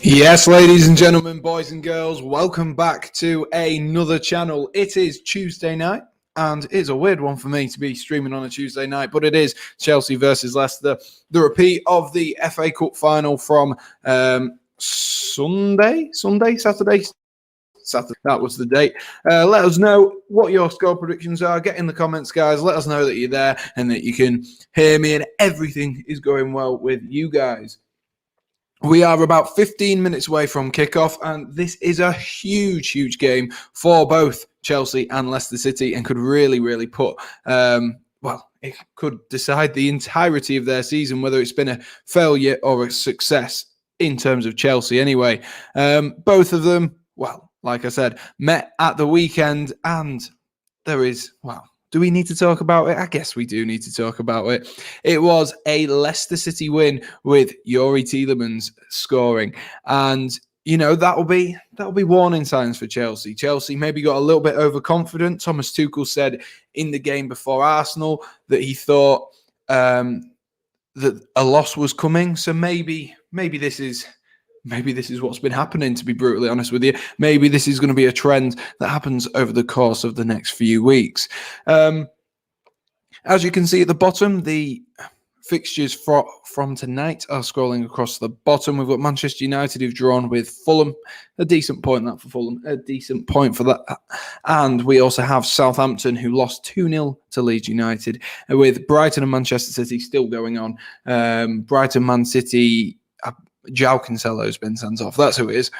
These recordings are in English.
Yes, ladies and gentlemen, boys and girls, welcome back to another channel. It is Tuesday night, and it's a weird one for me to be streaming on a Tuesday night, but it is Chelsea versus Leicester, the repeat of the FA Cup final from Saturday. That was the date. Let us know what your score predictions are. Get in the comments, guys. Let us know that you're there and that you can hear me and everything is going well with you guys. We are about 15 minutes away from kickoff, and this is a huge game for both Chelsea and Leicester City, and could really put, it could decide the entirety of their season, whether it's been a failure or a success in terms of Chelsea anyway. Both of them, like I said, met at the weekend, and there is, do we need to talk about it? I guess we do need to talk about it. It was a Leicester City win with Youri Tielemans scoring. And, that'll be warning signs for Chelsea. Chelsea maybe got a little bit overconfident. Thomas Tuchel said in the game before Arsenal that he thought that a loss was coming. So maybe this is what's been happening, to be brutally honest with you. Maybe this is going to be a trend that happens over the course of the next few weeks. As you can see at the bottom, the fixtures from tonight are scrolling across the bottom. We've got Manchester United who've drawn with Fulham. A decent point for Fulham. A decent point for that. And we also have Southampton who lost 2-0 to Leeds United, with Brighton and Manchester City still going on. Brighton, Man City... João Cancelo's been sent off. That's who it is.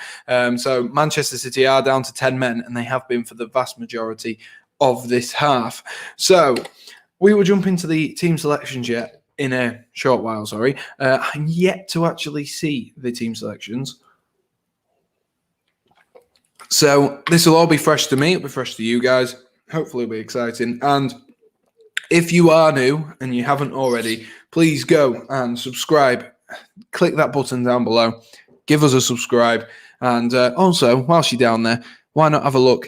So Manchester City are down to 10 men, and they have been for the vast majority of this half. So we will jump into the team selections yet in a short while. I'm yet to actually see the team selections. So this will all be fresh to me. It'll be fresh to you guys. Hopefully it'll be exciting. And if you are new and you haven't already, please go and subscribe. Click that button down below, give us a subscribe, and also, whilst you're down there, why not have a look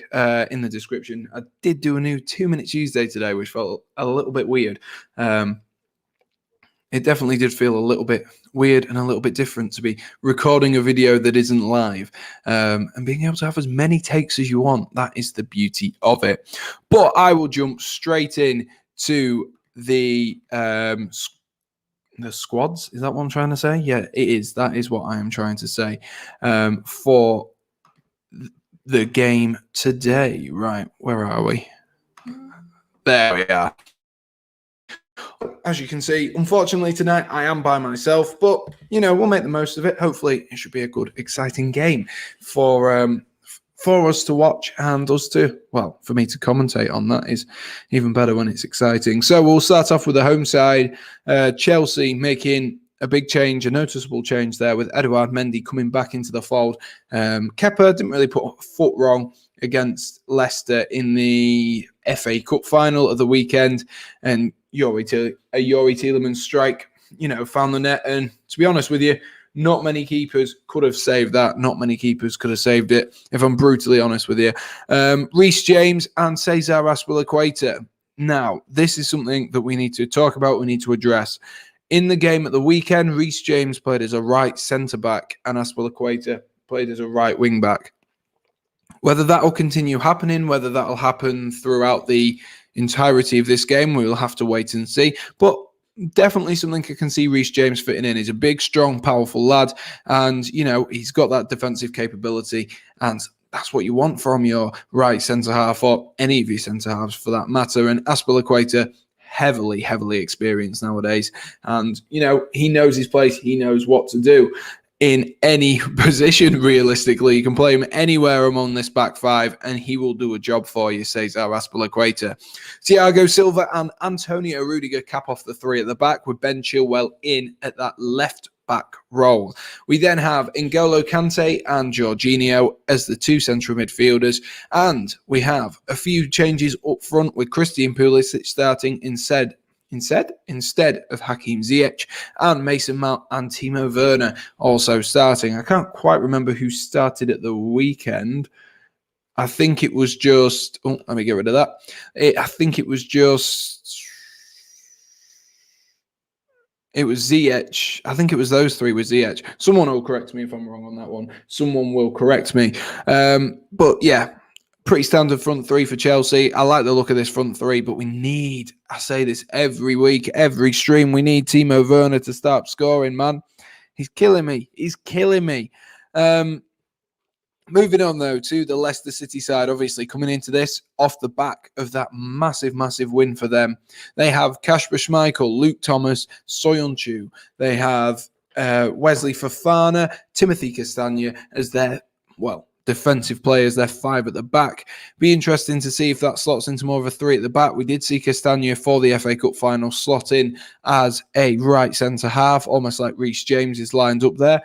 in the description. I did do a new 2-Minute Tuesday today, which felt a little bit weird. It definitely did feel a little bit weird and a little bit different to be recording a video that isn't live, and being able to have as many takes as you want. That is the beauty of it. But I will jump straight in to the squads. Is that what I'm trying to say? Yeah, it is. That is what I am trying to say for the game today. Right, where are we? There we are. As you can see, unfortunately tonight I am by myself, but we'll make the most of it. Hopefully it should be a good, exciting game for us to watch and us to, for me to commentate on. That is even better when it's exciting. So we'll start off with the home side. Chelsea making a big change, a noticeable change there, with Edouard Mendy coming back into the fold. Kepa didn't really put a foot wrong against Leicester in the FA Cup final of the weekend, and Youri Tielemans strike, found the net. And to be honest with you, not many keepers could have saved that. Not many keepers could have saved it, if I'm brutally honest with you. Reece James and Cesar Azpilicueta. Now, this is something that we need to talk about, we need to address. In the game at the weekend, Reece James played as a right centre-back and Azpilicueta played as a right wing-back. Whether that will continue happening, whether that will happen throughout the entirety of this game, we will have to wait and see. But definitely something I can see Reece James fitting in. He's a big, strong, powerful lad, and he's got that defensive capability, and that's what you want from your right centre half, or any of your centre halves for that matter. And Azpilicueta, heavily experienced nowadays, and he knows his place, he knows what to do in any position. Realistically, you can play him anywhere among this back five and he will do a job for you, Cesar Azpilicueta. Thiago Silva and Antonio Rudiger cap off the three at the back, with Ben Chilwell in at that left back role. We then have N'Golo Kante and Jorginho as the two central midfielders, and we have a few changes up front, with Christian Pulisic starting instead of Hakim Ziyech, and Mason Mount and Timo Werner also starting. I can't quite remember who started at the weekend. I think it was just... Oh, let me get rid of that. I think it was just... It was Ziyech. I think it was those three with Ziyech. Someone will correct me if I'm wrong on that one. Someone will correct me. But yeah, pretty standard front three for Chelsea. I like the look of this front three, but we need, I say this every week, every stream, we need Timo Werner to start scoring, man. He's killing me. He's killing me. Moving on, though, to the Leicester City side, obviously coming into this off the back of that massive, massive win for them. They have Kasper Schmeichel, Luke Thomas, Soyuncu. They have Wesley Fofana, Timothy Castagne as their, defensive players. They're 5 at the back. Be interesting to see if that slots into more of a 3 at the back. We did see Castagne for the FA Cup final slot in as a right centre-half, almost like Reece James is lined up there.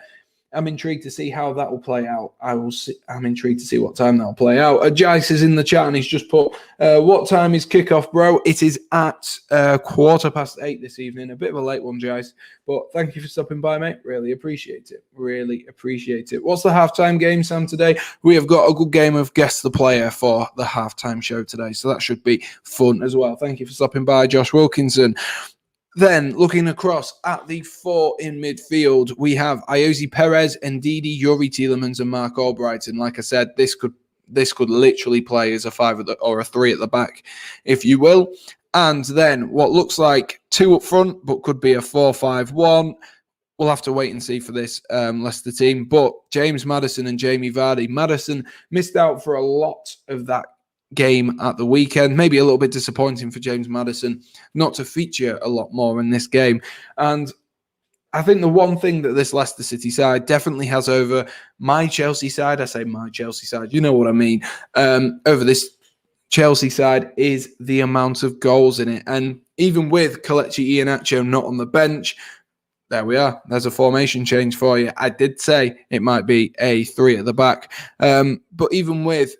I'm intrigued to see how that will play out. I'm intrigued to see what time that will play out. Jace is in the chat and he's just put, what time is kickoff, bro? It is at 8:15 this evening. A bit of a late one, Jace. But thank you for stopping by, mate. Really appreciate it. Really appreciate it. What's the halftime game, Sam, today? We have got a good game of Guess the Player for the halftime show today. So that should be fun as well. Thank you for stopping by, Josh Wilkinson. Then, looking across at the 4 in midfield, we have Ayoze Perez, Ndidi, Yuri Tielemans, and Mark Albrighton. Like I said, this could literally play as a 5 or a 3 at the back, if you will. And then what looks like 2 up front, but could be a 4-5-1. We'll have to wait and see for this Leicester team. But James Maddison and Jamie Vardy. Maddison missed out for a lot of that game at the weekend. Maybe a little bit disappointing for James Maddison not to feature a lot more in this game. And I think the one thing that this Leicester City side definitely has over my Chelsea side, I say my Chelsea side, you know what I mean, over this Chelsea side is the amount of goals in it. And even with Kelechi Iheanacho not on the bench, there we are. There's a formation change for you. I did say it might be a 3 at the back. But even with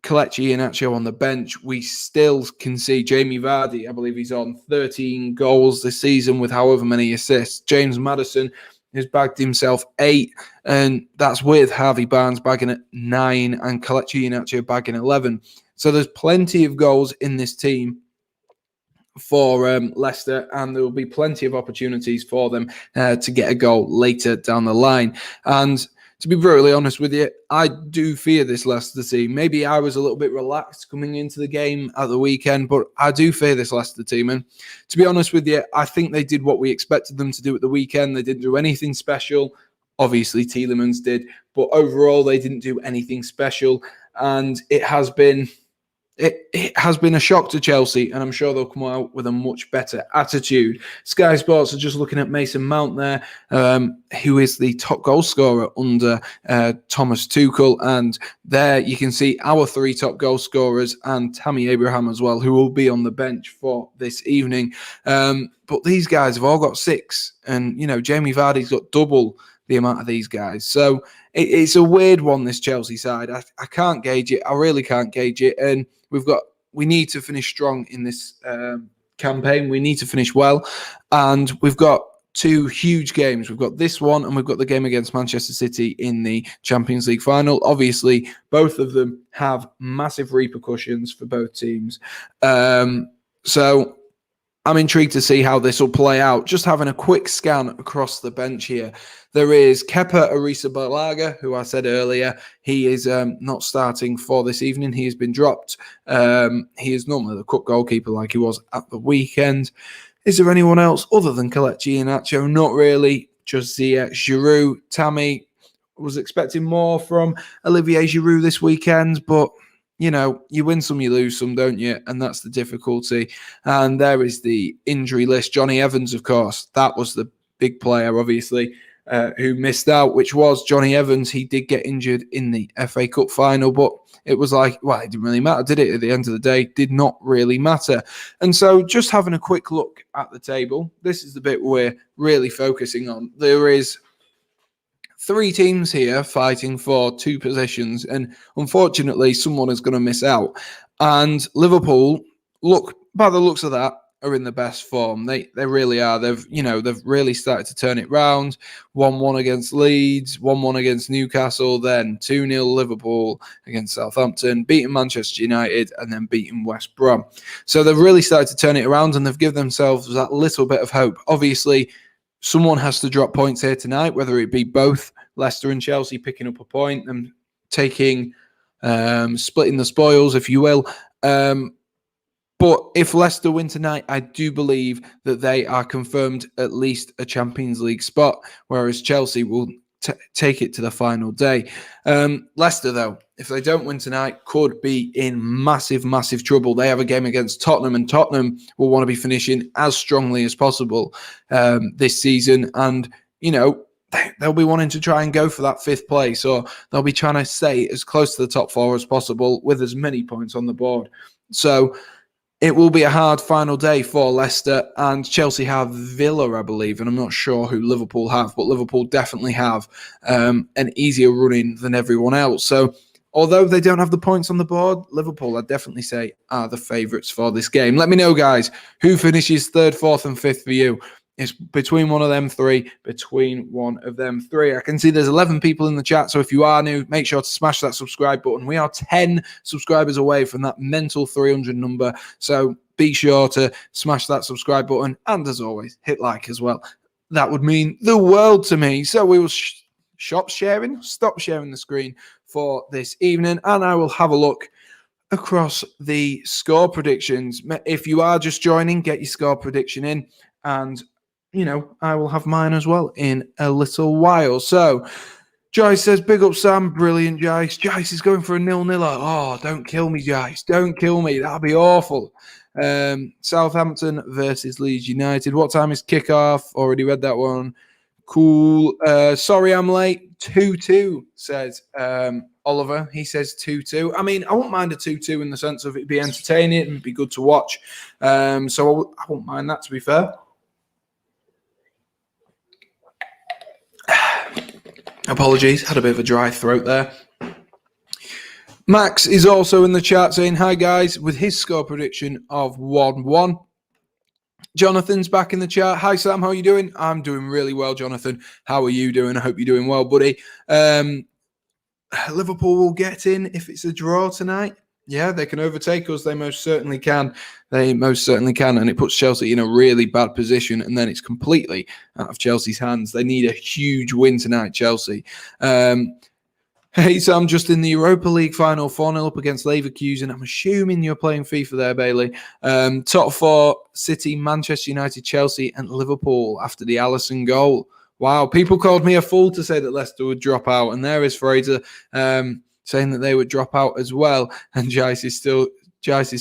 Kelechi Iheanacho on the bench, we still can see Jamie Vardy. I believe he's on 13 goals this season with however many assists. James Maddison has bagged himself 8, and that's with Harvey Barnes bagging at 9 and Kelechi Iheanacho bagging 11. So there's plenty of goals in this team for Leicester, and there will be plenty of opportunities for them to get a goal later down the line. And to be brutally honest with you, I do fear this Leicester team. Maybe I was a little bit relaxed coming into the game at the weekend, but I do fear this Leicester team. And to be honest with you, I think they did what we expected them to do at the weekend. They didn't do anything special. Obviously, Tielemans did, but overall, they didn't do anything special. And it has been a shock to Chelsea, and I'm sure they'll come out with a much better attitude. Sky Sports are just looking at Mason Mount there, who is the top goal scorer under Thomas Tuchel. And there you can see our 3 top goal scorers and Tammy Abraham as well, who will be on the bench for this evening. But these guys have all got 6, and, Jamie Vardy's got double the amount of these guys. So it's a weird one, this Chelsea side. I can't gauge it. I really can't gauge it. And we need to finish strong in this campaign. We need to finish well. And we've got 2 huge games. We've got this one, and we've got the game against Manchester City in the Champions League final. Obviously, both of them have massive repercussions for both teams. So I'm intrigued to see how this will play out. Just having a quick scan across the bench here. There is Kepa Arrizabalaga, who I said earlier. He is not starting for this evening. He has been dropped. He is normally the cup goalkeeper like he was at the weekend. Is there anyone else other than Kelechi Iheanacho? Not really. Just Ziyech, Giroud, Tammy. Was expecting more from Olivier Giroud this weekend, but you win some, you lose some, don't you? And that's the difficulty. And there is the injury list. Johnny Evans, of course, that was the big player, obviously, who missed out, which was Johnny Evans. He did get injured in the FA Cup final, but it was like, it didn't really matter, did it? At the end of the day, did not really matter. And so just having a quick look at the table, this is the bit we're really focusing on. There is 3 teams here fighting for 2 positions, and unfortunately, someone is going to miss out. And Liverpool, by the looks of that, are in the best form. They really are. They've really started to turn it round. 1-1 against Leeds, 1-1 against Newcastle, then 2-0 Liverpool against Southampton, beating Manchester United, and then beating West Brom. So they've really started to turn it around, and they've given themselves that little bit of hope. Obviously, someone has to drop points here tonight, whether it be both Leicester and Chelsea picking up a point and taking, splitting the spoils, if you will. But if Leicester win tonight, I do believe that they are confirmed at least a Champions League spot, whereas Chelsea will take it to the final day. Leicester, though, if they don't win tonight, could be in massive, massive trouble. They have a game against Tottenham, and Tottenham will want to be finishing as strongly as possible this season. And, you know, they'll be wanting to try and go for that 5th place, or they'll be trying to stay as close to the top 4 as possible with as many points on the board. So it will be a hard final day for Leicester, and Chelsea have Villa, I believe, and I'm not sure who Liverpool have, but Liverpool definitely have an easier run-in than everyone else. So although they don't have the points on the board, Liverpool, I'd definitely say, are the favourites for this game. Let me know, guys, who finishes 3rd, 4th and 5th for you. It's between one of them three. I can see there's 11 people in the chat, so if you are new, make sure to smash that subscribe button. We are 10 subscribers away from that mental 300 number, so be sure to smash that subscribe button, and as always, hit like as well. That would mean the world to me. So we will stop sharing the screen for this evening, and I will have a look across the score predictions. If you are just joining, get your score prediction in, and you know, I will have mine as well in a little while. So, Joyce says, big up, Sam. Brilliant, Joyce. Joyce is going for a 0-0. Oh, don't kill me, Joyce. Don't kill me. That'll be awful. Southampton versus Leeds United. What time is kickoff? Already read that one. Cool. Sorry, I'm late. 2-2, says Oliver. He says 2-2. I mean, I won't mind a 2-2 in the sense of it'd be entertaining and be good to watch. So I won't mind that, to be fair. Apologies, had a bit of a dry throat there. Max is also in the chat saying, hi guys, with his score prediction of 1-1. Jonathan's back in the chat. Hi Sam, how are you doing? I'm doing really well, Jonathan. How are you doing? I hope you're doing well, buddy. Liverpool will get in if it's a draw tonight. Yeah, they can overtake us. They most certainly can. And it puts Chelsea in a really bad position, and then it's completely out of Chelsea's hands. They need a huge win tonight, Chelsea. Hey, Sam, just in the Europa League final, 4-0 up against Leverkusen. I'm assuming you're playing FIFA there, Bailey. Top 4, City, Manchester United, Chelsea, and Liverpool after the Alisson goal. Wow, people called me a fool to say that Leicester would drop out, and there is Fraser saying that they would drop out as well. And Jice is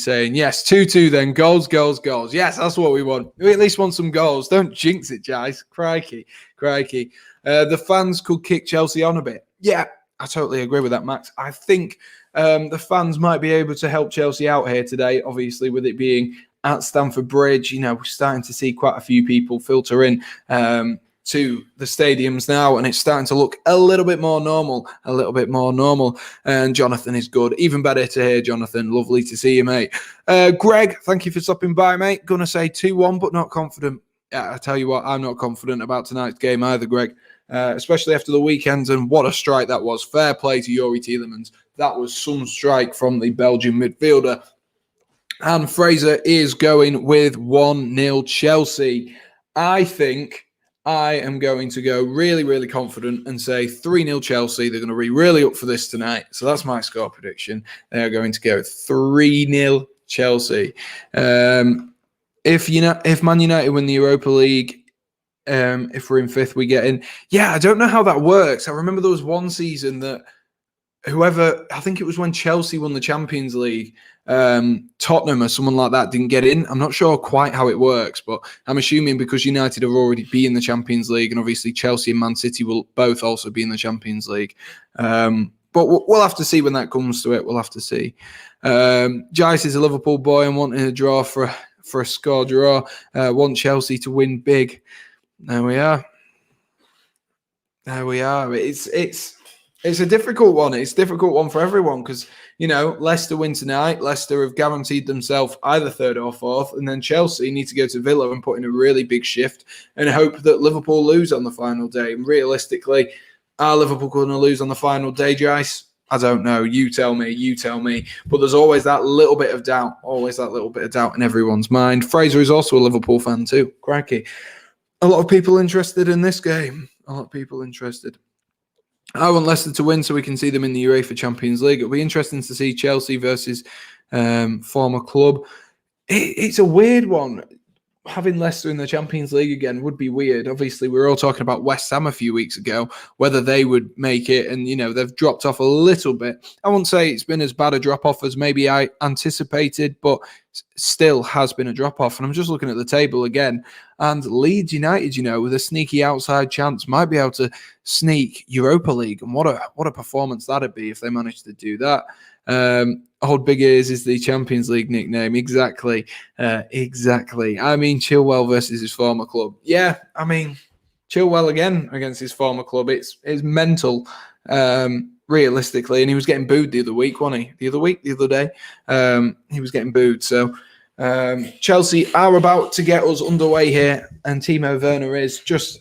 saying, yes, 2-2 then. Goals. Yes, that's what we want. We at least want some goals. Don't jinx it, Jice. Crikey. The fans could kick Chelsea on a bit. Yeah, I totally agree with that, Max. I think the fans might be able to help Chelsea out here today, obviously, with it being at Stamford Bridge. You know, we're starting to see quite a few people filter in to the stadiums now, and it's starting to look a little bit more normal. And Jonathan is good. Even better to hear, Jonathan. Lovely to see you, mate. Greg, thank you for stopping by, mate. Gonna say 2-1, but not confident. Yeah, I tell you what, I'm not confident about tonight's game either, Greg. Especially after the weekend, and what a strike that was. Fair play to Yuri Tielemans. That was some strike from the Belgian midfielder. And Fraser is going with 1-0 Chelsea. I think I am going to go really, really confident and say 3-0 Chelsea. They're going to be really up for this tonight. So that's my score prediction. They are going to go 3-0 Chelsea. If Man United win the Europa League, if we're in 5th, we get in. Yeah, I don't know how that works. I remember there was one season that I think it was when Chelsea won the Champions League, Tottenham or someone like that didn't get in. I'm not sure quite how it works, but I'm assuming because United will already be in the Champions League, and obviously Chelsea and Man City will both also be in the Champions League. But we'll have to see when that comes to it. We'll have to see. Jice is a Liverpool boy and wanting a draw for a score draw. Want Chelsea to win big. There we are. It's a difficult one. It's a difficult one for everyone because, you know, Leicester win tonight. Leicester have guaranteed themselves either 3rd or 4th, and then Chelsea need to go to Villa and put in a really big shift and hope that Liverpool lose on the final day. And realistically, are Liverpool going to lose on the final day, Jice? I don't know. You tell me. But there's always that little bit of doubt, in everyone's mind. Fraser is also a Liverpool fan too. Crikey. A lot of people interested in this game. A lot of people interested. I want Leicester to win so we can see them in the UEFA Champions League. It'll be interesting to see Chelsea versus former club. It's a weird one. Having Leicester in the Champions League again would be weird. Obviously, we were all talking about West Ham a few weeks ago, whether they would make it, and they've dropped off a little bit. I won't say it's been as bad a drop-off as maybe I anticipated, but still has been a drop-off. And I'm just looking at the table again, and Leeds United, with a sneaky outside chance, might be able to sneak Europa League, and what a performance that'd be if they managed to do that. Old Big Ears is the Champions League nickname. Exactly. I mean, Chilwell versus his former club. Yeah, I mean, Chilwell again against his former club. It's mental, realistically. And he was getting booed the other week, wasn't he? The other day. He was getting booed. So Chelsea are about to get us underway here. And Timo Werner is just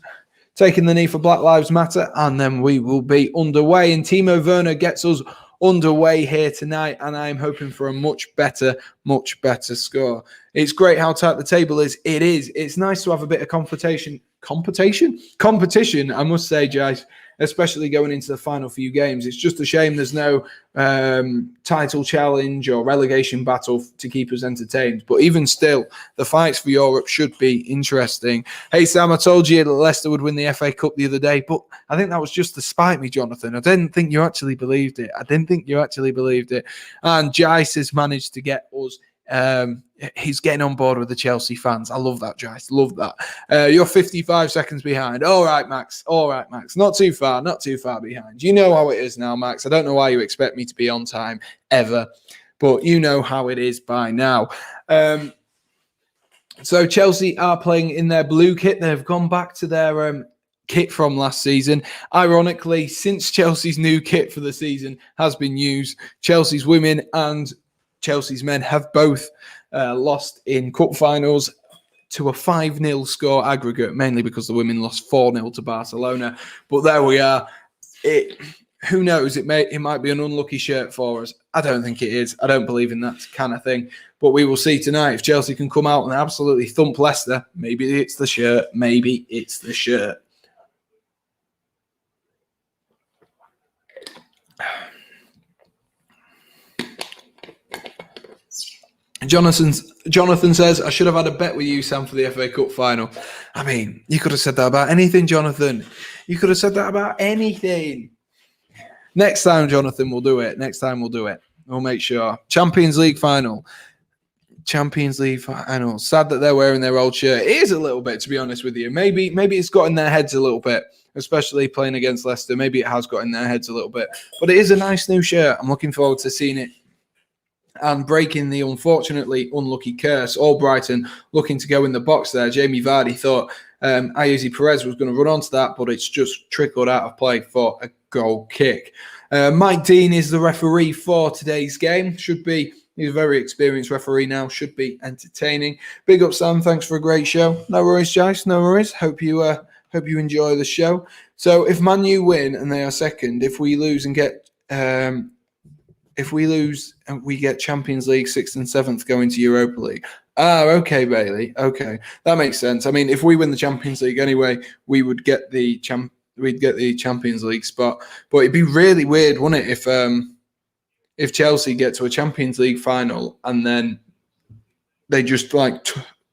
taking the knee for Black Lives Matter. And then we will be underway. And Timo Werner gets us underway here tonight, and I'm hoping for a much better score. It's great how tight the table is. It is. It's nice to have a bit of competition, I must say, Jais, especially going into the final few games. It's just a shame there's no title challenge or relegation battle to keep us entertained. But even still, the fights for Europe should be interesting. Hey, Sam, I told you that Leicester would win the FA Cup the other day, but I think that was just to spite me, Jonathan. I didn't think you actually believed it. And Jais has managed to get us. He's getting on board with the Chelsea fans. I love that, Jais. Love that. You're 55 seconds behind. All right, Max. Not too far behind. You know how it is now, Max. I don't know why you expect me to be on time ever, but you know how it is by now. So Chelsea are playing in their blue kit. They've gone back to their kit from last season. Ironically, since Chelsea's new kit for the season has been used, Chelsea's women and Chelsea's men have both lost in cup finals to a 5-0 score aggregate, mainly because the women lost 4-0 to Barcelona. But there we are. Who knows? It might be an unlucky shirt for us. I don't think it is. I don't believe in that kind of thing. But we will see tonight if Chelsea can come out and absolutely thump Leicester. Maybe it's the shirt. Jonathan says, I should have had a bet with you, Sam, for the FA Cup final. I mean, you could have said that about anything, Jonathan. You could have said that about anything. Next time, Jonathan, we'll do it. We'll make sure. Champions League final. Sad that they're wearing their old shirt. It is a little bit, to be honest with you. Maybe it's got in their heads a little bit, especially playing against Leicester. Maybe it has got in their heads a little bit. But it is a nice new shirt. I'm looking forward to seeing it and breaking the unfortunately unlucky curse. Albrighton looking to go in the box there. Jamie Vardy thought Ayuzi Perez was going to run onto that, but it's just trickled out of play for a goal kick. Mike Dean is the referee for today's game. He's a very experienced referee now. Should be entertaining. Big up, Sam. Thanks for a great show. No worries, Jais. No worries. Hope you enjoy the show. So if Man U win and they are second, if we lose and we get Champions League 6th and 7th going to Europa League. Okay, Bailey. Okay, that makes sense. I mean, if we win the Champions League anyway, we would get the Champions League spot. But it'd be really weird, wouldn't it, if Chelsea get to a Champions League final and then they just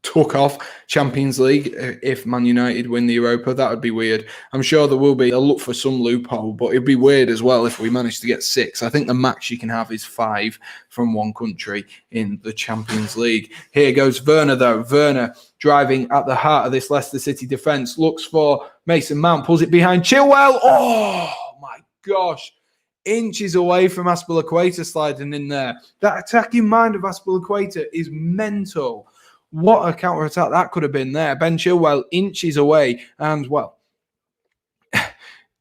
took off Champions League if Man United win the Europa. That would be weird. I'm sure there will be. They'll look for some loophole, but it'd be weird as well if we manage to get 6. I think the max you can have is 5 from one country in the Champions League. Here goes Werner, though. Werner driving at the heart of this Leicester City defence. Looks for Mason Mount. Pulls it behind Chilwell. Oh, my gosh. Inches away from Aspilicueta sliding in there. That attacking mind of Aspilicueta is mental. What a counter-attack that could have been there. Ben Chilwell inches away and, well,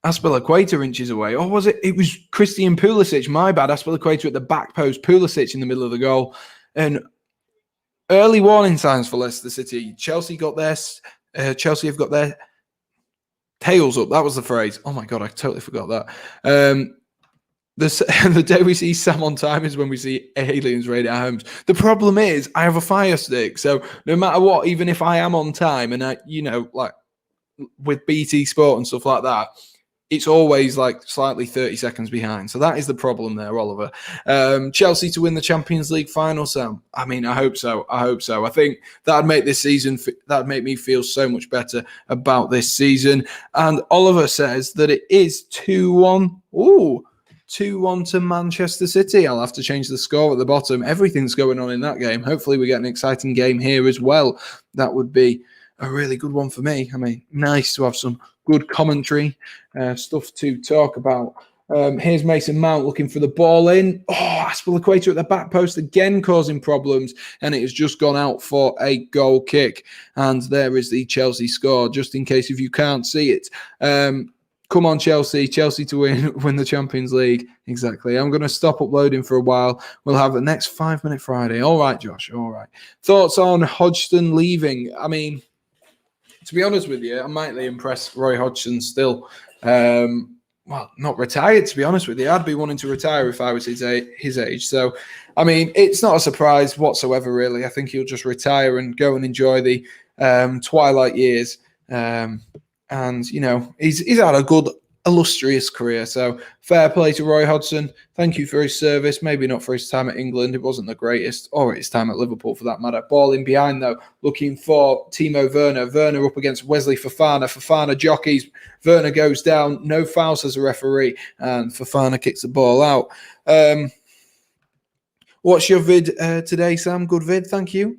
Aspilicueta inches away. Or was it? It was Christian Pulisic. My bad. Aspilicueta at the back post. Pulisic in the middle of the goal. And early warning signs for Leicester City. Chelsea have got their tails up. That was the phrase. Oh, my God. I totally forgot that. The day we see Sam on time is when we see aliens raid our homes. The problem is I have a Fire Stick, so no matter what, even if I am on time and with BT Sport and stuff like that, it's always like slightly 30 seconds behind. So that is the problem there, Oliver. Chelsea to win the Champions League final, Sam. I mean, I hope so. I think that'd make this season, that'd make me feel so much better about this season. And Oliver says that it is 2-1. Ooh, 2-1 to Manchester City. I'll have to change the score at the bottom. Everything's going on in that game. Hopefully we get an exciting game here as well. That would be a really good one for me. I mean, nice to have some good commentary, stuff to talk about. Here's Mason Mount looking for the ball in. Oh, Aspilicueta at the back post again causing problems, and it has just gone out for a goal kick. And there is the Chelsea score, just in case if you can't see it. Come on, Chelsea. Chelsea to win the Champions League. Exactly. I'm going to stop uploading for a while. We'll have the next 5 Minute Friday. All right, Josh. All right. Thoughts on Hodgson leaving? I mean, to be honest with you, I'm mightily impressed Roy Hodgson still. Well, not retired, to be honest with you. I'd be wanting to retire if I was his age. So, I mean, it's not a surprise whatsoever, really. I think he'll just retire and go and enjoy the twilight years. And, you know, he's had a good, illustrious career. So fair play to Roy Hodgson. Thank you for his service. Maybe not for his time at England. It wasn't the greatest, or his time at Liverpool for that matter. Ball in behind, though, looking for Timo Werner. Werner up against Wesley Fofana. Fofana jockeys. Werner goes down. No foul, says a referee. And Fofana kicks the ball out. What's your vid today, Sam? Good vid, thank you.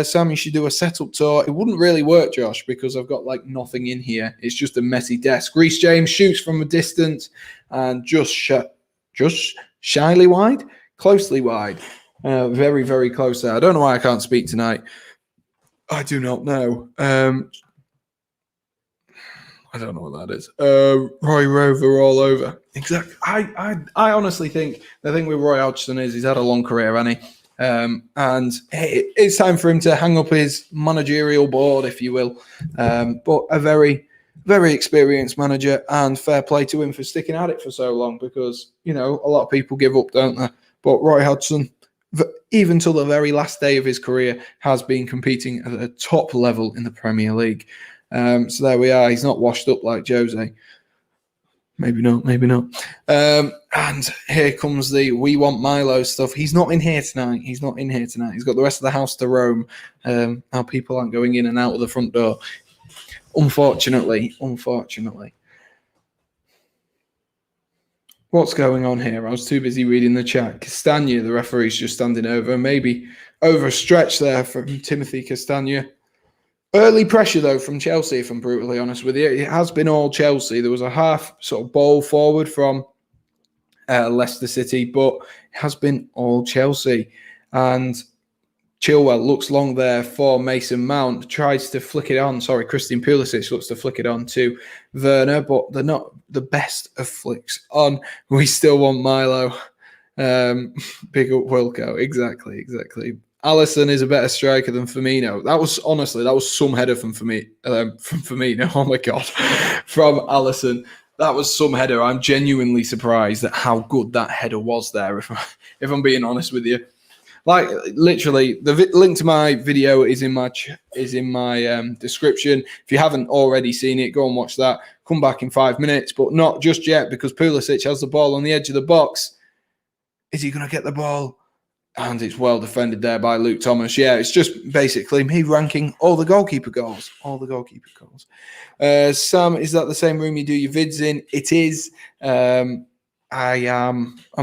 Sam, you should do a setup tour. It wouldn't really work, Josh, because I've got like nothing in here. It's just a messy desk. Reece James shoots from a distance and just shyly wide, closely wide. Very, very close there. I don't know why I can't speak tonight. I do not know. I don't know what that is. Roy Rover all over. Exactly. I honestly think the thing with Roy Hodgson is he's had a long career, hasn't he? And it's time for him to hang up his managerial board, if you will. But a very, very experienced manager, and fair play to him for sticking at it for so long, because, you know, a lot of people give up, don't they? But Roy Hodgson, even till the very last day of his career, has been competing at a top level in the Premier League. So there we are. He's not washed up like Jose. Maybe not. And here comes the We Want Milo stuff. He's not in here tonight. He's got the rest of the house to roam. Now people aren't going in and out of the front door. Unfortunately. What's going on here? I was too busy reading the chat. Castagna, the referee's just standing over. Maybe over a stretch there from Timothy Castagna. Early pressure, though, from Chelsea, if I'm brutally honest with you. It has been all Chelsea. There was a half sort of ball forward from Leicester City, but it has been all Chelsea. And Chilwell looks long there for Mason Mount, tries to flick it on. Sorry, Christian Pulisic looks to flick it on to Werner, but they're not the best of flicks on. We still want Milo. Big up Wilco. Exactly. Alisson is a better striker than Firmino. That was some header from Firmino. Oh my God, from Alisson. That was some header. I'm genuinely surprised at how good that header was there. If I'm being honest with you, like literally, the link to my video is in my description. If you haven't already seen it, go and watch that. Come back in 5 minutes, but not just yet, because Pulisic has the ball on the edge of the box. Is he going to get the ball? And it's well defended there by Luke Thomas. Yeah, it's just basically me ranking all the goalkeeper goals. Sam, is that the same room you do your vids in? It is. I'm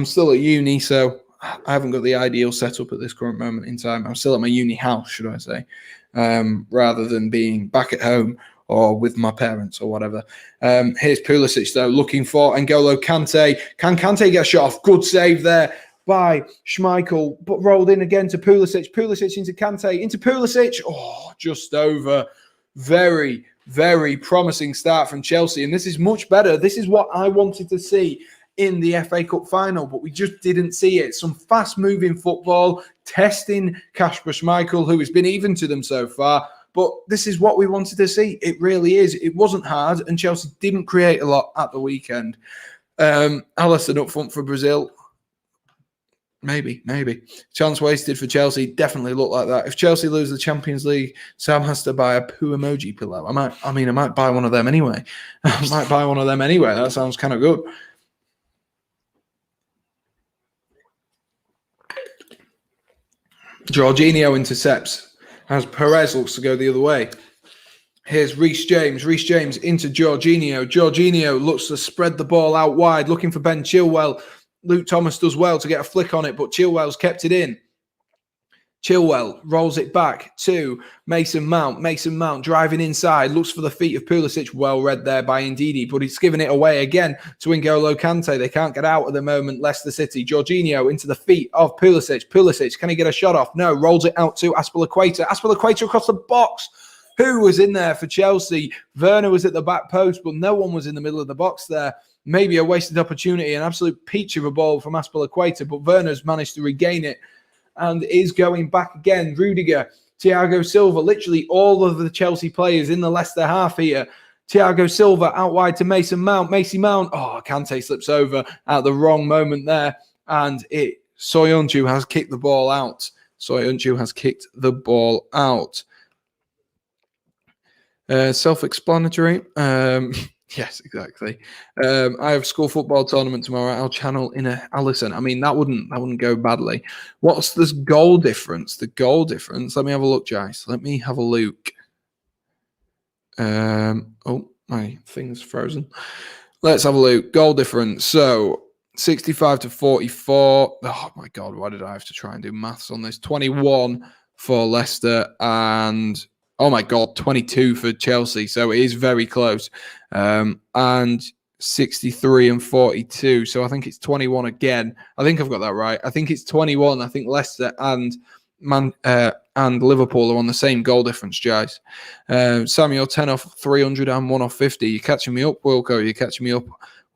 still at uni, so I haven't got the ideal setup at this current moment in time. I'm still at my uni house, should I say, rather than being back at home or with my parents or whatever. Here's Pulisic, though, looking for N'Golo Kante. Can Kante get a shot off? Good save there by Schmeichel, but rolled in again to Pulisic. Pulisic into Kante, into Pulisic. Oh, just over. Very, very promising start from Chelsea. And this is much better. This is what I wanted to see in the FA Cup final, but we just didn't see it. Some fast-moving football, testing Kasper Schmeichel, who has been even to them so far. But this is what we wanted to see. It really is. It wasn't hard, and Chelsea didn't create a lot at the weekend. Alisson up front for Brazil. Maybe. Chance wasted for Chelsea. Definitely look like that. If Chelsea lose the Champions League, Sam has to buy a poo emoji pillow. I might buy one of them anyway. That sounds kind of good. Jorginho intercepts as Perez looks to go the other way. Here's Reece James. Reece James into Jorginho. Jorginho looks to spread the ball out wide, looking for Ben Chilwell. Luke Thomas does well to get a flick on it, but Chilwell's kept it in. Chilwell rolls it back to Mason Mount. Mason Mount driving inside, looks for the feet of Pulisic. Well read there by Ndidi, but he's given it away again to N'Golo Kante. They can't get out at the moment, Leicester City. Jorginho into the feet of Pulisic. Pulisic, can he get a shot off? No, rolls it out to Azpilicueta. Azpilicueta across the box. Who was in there for Chelsea? Werner was at the back post, but no one was in the middle of the box there. Maybe a wasted opportunity, an absolute peach of a ball from Azpilicueta, but Werner's managed to regain it and is going back again. Rudiger, Thiago Silva, literally all of the Chelsea players in the Leicester half here. Thiago Silva out wide to Mason Mount. Mason Mount, Kante slips over at the wrong moment there, and Soyuncu has kicked the ball out. Self-explanatory. Yes, exactly. I have school football tournament tomorrow. I'll channel in I'll listen. I mean, that wouldn't go badly. What's this goal difference? The goal difference. Let me have a look, Jace. Let me have a look. My thing's frozen. Let's have a look. Goal difference. So 65 to 44. Oh my God, why did I have to try and do maths on this? 21 for Leicester and oh my God, 22 for Chelsea. So it is very close. And 63 and 42. So I think it's 21 again. I think I've got that right. I think it's 21. I think Leicester and Liverpool are on the same goal difference, Jais. Samuel, 10 off 300 and 1 off 50. You're catching me up, Wilco. You're catching me up,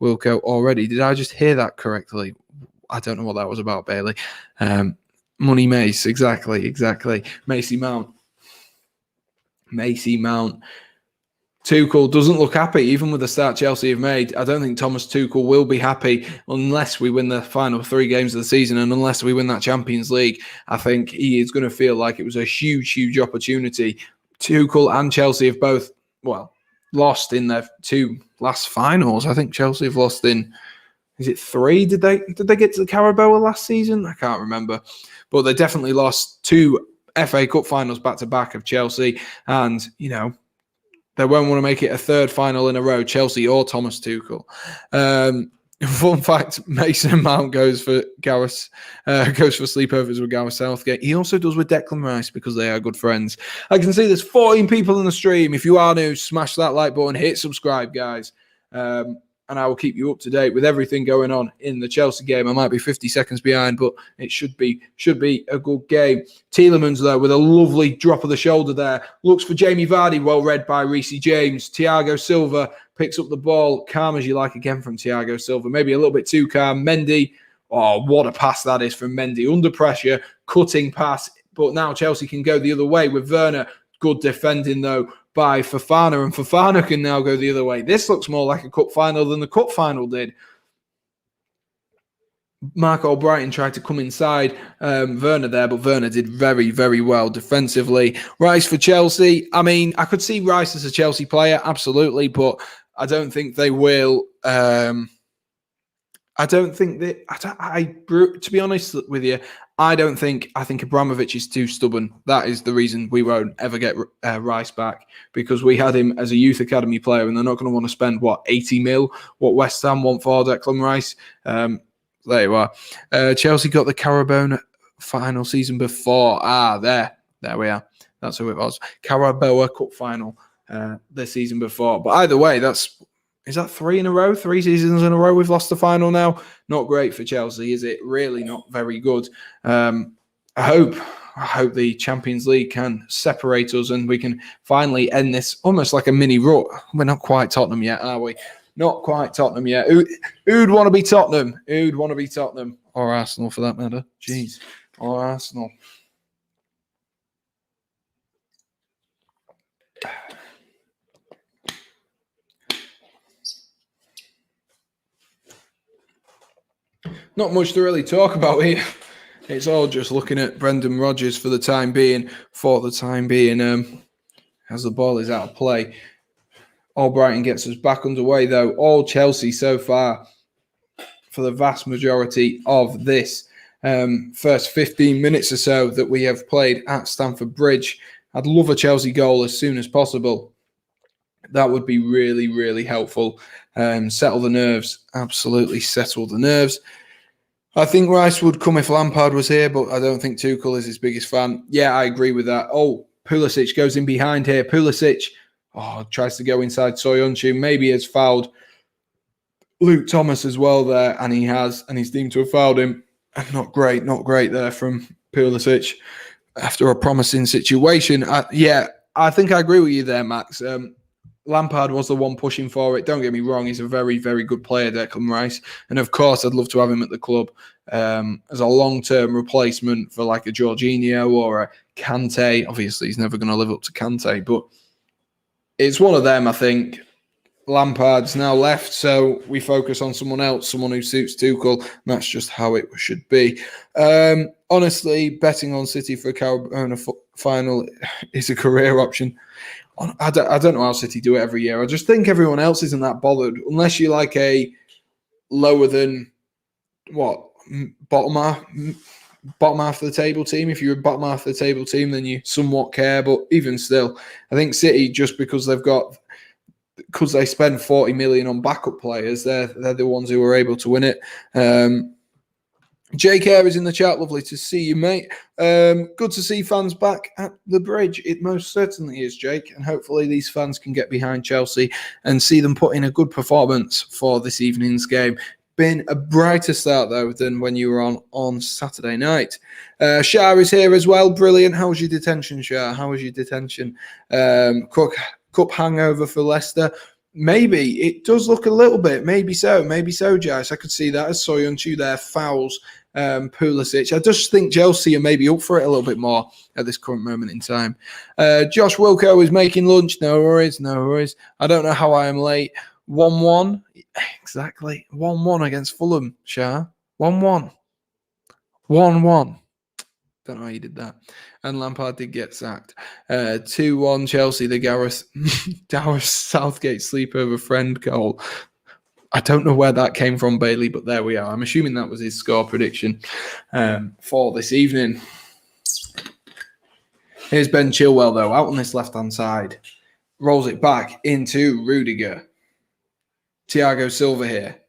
Wilco, already. Did I just hear that correctly? I don't know what that was about, Bailey. Money Mace, exactly. Macy Mount. Tuchel doesn't look happy, even with the start Chelsea have made. I don't think Thomas Tuchel will be happy unless we win the final 3 games of the season and unless we win that Champions League. I think he is going to feel like it was a huge opportunity. Tuchel and Chelsea have both, lost in their 2 last finals. I think Chelsea have lost in, is it 3? Did they get to the Carabao last season? I can't remember. But they definitely lost 2 FA Cup finals back-to-back of Chelsea. And, they won't want to make it a 3rd final in a row, Chelsea or Thomas Tuchel. Fun fact, Mason Mount goes for sleepovers with Gareth Southgate. He also does with Declan Rice because they are good friends. I can see there's 14 people in the stream. If you are new, smash that like button, hit subscribe, guys. And I will keep you up to date with everything going on in the Chelsea game. I might be 50 seconds behind, but it should be a good game. Tielemans, though, with a lovely drop of the shoulder there. Looks for Jamie Vardy, well read by Reece James. Thiago Silva picks up the ball. Calm as you like again from Thiago Silva. Maybe a little bit too calm. Mendy, what a pass that is from Mendy. Under pressure, cutting pass. But now Chelsea can go the other way with Werner. Good defending, though, by Fofana, and Fofana can now go the other way. This looks more like a cup final than the cup final did. Mark Albrighton tried to come inside Werner there, but Werner did very, very well defensively. Rice for Chelsea. I mean, I could see Rice as a Chelsea player, absolutely, but I don't think they will. To be honest with you, I think Abramovich is too stubborn. That is the reason we won't ever get Rice back, because we had him as a youth academy player and they're not going to want to spend, 80 mil, what West Ham want for Declan Rice. There you are. Chelsea got the Carabao final season before. There we are. That's who it was. Carabao Cup final the season before. But either way, is that 3 in a row? 3 seasons in a row we've lost the final now? Not great for Chelsea, is it? Really not very good. I hope the Champions League can separate us and we can finally end this almost like a mini rut. We're not quite Tottenham yet, are we? Not quite Tottenham yet. Who'd want to be Tottenham? Who'd want to be Tottenham? Or Arsenal, for that matter. Jeez. Or Arsenal. Not much to really talk about here. It's all just looking at Brendan Rodgers for the time being. As the ball is out of play. Albrighton gets us back underway, though. All Chelsea so far for the vast majority of this first 15 minutes or so that we have played at Stamford Bridge. I'd love a Chelsea goal as soon as possible. That would be really, really helpful. Settle the nerves. Absolutely settle the nerves. I think Rice would come if Lampard was here, but I don't think Tuchel is his biggest fan. Yeah, I agree with that. Oh, Pulisic goes in behind here. Pulisic tries to go inside Soyuncu. Maybe has fouled Luke Thomas as well there, and he's deemed to have fouled him. Not great there from Pulisic after a promising situation. I think I agree with you there, Max. Lampard was the one pushing for it. Don't get me wrong, he's a very, very good player, Declan Rice. And of course, I'd love to have him at the club as a long-term replacement for like a Jorginho or a Kante. Obviously, he's never going to live up to Kante, but it's one of them, I think. Lampard's now left, so we focus on someone else, someone who suits Tuchel, and that's just how it should be. Honestly, betting on City for a Carabao final is a career option. I don't know how City do it every year. I just think everyone else isn't that bothered, unless you're like a lower than bottom half of the table team. If you're a bottom half of the table team, then you somewhat care. But even still, I think City, just because they spend 40 million on backup players, they're the ones who are able to win it. Jake Hare is in the chat. Lovely to see you, mate. Good to see fans back at the bridge. It most certainly is, Jake. And hopefully these fans can get behind Chelsea and see them put in a good performance for this evening's game. Been a brighter start, though, than when you were on Saturday night. Shah is here as well. Brilliant. How was your detention, Shah? How was your detention? Cup hangover for Leicester. Maybe it does look a little bit. Maybe so, Jace. I could see that as Soyuncu there fouls Pulisic. I just think Chelsea are maybe up for it a little bit more at this current moment in time. Josh Wilco is making lunch. No worries. I don't know how I am late. 1-1. Exactly. 1-1 against Fulham, Shah. 1-1. 1-1. Don't know how you did that. And Lampard did get sacked. 2-1 Chelsea, the Gareth Southgate sleepover friend goal. I don't know where that came from, Bailey, but there we are. I'm assuming that was his score prediction for this evening. Here's Ben Chilwell, though, out on this left-hand side. Rolls it back into Rudiger. Thiago Silva here.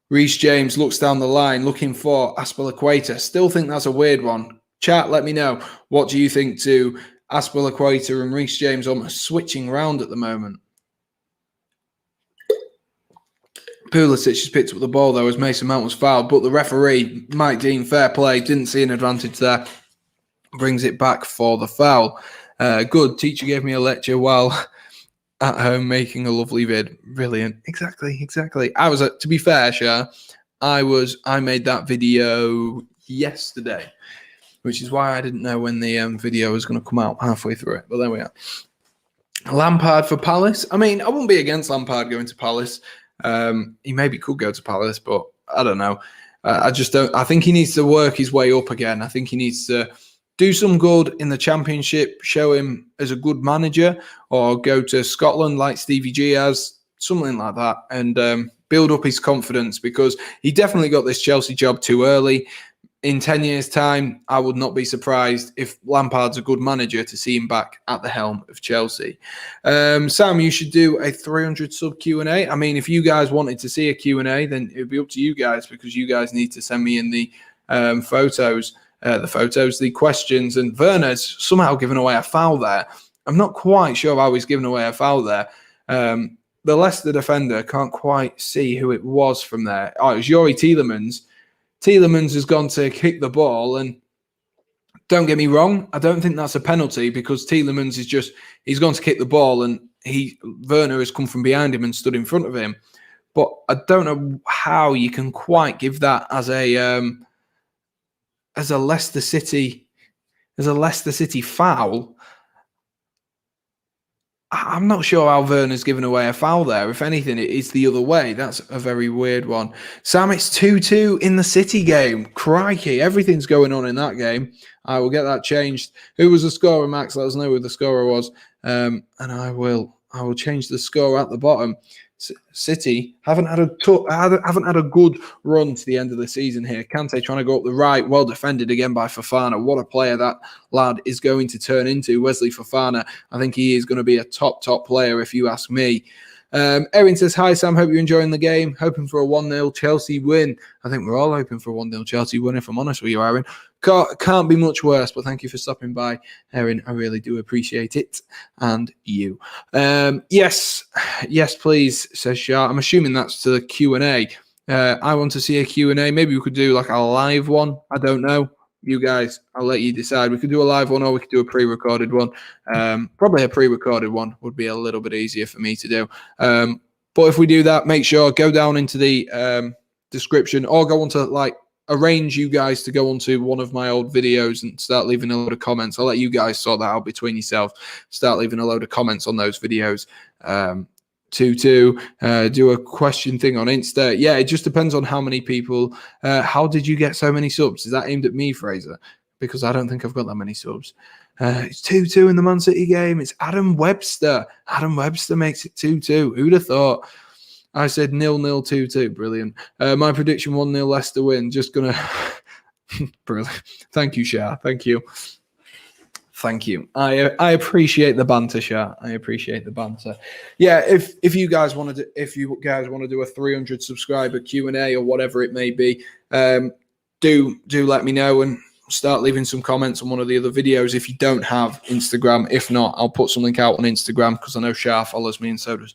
Reece James looks down the line looking for Azpilicueta. Still think that's a weird one. Chat, let me know. What do you think to Azpilicueta and Reece James almost switching round at the moment? Pulisic has picked up the ball, though, as Mason Mount was fouled, but the referee, Mike Dean, fair play, didn't see an advantage there. Brings it back for the foul. Good. Teacher gave me a lecture while at home making a lovely vid. Brilliant. Exactly. I was, to be fair, Shah, I made that video yesterday, which is why I didn't know when the video was going to come out halfway through it. But there we are. Lampard for Palace. I mean, I wouldn't be against Lampard going to Palace. He maybe could go to Palace, but I don't know. I just don't. I think he needs to work his way up again. I think he needs to do some good in the Championship, show him as a good manager, or go to Scotland like Stevie G has, something like that, and build up his confidence, because he definitely got this Chelsea job too early. In 10 years' time, I would not be surprised if Lampard's a good manager to see him back at the helm of Chelsea. Sam, you should do a 300 sub Q&A. I mean, if you guys wanted to see a Q&A, then it would be up to you guys, because you guys need to send me in the the questions. And Werner's somehow given away a foul there. I'm not quite sure how he's given away a foul there. The Leicester defender can't quite see who it was from there. Oh, it was Youri Tielemans. Tielemans has gone to kick the ball, and don't get me wrong, I don't think that's a penalty, because Tielemans he's gone to kick the ball, and Werner has come from behind him and stood in front of him. But I don't know how you can quite give that as a Leicester City foul. I'm not sure how Werner's given away a foul there. If anything, it's the other way. That's a very weird one. Sam, it's 2-2 in the City game. Crikey, everything's going on in that game. I will get that changed. Who was the scorer, Max? Let us know who the scorer was. And I will change the score at the bottom. City haven't had a good run to the end of the season here. Kante trying to go up the right, well defended again by Fofana. What a player that lad is going to turn into, Wesley Fofana. I think he is going to be a top player if you ask me. Erin says, hi Sam, hope you're enjoying the game. Hoping for a 1-0 Chelsea win. I think we're all hoping for a 1-0 Chelsea win, if I'm honest with you, Erin. Can't be much worse, but thank you for stopping by, Erin. I really do appreciate it. And you. Yes, please, says Shah. I'm assuming that's to the Q&A. I want to see a Q&A. Maybe we could do like a live one. I don't know. You guys, I'll let you decide. We could do a live one or we could do a pre-recorded one. Probably a pre-recorded one would be a little bit easier for me to do. But if we do that, make sure go down into the description or go onto arrange you guys to go onto one of my old videos and start leaving a load of comments. I'll let you guys sort that out between yourselves. Start leaving a load of comments on those videos. Do a question thing on Insta. Yeah, it just depends on how many people. How did you get so many subs? Is that aimed at me, Fraser? Because I don't think I've got that many subs. It's 2-2 in the Man City game. It's Adam Webster. Adam Webster makes it 2-2. Who'd have thought? I said 0-0 2-2. Brilliant. My prediction 1-0 Leicester win. Just gonna brilliant. Thank you, Shah. Thank you. I appreciate the banter, Shah. I appreciate the banter. Yeah, if you guys want to do a 300 subscriber Q&A or whatever it may be, do let me know and start leaving some comments on one of the other videos if you don't have Instagram. If not, I'll put something out on Instagram because I know Shah follows me and so does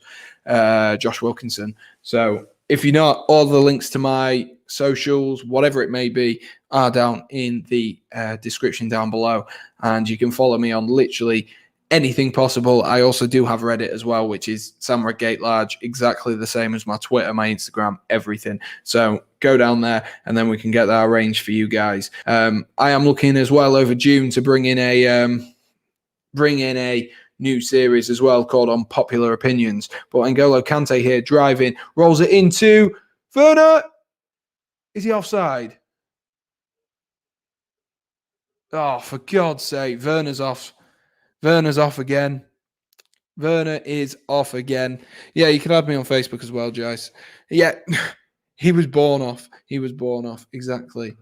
Josh Wilkinson. So if you're not, all the links to my socials, whatever it may be, are down in the description down below. And you can follow me on literally anything possible. I also do have Reddit as well, which is Sam Redgate-Large, exactly the same as my Twitter, my Instagram, everything. So go down there and then we can get that arranged for you guys. I am looking as well over June to bring in a new series as well called Unpopular Opinions. But N'Golo Kante here driving, rolls it into Werner. Is he offside? Oh, for God's sake, Werner's off. Werner's off again. Werner is off again. Yeah, you can add me on Facebook as well, Joyce. Yeah, he was born off. Exactly.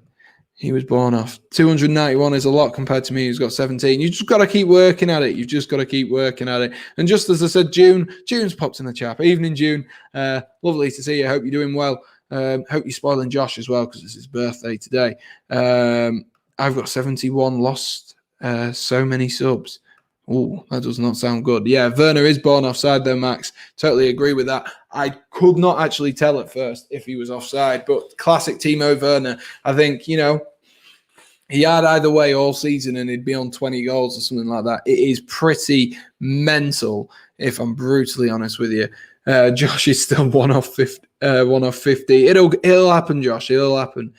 He was born off. 291 is a lot compared to me who's got 17. You just got to keep working at it. And just as I said, June's popped in the chat. Evening, June. Lovely to see you. Hope you're doing well. Hope you're spoiling Josh as well because it's his birthday today. I've got 71, lost so many subs. Oh, that does not sound good. Yeah, Werner is born offside though, Max. Totally agree with that. I could not actually tell at first if he was offside, but classic Timo Werner. I think, he had either way all season and he'd be on 20 goals or something like that. It is pretty mental, if I'm brutally honest with you. Josh is still 1 off 50. It'll happen, Josh. It'll happen.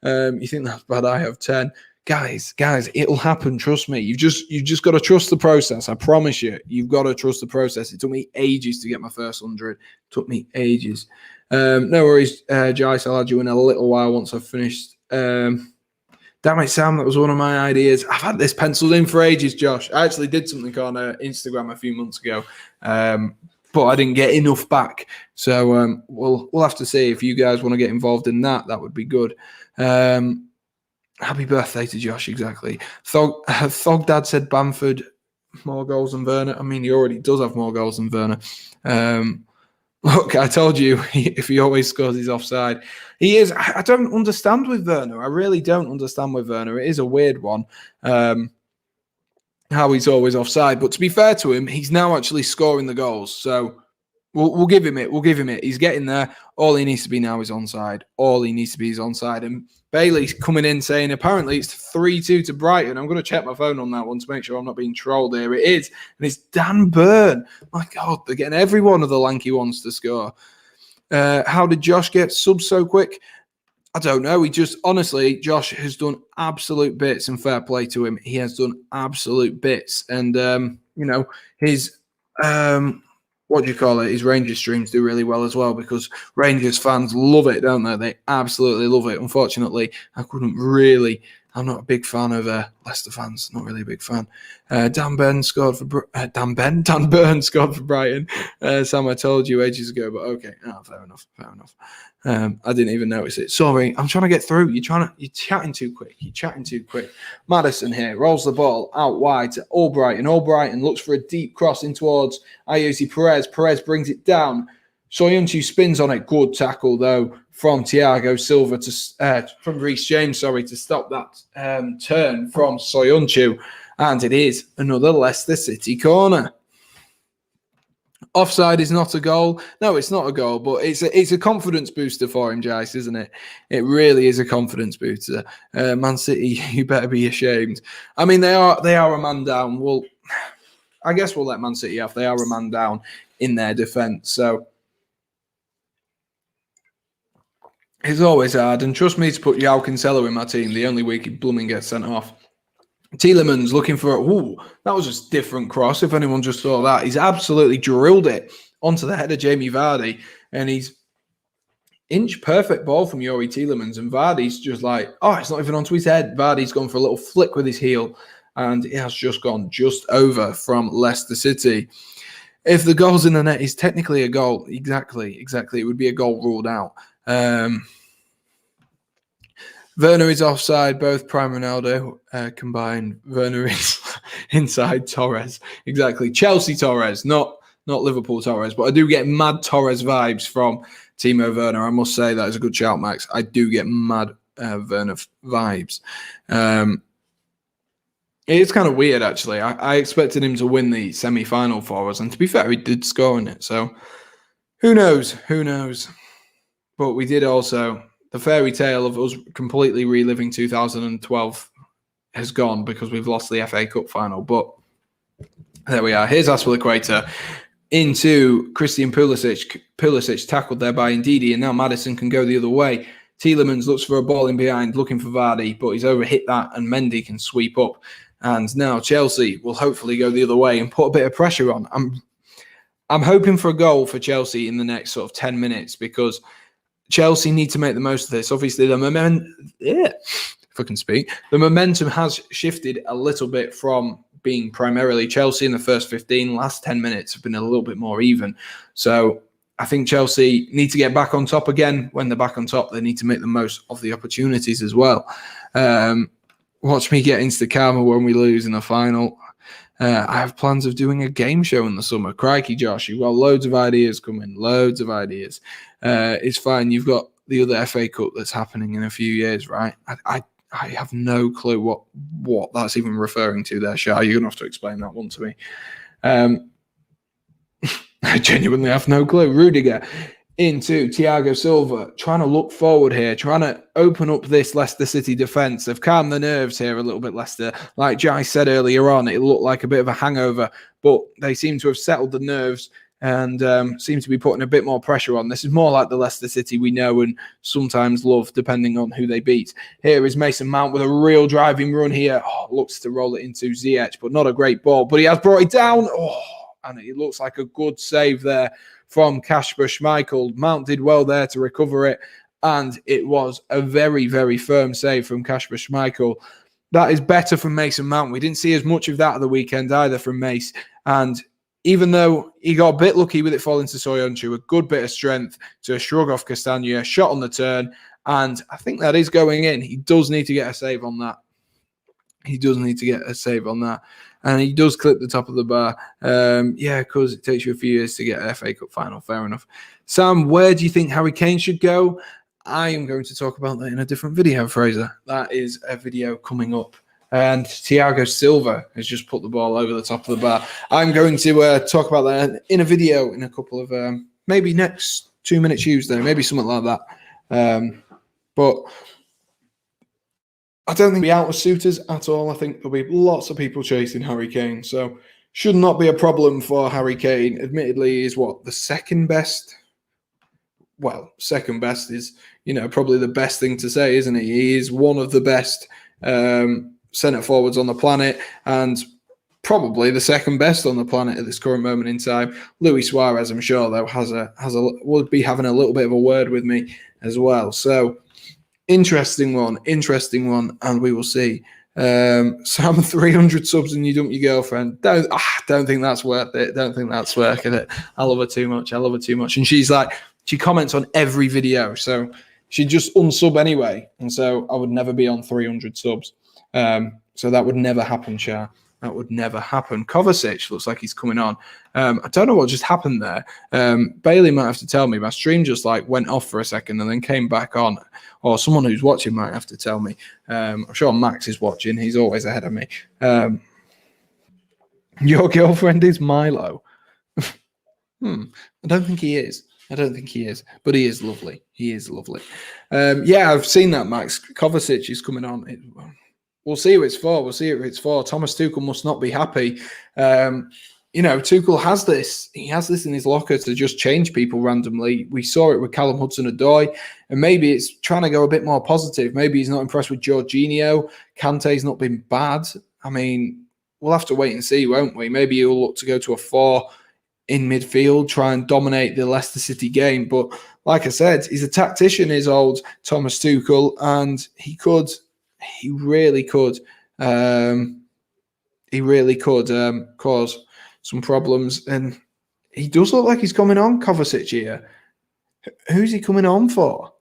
You think that's bad? I have 10. Guys, it'll happen. Trust me. You've just got to trust the process. I promise you. You've got to trust the process. It took me ages to get my first 100. It took me ages. No worries, Joyce. I'll add you in a little while once I've finished. Damn it, Sam. That was one of my ideas. I've had this penciled in for ages, Josh. I actually did something on Instagram a few months ago. But I didn't get enough back. So we'll have to see if you guys want to get involved in that. That would be good. Happy birthday to Josh, exactly. Thog Dad said Bamford more goals than Werner. I mean, he already does have more goals than Werner. Look, I told you, if he always scores, he's offside. He is. I don't understand with Werner. I really don't understand with Werner. It is a weird one. How he's always offside. But to be fair to him, he's now actually scoring the goals. So we'll give him it. He's getting there. All he needs to be now is onside. And Bailey's coming in saying apparently it's 3-2 to Brighton. I'm going to check my phone on that one to make sure I'm not being trolled here. It is. And it's Dan Burn. My God, they're getting every one of the lanky ones to score. How did Josh get subs so quick? I don't know. Honestly, Josh has done absolute bits and fair play to him. He has done absolute bits. And, his what do you call it? His Rangers streams do really well as well because Rangers fans love it, don't they? They absolutely love it. Unfortunately, I'm not a big fan of Leicester fans. Not really a big fan. Dan Burns scored for Brighton. Sam, I told you ages ago, but okay. Oh, fair enough. I didn't even notice it. Sorry, I'm trying to get through. You're chatting too quick. Maddison here rolls the ball out wide to Albrighton. Albrighton looks for a deep cross in towards Ayoze Perez. Perez brings it down. Soyuncu spins on it. Good tackle though from Thiago Silva from Reece James. To stop that turn from Soyuncu, and it is another Leicester City corner. Offside is not a goal. No, it's not a goal, but it's a confidence booster for him, Jice, isn't it? It really is a confidence booster. Man City, you better be ashamed. I mean, they are a man down. Well, I guess we'll let Man City off. They are a man down in their defence, so it's always hard. And trust me to put João Cancelo in my team. The only week he blooming gets sent off. Tielemans looking for that was a different cross. If anyone just saw that, he's absolutely drilled it onto the head of Jamie Vardy, and he's inch perfect ball from Youri Tielemans, and Vardy's just like, it's not even onto his head. Vardy's gone for a little flick with his heel, and it has just gone just over from Leicester City. If the goal's in the net, is technically a goal. Exactly. It would be a goal ruled out. Werner is offside. Both Prime Ronaldo combined. Werner is inside Torres. Exactly. Chelsea Torres, not Liverpool Torres. But I do get mad Torres vibes from Timo Werner. I must say that is a good shout, Max. I do get mad Werner vibes. It's kind of weird, actually. I expected him to win the semi-final for us. And to be fair, he did score in it. So who knows? But we did also... The fairy tale of us completely reliving 2012 has gone because we've lost the FA Cup final. But there we are. Here's Aspilicueta into Christian Pulisic. Pulisic tackled there by Ndidi, and now Maddison can go the other way. Tielemans looks for a ball in behind, looking for Vardy, but he's overhit that, and Mendy can sweep up. And now Chelsea will hopefully go the other way and put a bit of pressure on. I'm hoping for a goal for Chelsea in the next sort of 10 minutes because Chelsea need to make the most of this. Obviously, the momentum has shifted a little bit from being primarily Chelsea in the first 15. Last 10 minutes have been a little bit more even. So I think Chelsea need to get back on top again. When they're back on top, they need to make the most of the opportunities as well. Watch me get into the karma when we lose in the final. I have plans of doing a game show in the summer. Crikey, Josh, you've got loads of ideas coming. Loads of ideas. It's fine. You've got the other FA Cup that's happening in a few years, right? I have no clue what that's even referring to there, Shah. You're going to have to explain that one to me. I genuinely have no clue. Rudiger into Thiago Silva, trying to look forward here, trying to open up this Leicester City defence. They've calmed the nerves here a little bit, Leicester. Like Jai said earlier on, it looked like a bit of a hangover, but they seem to have settled the nerves and seem to be putting a bit more pressure on. This is more like the Leicester City we know and sometimes love, depending on who they beat. Here is Mason Mount with a real driving run here. Looks to roll it into Ziyech, but not a great ball. But he has brought it down. And it looks like a good save there from Kasper Schmeichel. Mount did well there to recover it, and it was a very, very firm save from Kasper Schmeichel. That is better from Mason Mount. We didn't see as much of that at the weekend either from Mace, and even though he got a bit lucky with it falling to Soyuncu, a good bit of strength to shrug off Castagna, shot on the turn, and I think that is going in. He does need to get a save on that. And he does clip the top of the bar. Because it takes you a few years to get an FA Cup final. Fair enough. Sam, where do you think Harry Kane should go? I am going to talk about that in a different video, Fraser. That is a video coming up. And Thiago Silva has just put the ball over the top of the bar. I'm going to talk about that in a video in a couple of, maybe next 2 Minute Tuesday, maybe something like that. But I don't think we'll be out of suitors at all. I think there'll be lots of people chasing Harry Kane. So should not be a problem for Harry Kane. Admittedly, he's the second best? Well, second best is, probably the best thing to say, isn't he? He is one of the best centre forwards on the planet. And probably the second best on the planet at this current moment in time. Luis Suarez, I'm sure, though, would be having a little bit of a word with me as well. So interesting one, and we will see. Sam, 300 subs and you dump your girlfriend. Don't think that's worth it. Don't think that's worth it. I love her too much. And she comments on every video, so she'd just unsub anyway. And so I would never be on 300 subs. So that would never happen, Shah. That would never happen. Kovacic looks like he's coming on. I don't know what just happened there. Bailey might have to tell me. My stream just went off for a second and then came back on. Or someone who's watching might have to tell me. I'm sure Max is watching. He's always ahead of me. Your girlfriend is Milo. I don't think he is. But he is lovely. Yeah, I've seen that, Max. Kovacic is coming on. We'll see who it's for. Thomas Tuchel must not be happy. Tuchel has this. He has this in his locker to just change people randomly. We saw it with Callum Hudson-Odoi, and maybe it's trying to go a bit more positive. Maybe he's not impressed with Jorginho. Kante's not been bad. I mean, we'll have to wait and see, won't we? Maybe he'll look to go to a 4 in midfield, try and dominate the Leicester City game. But like I said, he's a tactician, is old Thomas Tuchel, and he really could cause some problems. And he does look like he's coming on, Kovacic here. Who's he coming on for?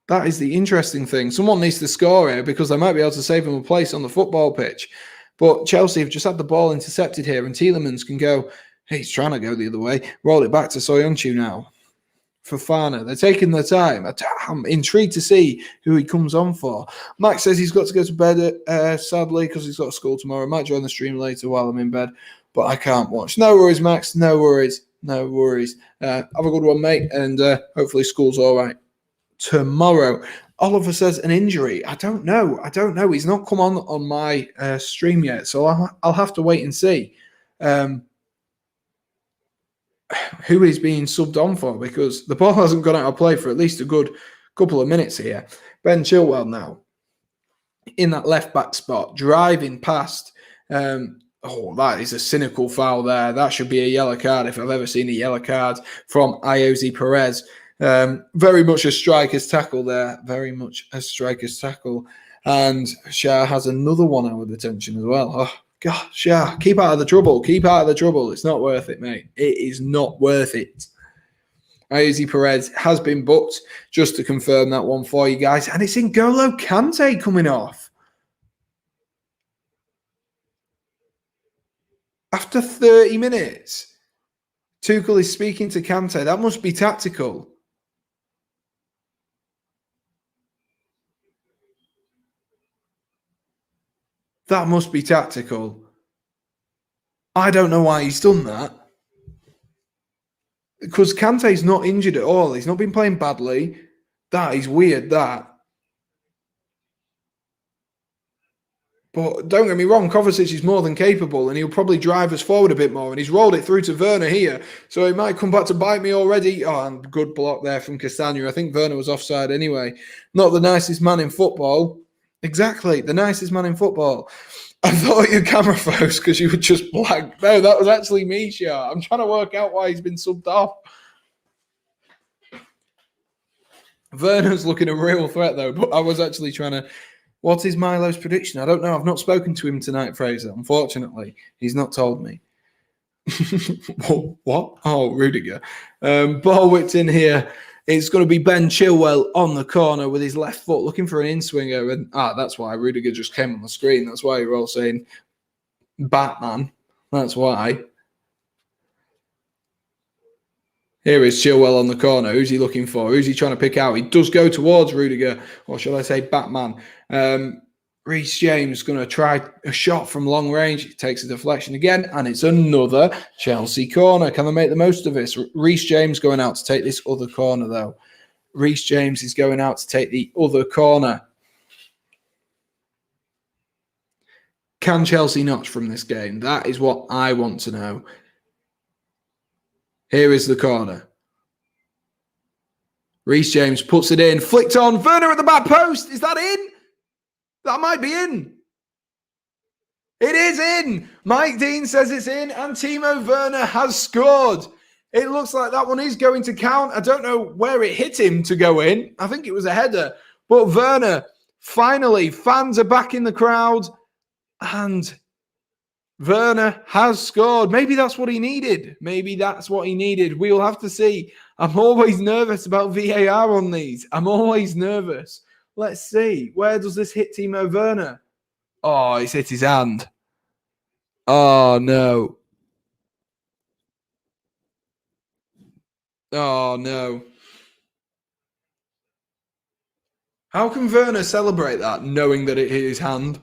That is the interesting thing. Someone needs to score here because they might be able to save him a place on the football pitch. But Chelsea have just had the ball intercepted here, and Tielemans can go, hey, he's trying to go the other way, roll it back to Soyuncu now. Fofana, they're taking their time. I'm intrigued to see who he comes on for. Max says he's got to go to bed, sadly, because he's got school tomorrow. I might join the stream later while I'm in bed, but I can't watch. No worries, Max. No worries. Have a good one, mate, and hopefully school's all right tomorrow. Oliver says an injury. I don't know. He's not come on my stream yet, so I'll have to wait and see who he's being subbed on for, because the ball hasn't gone out of play for at least a good couple of minutes here. Ben Chilwell now in that left back spot, driving past. That is a cynical foul there. That should be a yellow card if I've ever seen a yellow card from Ayoze Perez. Very much a striker's tackle there. And Shah has another 1 hour detention as well. Oh, God, Shah, keep out of the trouble. It's not worth it, mate. It is not worth it. Ayoze Perez has been booked, just to confirm that one for you guys. And it's N'Golo Kante coming off. After 30 minutes, Tuchel is speaking to Kante. That must be tactical. I don't know why he's done that. Because Kante's not injured at all. He's not been playing badly. That is weird, that. But don't get me wrong, Kovacic is more than capable, and he'll probably drive us forward a bit more. And he's rolled it through to Werner here, so he might come back to bite me already. Oh, and good block there from Castagna. I think Werner was offside anyway. Not the nicest man in football. Exactly, the nicest man in football. I thought your camera froze because you were just blank. No, that was actually me, Shah. I'm trying to work out why he's been subbed off. Werner's looking a real threat, though, but I was actually trying to... What is Milo's prediction? I don't know. I've not spoken to him tonight, Fraser. Unfortunately, he's not told me. What? Oh, Rudiger. Ball whipped in here. It's going to be Ben Chilwell on the corner with his left foot looking for an in-swinger. And that's why Rudiger just came on the screen. That's why you're all saying Batman. That's why. Here is Chilwell on the corner. Who's he looking for? Who's he trying to pick out? He does go towards Rudiger, or shall I say Batman. Reece James going to try a shot from long range. He takes a deflection again, and it's another Chelsea corner. Can they make the most of this? Reece James going out to take this other corner, though. Reece James is going out to take the other corner. Can Chelsea notch from this game? That is what I want to know. Here is the corner. Reece James puts it in. Flicked on. Werner at the back post. Is that in? That might be in. It is in. Mike Dean says it's in, and Timo Werner has scored. It looks like that one is going to count. I don't know where it hit him to go in. I think it was a header. But Werner, finally, fans are back in the crowd, and Werner has scored. Maybe that's what he needed. Maybe that's what he needed. We'll have to see. I'm always nervous about VAR on these. I'm always nervous. Let's see. Where does this hit Timo Werner? Oh, it's hit his hand. Oh, no. Oh, no. How can Werner celebrate that knowing that it hit his hand?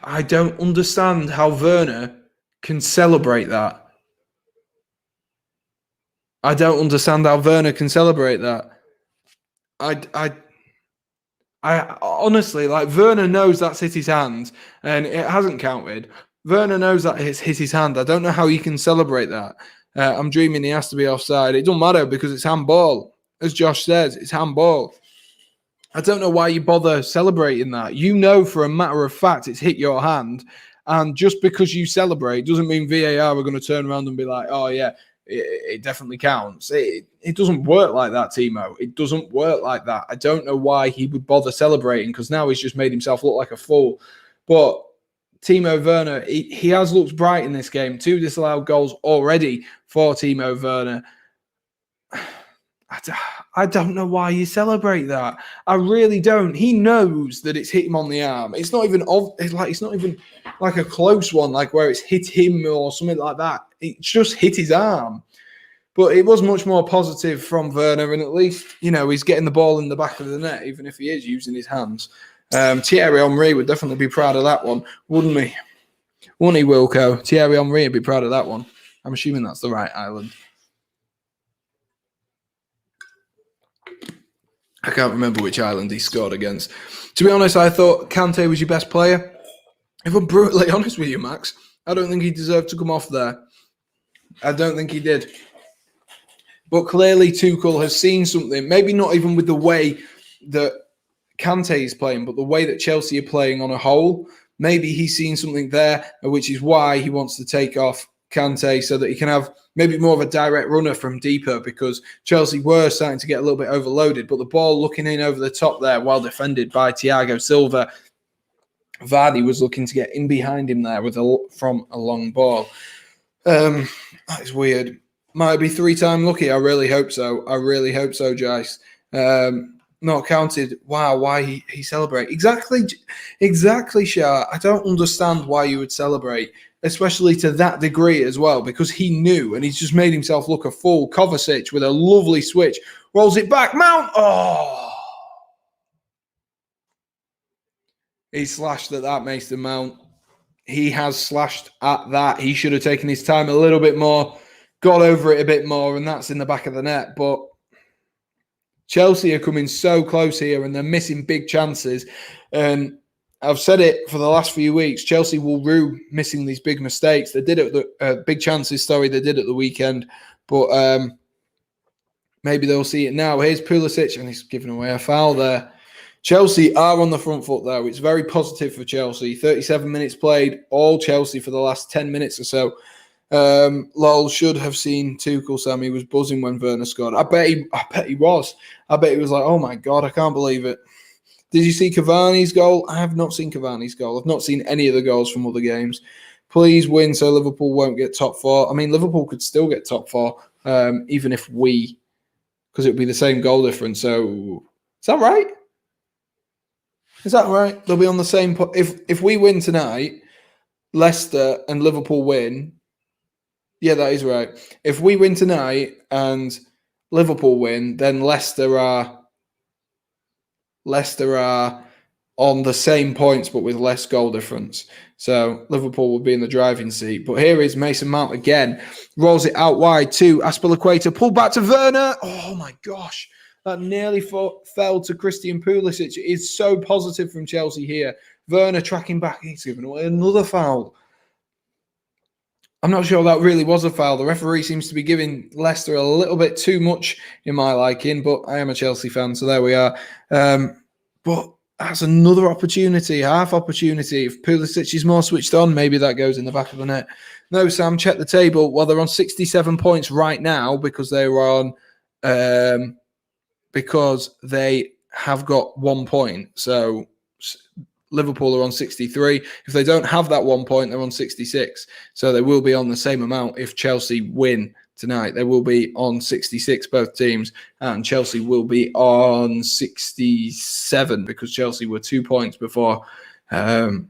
I don't understand how Werner can celebrate that. I don't understand how Werner can celebrate that. I honestly, like, Werner knows that's hit his hand and it hasn't counted. Werner knows that it's hit his hand. I don't know how he can celebrate that. I'm dreaming he has to be offside. It doesn't matter because it's handball. As Josh says, it's handball. I don't know why you bother celebrating that. You know for a matter of fact it's hit your hand. And just because you celebrate doesn't mean VAR are going to turn around and be like, oh, yeah, it definitely counts. It doesn't work like that, Timo. It doesn't work like that. I don't know why he would bother celebrating because now he's just made himself look like a fool. But Timo Werner, he has looked bright in this game. 2 disallowed goals already for Timo Werner. I don't know why you celebrate that. I really don't. He knows that it's hit him on the arm. It's not even like a close one, like where it's hit him or something like that. It's just hit his arm. But it was much more positive from Werner, and at least, you know, he's getting the ball in the back of the net, even if he is using his hands. Thierry Henry would definitely be proud of that one, wouldn't he? Wouldn't he, Wilco? Thierry Henry would be proud of that one. I'm assuming that's the right island. I can't remember which island he scored against. To be honest, I thought Kante was your best player. If I'm brutally honest with you, Max, I don't think he deserved to come off there. I don't think he did. But clearly Tuchel has seen something, maybe not even with the way that Kante is playing, but the way that Chelsea are playing on a whole. Maybe he's seen something there, which is why he wants to take off Kante so that he can have maybe more of a direct runner from deeper, because Chelsea were starting to get a little bit overloaded. But the ball looking in over the top there, well defended by Thiago Silva. Vardy was looking to get in behind him there from a long ball. That is weird. Might be 3-time lucky. I really hope so. I really hope so, Jace. Not counted. Wow, why he celebrate? Exactly, Shah. I don't understand why you would celebrate, especially to that degree as well, because he knew and he's just made himself look a fool. Kovacic with a lovely switch. Rolls it back. Mount. Oh. He slashed at that, Mason Mount. He has slashed at that. He should have taken his time a little bit more, got over it a bit more, and that's in the back of the net. But Chelsea are coming so close here and they're missing big chances. And I've said it for the last few weeks, Chelsea will rue missing these big mistakes. They did it, big chances, they did at the weekend. But maybe they'll see it now. Here's Pulisic, and he's giving away a foul there. Chelsea are on the front foot, though. It's very positive for Chelsea. 37 minutes played, all Chelsea for the last 10 minutes or so. Lol should have seen Tuchel. Sammy was buzzing when Werner scored. I bet he was. I bet he was like, oh my God, I can't believe it. Did you see Cavani's goal? I have not seen Cavani's goal. I've not seen any of the goals from other games. Please win so Liverpool won't get top 4. I mean, Liverpool could still get top 4, even if because it would be the same goal difference. So, is that right? Is that right? They'll be on the same. If we win tonight, Leicester and Liverpool win. Yeah, that is right. If we win tonight and Liverpool win, then Leicester are on the same points but with less goal difference. So Liverpool will be in the driving seat. But here is Mason Mount again. Rolls it out wide to Azpilicueta. Pull back to Werner. Oh my gosh. That nearly fell to Christian Pulisic. It is so positive from Chelsea here. Werner tracking back. He's given away another foul. I'm not sure that really was a foul. The referee seems to be giving Leicester a little bit too much in my liking, but I am a Chelsea fan, so there we are. But that's another opportunity, half opportunity. If Pulisic is more switched on, maybe that goes in the back of the net. No, Sam, check the table. Well, they're on 67 points right now because they were on, because they have got 1 point. So Liverpool are on 63. If they don't have that 1 point, they're on 66. So they will be on the same amount if Chelsea win tonight. They will be on 66, both teams, and Chelsea will be on 67 because Chelsea were 2 points before 2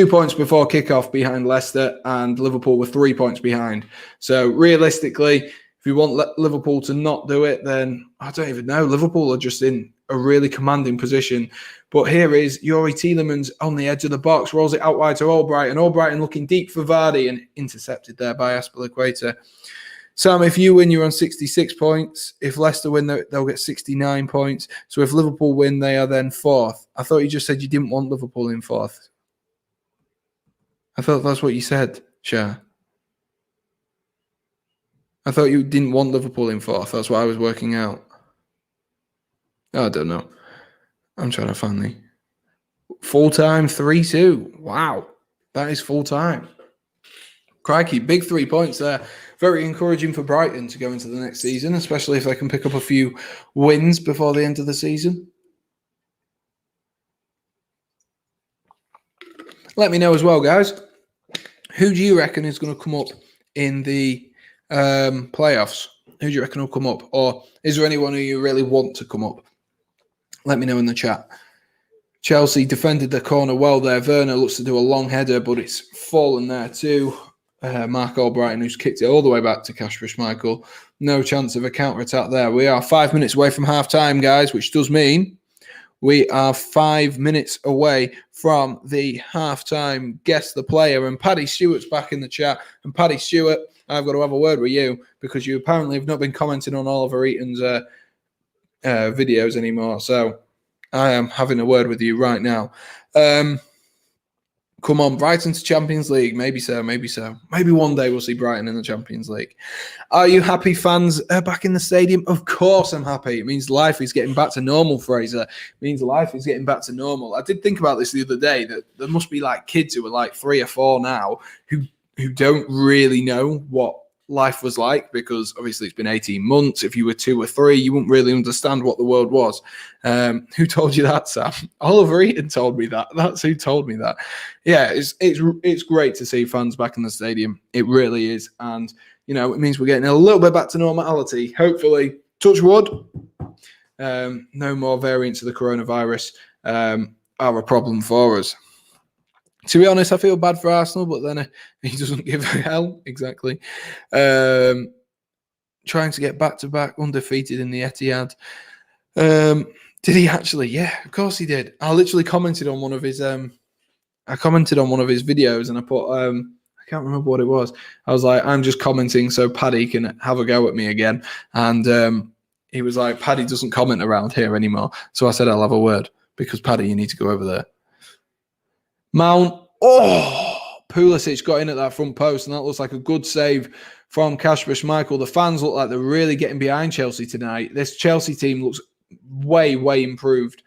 points before kickoff behind Leicester, and Liverpool were 3 points behind. So realistically, if you want Liverpool to not do it, then I don't even know. Liverpool are just in a really commanding position. But here is Yuri Tielemans on the edge of the box, rolls it out wide to Albrighton. Albrighton looking deep for Vardy and intercepted there by Aspilicueta. Sam, if you win, you're on 66 points. If Leicester win, they'll get 69 points. So if Liverpool win, they are then fourth. I thought you just said you didn't want Liverpool in fourth. I thought that's what you said, Shah. I thought you didn't want Liverpool in fourth. That's what I was working out. I don't know. I'm trying to find the full-time 3-2. Wow. That is full-time. Crikey, big 3 points there. Very encouraging for Brighton to go into the next season, especially if they can pick up a few wins before the end of the season. Let me know as well, guys. Who do you reckon is going to come up in the playoffs? Who do you reckon will come up? Or is there anyone who you really want to come up? Let me know in the chat. Chelsea defended the corner well there. Werner looks to do a long header, but it's fallen there too. Mark Albrighton, who's kicked it all the way back to Kasper Schmeichel. No chance of a counter-attack there. We are 5 minutes away from half-time, guys, which does mean we are 5 minutes away from the half-time Guess the Player. And Paddy Stewart's back in the chat. And Paddy Stewart, I've got to have a word with you because you apparently have not been commenting on Oliver Eaton's videos anymore. So I am having a word with you right now. Come on, Brighton to Champions League. Maybe so, maybe so. Maybe one day we'll see Brighton in the Champions League. Are you happy fans are back in the stadium? Of course I'm happy. It means life is getting back to normal, Fraser. It means life is getting back to normal. I did think about this the other day, that there must be like kids who are like 3 or 4 now who don't really know what life was like, because obviously it's been 18 months. If you were 2 or 3, you wouldn't really understand what the world was. Who told you that, Sam? Oliver Eaton told me that. That's who told me that. Yeah, it's great to see fans back in the stadium. It really is. And, you know, it means we're getting a little bit back to normality. Hopefully, touch wood, no more variants of the coronavirus are a problem for us. To be honest, I feel bad for Arsenal, but then he doesn't give a hell. Exactly. Trying to get back-to-back undefeated in the Etihad. Did he actually? Yeah, of course he did. I literally commented on one of his videos, and I put I can't remember what it was. I was like, I'm just commenting so Paddy can have a go at me again. And he was like, Paddy doesn't comment around here anymore. So I said, I'll have a word because Paddy, you need to go over there. Mount, Pulisic got in at that front post, and that looks like a good save from Kasper Schmeichel. The fans look like they're really getting behind Chelsea tonight. This Chelsea team looks way, way improved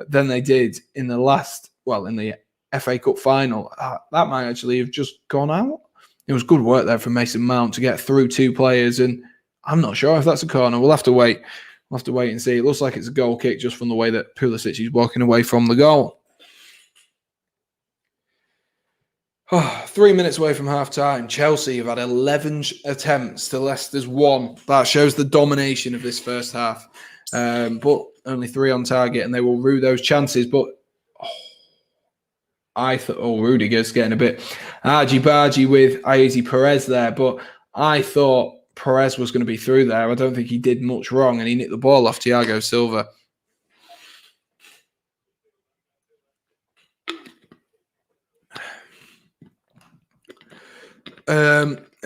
than they did in the in the FA Cup final. That might actually have just gone out. It was good work there from Mason Mount to get through 2 players, and I'm not sure if that's a corner. We'll have to wait. We'll have to wait and see. It looks like it's a goal kick just from the way that Pulisic is walking away from the goal. 3 minutes away from half-time. Chelsea have had 11 attempts to Leicester's 1. That shows the domination of this first half. But only 3 on target, and they will rue those chances. But I thought, Rudiger's getting a bit argy-bargy with Ayoze Perez there. But I thought Perez was going to be through there. I don't think he did much wrong, and he nicked the ball off Thiago Silva.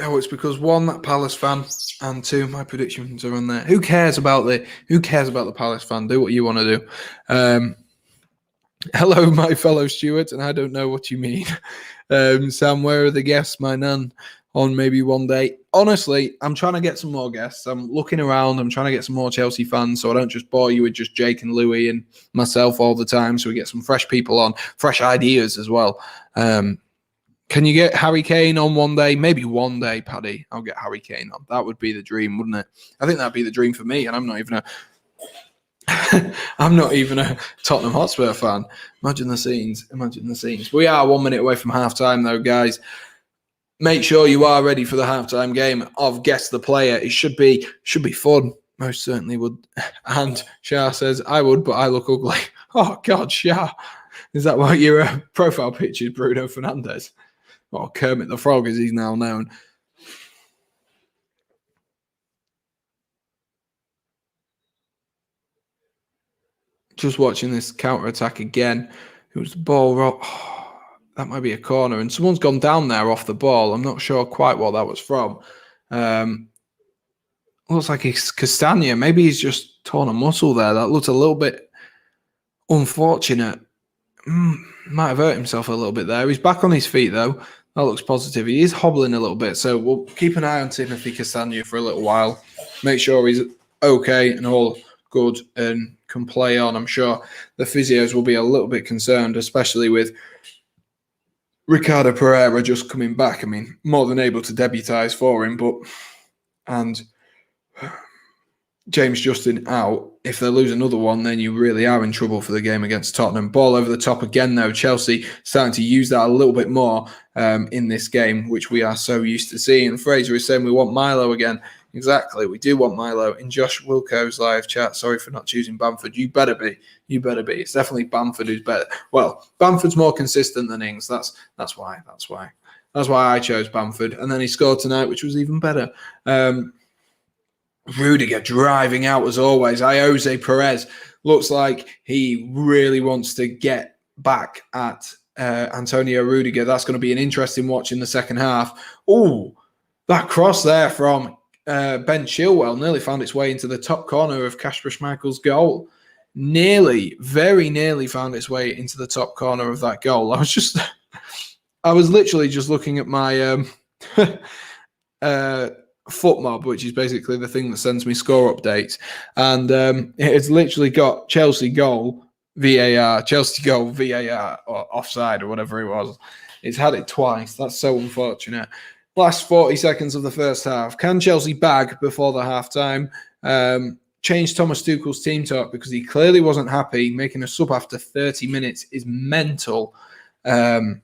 It's because 1, that Palace fan, and 2, my predictions are on there. Who cares about the Palace fan? Do what you want to do. Hello, my fellow Stuart, and I don't know what you mean. Sam, where are the guests, my nan? On maybe one day. Honestly, I'm trying to get some more guests. I'm looking around. I'm trying to get some more Chelsea fans so I don't just bore you with just Jake and Louis and myself all the time. So we get some fresh people on, fresh ideas as well. Can you get Harry Kane on one day? Maybe one day, Paddy. I'll get Harry Kane on. That would be the dream, wouldn't it? I think that'd be the dream for me, and I'm not even a Tottenham Hotspur fan. Imagine the scenes. We are 1 minute away from half-time, though, guys. Make sure you are ready for the halftime game of Guess the Player. It should be fun. Most certainly would. And Shah says, I would, but I look ugly. Oh, God, Shah. Is that what your profile picture is, Bruno Fernandes? Or Kermit the Frog, as he's now known. Just watching this counter-attack again. It was the ball. That might be a corner. And someone's gone down there off the ball. I'm not sure quite what that was from. Looks like it's Castagna. Maybe he's just torn a muscle there. That looks a little bit unfortunate. Might have hurt himself a little bit there. He's back on his feet, though. That looks positive. He is hobbling a little bit. So we'll keep an eye on Timothy Castagna for a little while. Make sure he's okay and all good and can play on. I'm sure the physios will be a little bit concerned, especially with Ricardo Pereira just coming back. I mean, more than able to debutise for him, and James Justin out. If they lose another one, then you really are in trouble for the game against Tottenham. Ball over the top again, though. Chelsea starting to use that a little bit more in this game, which we are so used to seeing. Fraser is saying we want Milo again. Exactly, we do want Milo. In Josh Wilco's live chat, sorry for not choosing Bamford. You better be. It's definitely Bamford who's better. Well, Bamford's more consistent than Ings. That's why I chose Bamford. And then he scored tonight, which was even better. Rudiger driving out as always. Jose Perez looks like he really wants to get back at Antonio Rudiger. That's going to be an interesting watch in the second half. Oh, that cross there from Ben Chilwell nearly found its way into the top corner of Kasper Schmeichel's goal. Very nearly found its way into the top corner of that goal. I was literally just looking at my FootMob, which is basically the thing that sends me score updates, and it's literally got Chelsea goal VAR, or offside or whatever it was. It's had it twice. That's so unfortunate. Last 40 seconds of the first half. Can Chelsea bag before the half-time? Change Thomas Tuchel's team talk because he clearly wasn't happy. Making a sub after 30 minutes is mental. Even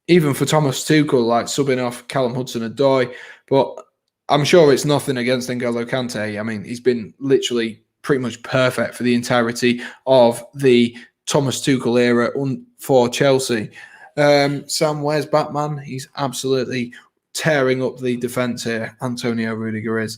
for Thomas Tuchel, like subbing off Callum Hudson-Odoi. But I'm sure it's nothing against N'Golo Kante. I mean, he's been literally pretty much perfect for the entirety of the Thomas Tuchel era for Chelsea. Sam, where's Batman? He's absolutely tearing up the defence here. Antonio Rudiger is.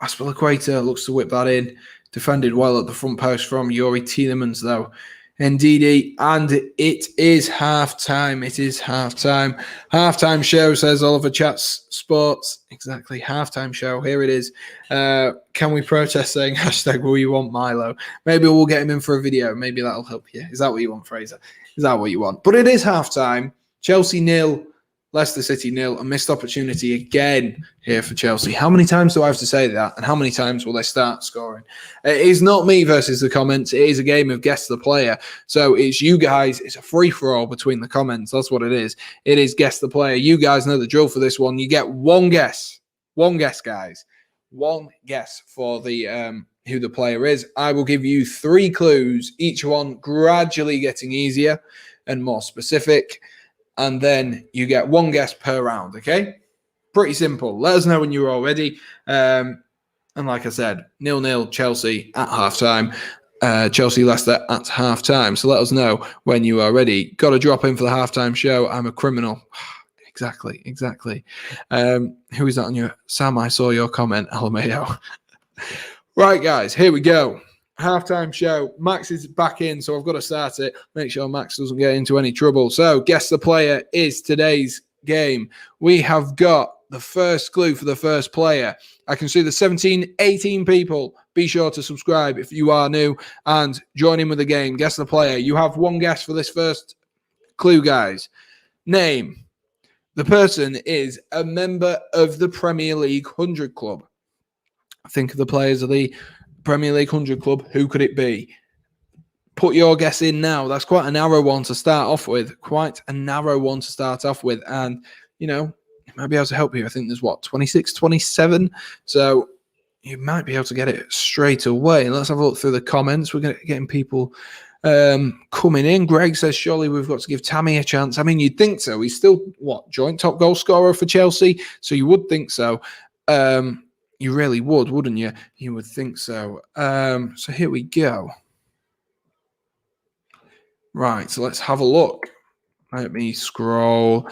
Aspilicueta looks to whip that in. Defended well at the front post from Yuri Tielemans, though. Indeed, and it is half-time. Half-time show, says Oliver Chats Sports. Exactly, half-time show. Here it is. Can we protest saying hashtag will you want Milo? Maybe we'll get him in for a video. Maybe that'll help you. Is that what you want, Fraser? Is that what you want? But it is half-time. Chelsea 0, Leicester City 0. A missed opportunity again here for Chelsea. How many times do I have to say that? And how many times will they start scoring? It is not me versus the comments. It is a game of Guess the Player. So it's you guys. It's a free-for-all between the comments. That's what it is. It is Guess the Player. You guys know the drill for this one. You get one guess. One guess, guys. One guess for the who the player is. I will give you 3 clues, each one gradually getting easier and more specific. And then you get one guess per round, okay? Pretty simple. Let us know when you're all ready. And like I said, 0-0 Chelsea at halftime. Chelsea-Leicester at halftime. So let us know when you are ready. Got to drop in for the halftime show. I'm a criminal. Exactly. Who is that on your... Sam, I saw your comment, LMAO. Right, guys, here we go. Halftime show. Max is back in, so I've got to start it. Make sure Max doesn't get into any trouble. So, Guess the Player is today's game. We have got the first clue for the first player. I can see the 17, 18 people. Be sure to subscribe if you are new and join in with the game. Guess the player. You have one guess for this first clue, guys. Name. The person is a member of the Premier League 100 Club. Think of the players of the Premier League 100 Club. Who could it be? Put your guess in now. That's quite a narrow one to start off with. And, you know, it might be able to help you. I think there's 26, 27. So you might be able to get it straight away. Let's have a look through the comments. We're getting people coming in. Greg says, surely we've got to give Tammy a chance. I mean, you'd think so. He's still, joint top goal scorer for Chelsea. So you would think so. You really would, wouldn't you? You would think so. So here we go. Right, so let's have a look. Let me scroll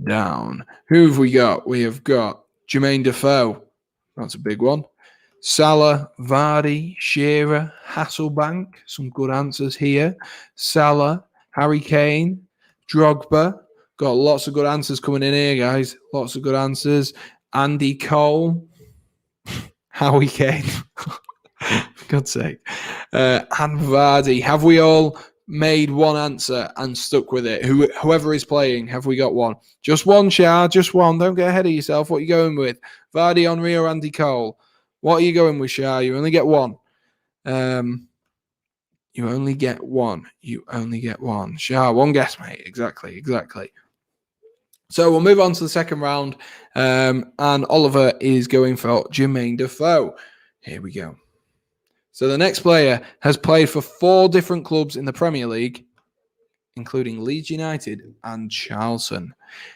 down. Who have we got? We have got Jermaine Defoe. That's a big one. Salah, Vardy, Shearer, Hasselbank. Some good answers here. Salah, Harry Kane, Drogba. Got lots of good answers coming in here, guys. Lots of good answers. Andy Cole. Harry Kane. For God's sake. And Vardy. Have we all made one answer and stuck with it? Whoever is playing, have we got one? Just one, Shah. Just one. Don't get ahead of yourself. What are you going with? Vardy, Henry, or Andy Cole? What are you going with, Shah? You only get one. You only get one. Shah, one guess, mate. Exactly. So we'll move on to the second round. And Oliver is going for Jermaine Defoe. Here we go. So the next player has played for 4 different clubs in the Premier League, including Leeds United and Charlton.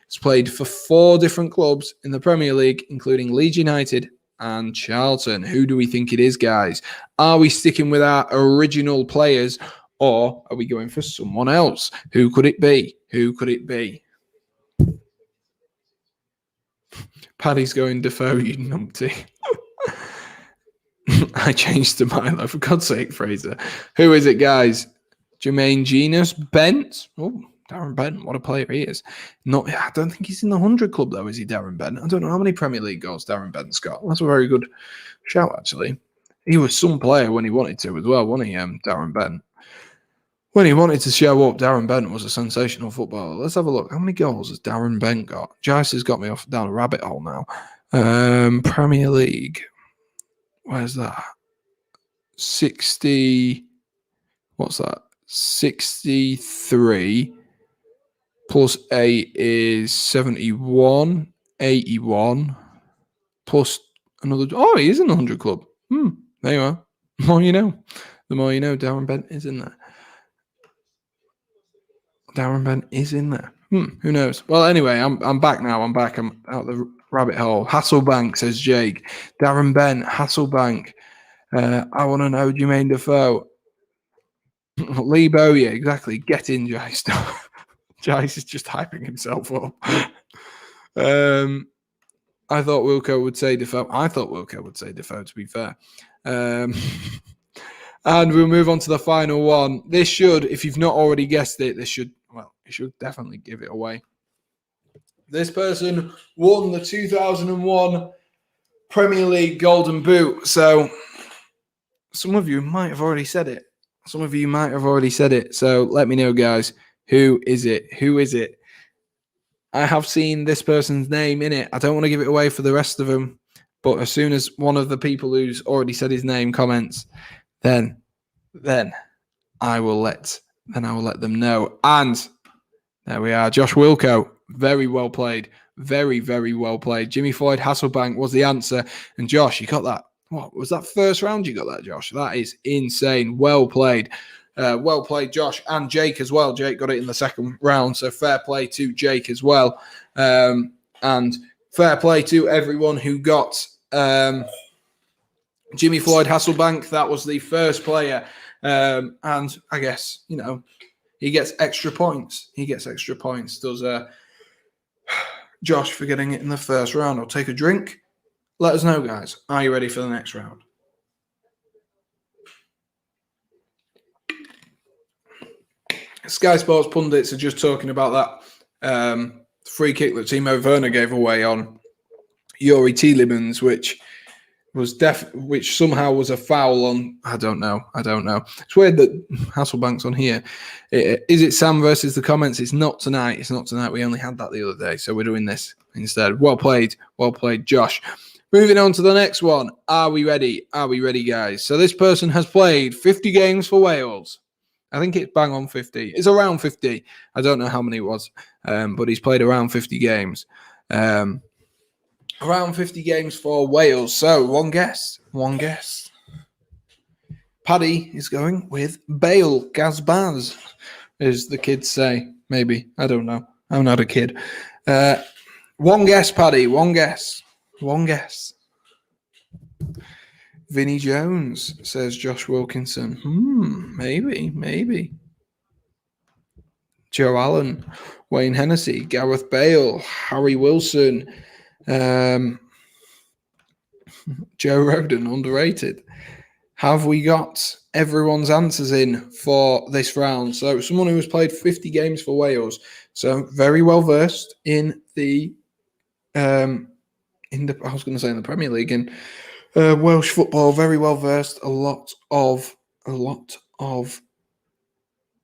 He's played for 4 different clubs in the Premier League, including Leeds United and Charlton. Who do we think it is, guys? Are we sticking with our original players, or are we going for someone else? Who could it be? Paddy's going Defoe, you numpty. I changed to Milo, for God's sake, Fraser. Who is it, guys? Jermaine Genius Bent. Oh, Darren Bent, what a player he is. I don't think he's in the 100 club, though, is he, Darren Bent? I don't know how many Premier League goals Darren Bent's got. That's a very good shout, actually. He was some player when he wanted to as well, wasn't he, Darren Bent? When he wanted to show up, Darren Bent was a sensational footballer. Let's have a look. How many goals has Darren Bent got? Jice has got me off down a rabbit hole now. Premier League. Where's that? 60. What's that? 63 plus 8 is 71. 81 plus another. Oh, he is in the 100 club. There you are. The more you know. Darren Bent is in there. Who knows? Well, anyway, I'm back now. I'm out the rabbit hole. Hasselbank, says Jake. Darren Bent, Hasselbank. I want to know Jermaine Defoe. Lee Bowyer, exactly. Get in, Jice. Jice is just hyping himself up. I thought Wilco would say Defoe. To be fair. And we'll move on to the final one. This should, if you've not already guessed it, it should definitely give it away. This person won the 2001 Premier League Golden Boot. So some of you might have already said it. So let me know, guys. Who is it? I have seen this person's name in it. I don't want to give it away for the rest of them. But as soon as one of the people who's already said his name comments, then I will let them know. And there we are. Josh Wilco. Very well played. Very, very well played. Jimmy Floyd Hasselbank was the answer. And Josh, you got that. What was that first round you got that, Josh? That is insane. Well played. Well played, Josh. And Jake as well. Jake got it in the second round. So fair play to Jake as well. And fair play to everyone who got Jimmy Floyd Hasselbank. That was the first player. And I guess, he gets extra points. Does Josh for getting it in the first round. I'll take a drink. Let us know, guys. Are you ready for the next round? Sky Sports pundits are just talking about that free kick that Timo Werner gave away on Yuri Tielemans, which somehow was a foul on. I don't know. It's weird that Hasselbank's on here. Is it Sam versus the comments? It's not tonight. We only had that the other day, so we're doing this instead. Well played, Josh. Moving on to the next one. Are we ready? Guys? So this person has played 50 games for Wales. I think it's bang on 50. It's around 50. I don't know how many it was, but he's played around 50 games. Around 50 games for Wales. So one guess. Paddy is going with Bale, Gazbaz, as the kids say. Maybe. I don't know. I'm not a kid. One guess, Paddy. One guess. Vinnie Jones, says Josh Wilkinson. Maybe. Joe Allen, Wayne Hennessy, Gareth Bale, Harry Wilson, Joe Rodon, underrated. Have we got everyone's answers in for this round? So someone who has played 50 games for Wales, so very well versed in the in the Premier League and Welsh football, very well versed. A lot of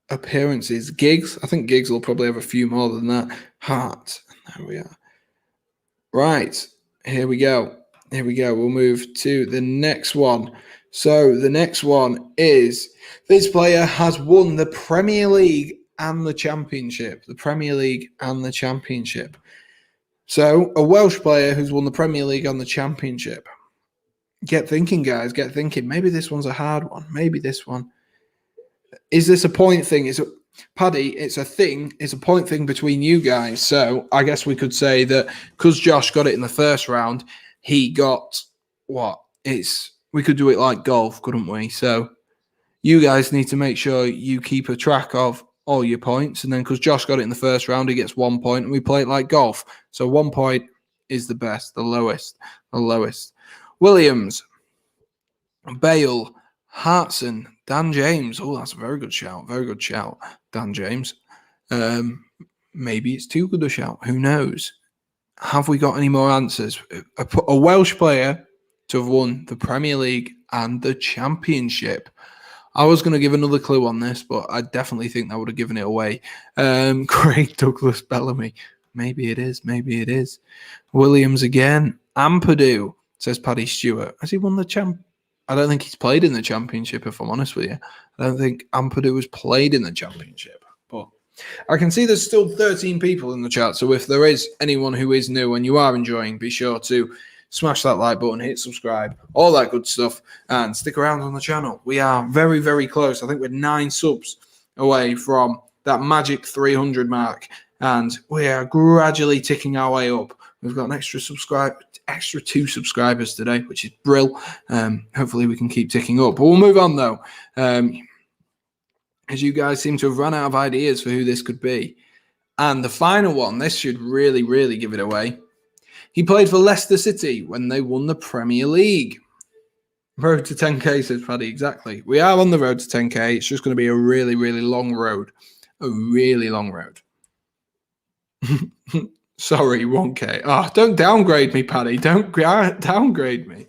appearances. Giggs, I think Giggs will probably have a few more than that. Hart, there we are. Right, here we go. We'll move to the next one. So the next one is this player has won the Premier League and the Championship. So a Welsh player who's won the Premier League and the Championship. Get thinking, guys. Maybe this one's a hard one. Maybe this one. Is this a point thing? Paddy, it's a thing. It's a point thing between you guys. So I guess we could say that because Josh got it in the first round, he got what? We could do it like golf, couldn't we? So you guys need to make sure you keep a track of all your points. And then because Josh got it in the first round, he gets 1 point, and we play it like golf. So 1 point is the best, the lowest. Williams, Bale, Hodgson, Dan James. Oh, that's a very good shout. Dan James. Maybe it's too good a shout. Who knows? Have we got any more answers? A Welsh player to have won the Premier League and the Championship. I was going to give another clue on this, but I definitely think that would have given it away. Craig Douglas Bellamy. Maybe it is. Williams again. Ampadu, says Paddy Stewart. Has he won the champ? I don't think he's played in the Championship, if I'm honest with you. I don't think Ampadu has played in the Championship. But I can see there's still 13 people in the chat. So if there is anyone who is new and you are enjoying, be sure to smash that like button, hit subscribe, all that good stuff, and stick around on the channel. We are very, very close. I think we're 9 subs away from that magic 300 mark, and we are gradually ticking our way up. We've got an extra 2 subscribers today, which is brill. Hopefully we can keep ticking up. But we'll move on, though, as you guys seem to have run out of ideas for who this could be. And the final one, this should really, really give it away. He played for Leicester City when they won the Premier League. Road to 10K, says Paddy. Exactly. We are on the road to 10K. It's just going to be a really, really long road. Sorry, 1K. Oh, don't downgrade me, Paddy. Don't downgrade me.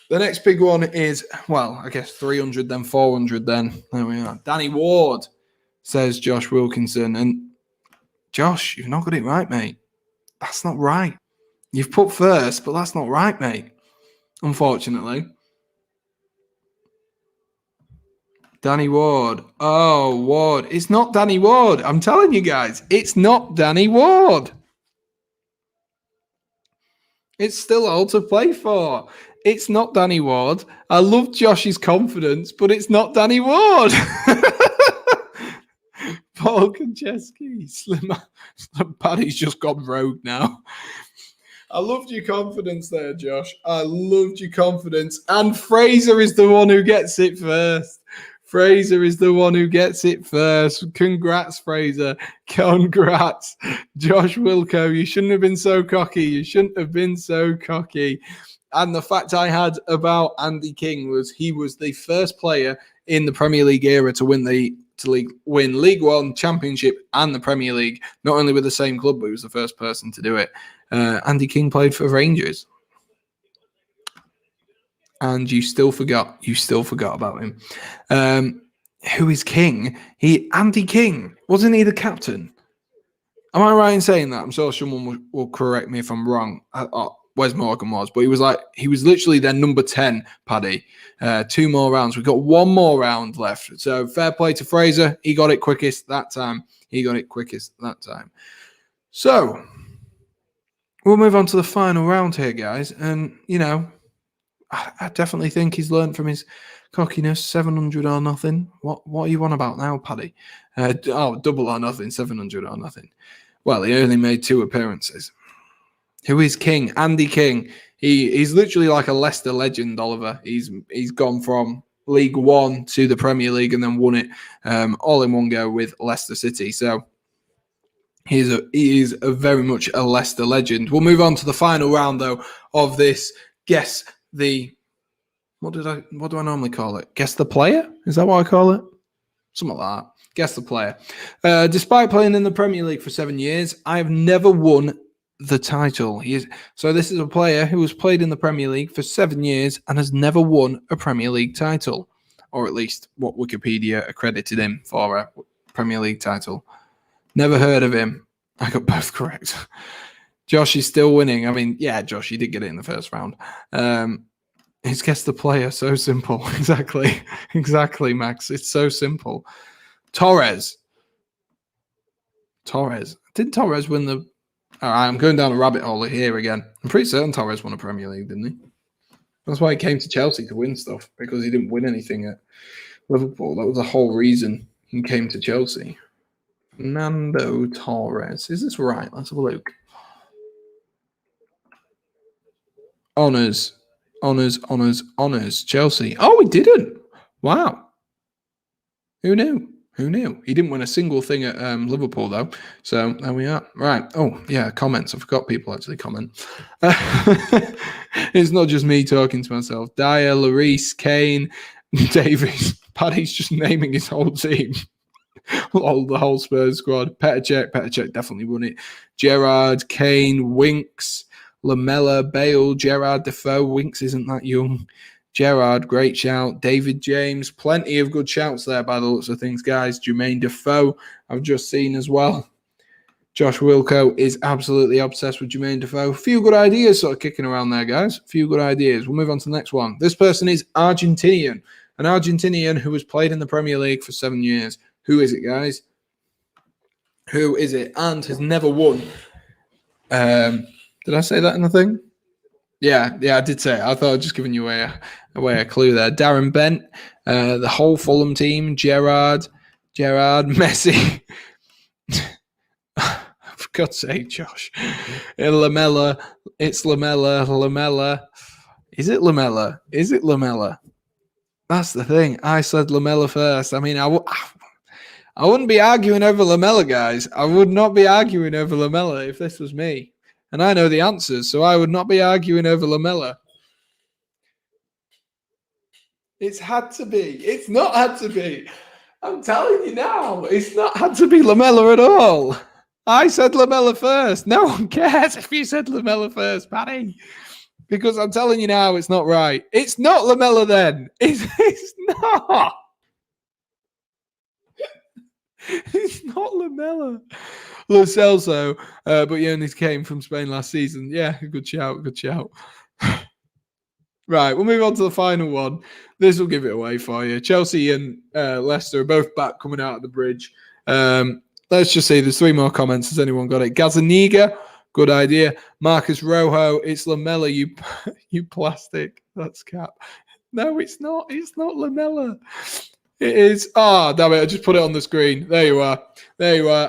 The next big one is, well, I guess 300, then 400, then. There we are. Danny Ward, says Josh Wilkinson. And Josh, you've not got it right, mate. That's not right. You've put first, but that's not right, mate. Unfortunately. Danny Ward. Oh, Ward. It's not Danny Ward. I'm telling you guys, it's not Danny Ward. It's still all to play for. It's not Danny Ward. I love Josh's confidence, but it's not Danny Ward. Paul Konchesky. Slim Paddy's just gone rogue now. I loved your confidence there, Josh. I loved your confidence. And Fraser is the one who gets it first. Congrats, Fraser. Congrats. Josh Wilco, you shouldn't have been so cocky. And the fact I had about Andy King was he was the first player in the Premier League era to win the to win League One, Championship, and the Premier League, not only with the same club, but he was the first person to do it. Andy King played for Rangers. And you still forgot about him. Who is King? Andy King. Wasn't he the captain? Am I right in saying that? I'm sure someone will correct me if I'm wrong. Wes Morgan was, but he was literally their number 10, Paddy. 2 more rounds. We've got 1 more round left. So fair play to Fraser. He got it quickest that time. So we'll move on to the final round here, guys. And, I definitely think he's learned from his cockiness. 700 or nothing. What are you on about now, Paddy? Double or nothing. 700 or nothing. Well, he only made 2 appearances. Who is King? Andy King. He's literally like a Leicester legend, Oliver. He's gone from League One to the Premier League and then won it all in one go with Leicester City. So he is a very much a Leicester legend. We'll move on to the final round though of this. Guess the what do I normally call it? Guess the player? Is that what I call it? Something like that. Guess the player. Despite playing in the Premier League for 7 years, I have never won the title. So this is a player who has played in the Premier League for 7 years and has never won a Premier League title, or at least what Wikipedia accredited him for a Premier League title. Never heard of him. I got both correct. Josh is still winning. I mean, yeah, Josh, you did get it in the first round. It's guess the player. So simple. Exactly, Max. It's so simple. Torres. Didn't Torres win the... All right, I'm going down a rabbit hole here again. I'm pretty certain Torres won a Premier League, didn't he? That's why he came to Chelsea to win stuff, because he didn't win anything at Liverpool. That was the whole reason he came to Chelsea. Fernando Torres. Is this right? Let's have a look. Honours. Chelsea. Oh, he didn't. Wow. Who knew? He didn't win a single thing at Liverpool, though. So there we are. Right. Oh, yeah, comments. I forgot people actually comment. It's not just me talking to myself. Dyer, Lloris, Kane, Davies. Paddy's just naming his whole team. The whole Spurs squad. Petr Cech definitely won it. Gerrard, Kane, Winks, Lamella, Bale, Gerrard, Defoe. Winks isn't that young. Gerrard, great shout. David James, plenty of good shouts there by the looks of things, guys. Jermaine Defoe, I've just seen as well. Josh Wilco is absolutely obsessed with Jermaine Defoe. Few good ideas sort of kicking around there, guys. Few good ideas. We'll move on to the next one. This person is Argentinian. An Argentinian who has played in the Premier League for 7 years. Who is it, guys? Who is it? And has never won. Did I say that in the thing? Yeah, I did say it. I thought I was just giving you a clue there. Darren Bent, the whole Fulham team, Gerrard, Messi. For God's sake, Josh. Lamella. It's Lamella. Is it Lamella? That's the thing. I said Lamella first. I mean, I wouldn't be arguing over Lamella, guys. I would not be arguing over Lamella if this was me. And I know the answers, so I would not be arguing over Lamella. It's had to be. It's not had to be. I'm telling you now, it's not had to be Lamella at all. I said Lamella first. No one cares if you said Lamella first, Paddy. Because I'm telling you now, it's not right. It's not Lamella then. It's not. It's not Lamella. Lo Celso, but he only came from Spain last season. Yeah, good shout. Right, we'll move on to the final one. This will give it away for you. Chelsea and Leicester are both back coming out of the bridge. Let's just see. There's 3 more comments. Has anyone got it? Gazaniga, good idea. Marcus Rojo, it's Lamella, you plastic. That's cap. No, it's not. It's not Lamella. It is. Damn it. I just put it on the screen. There you are.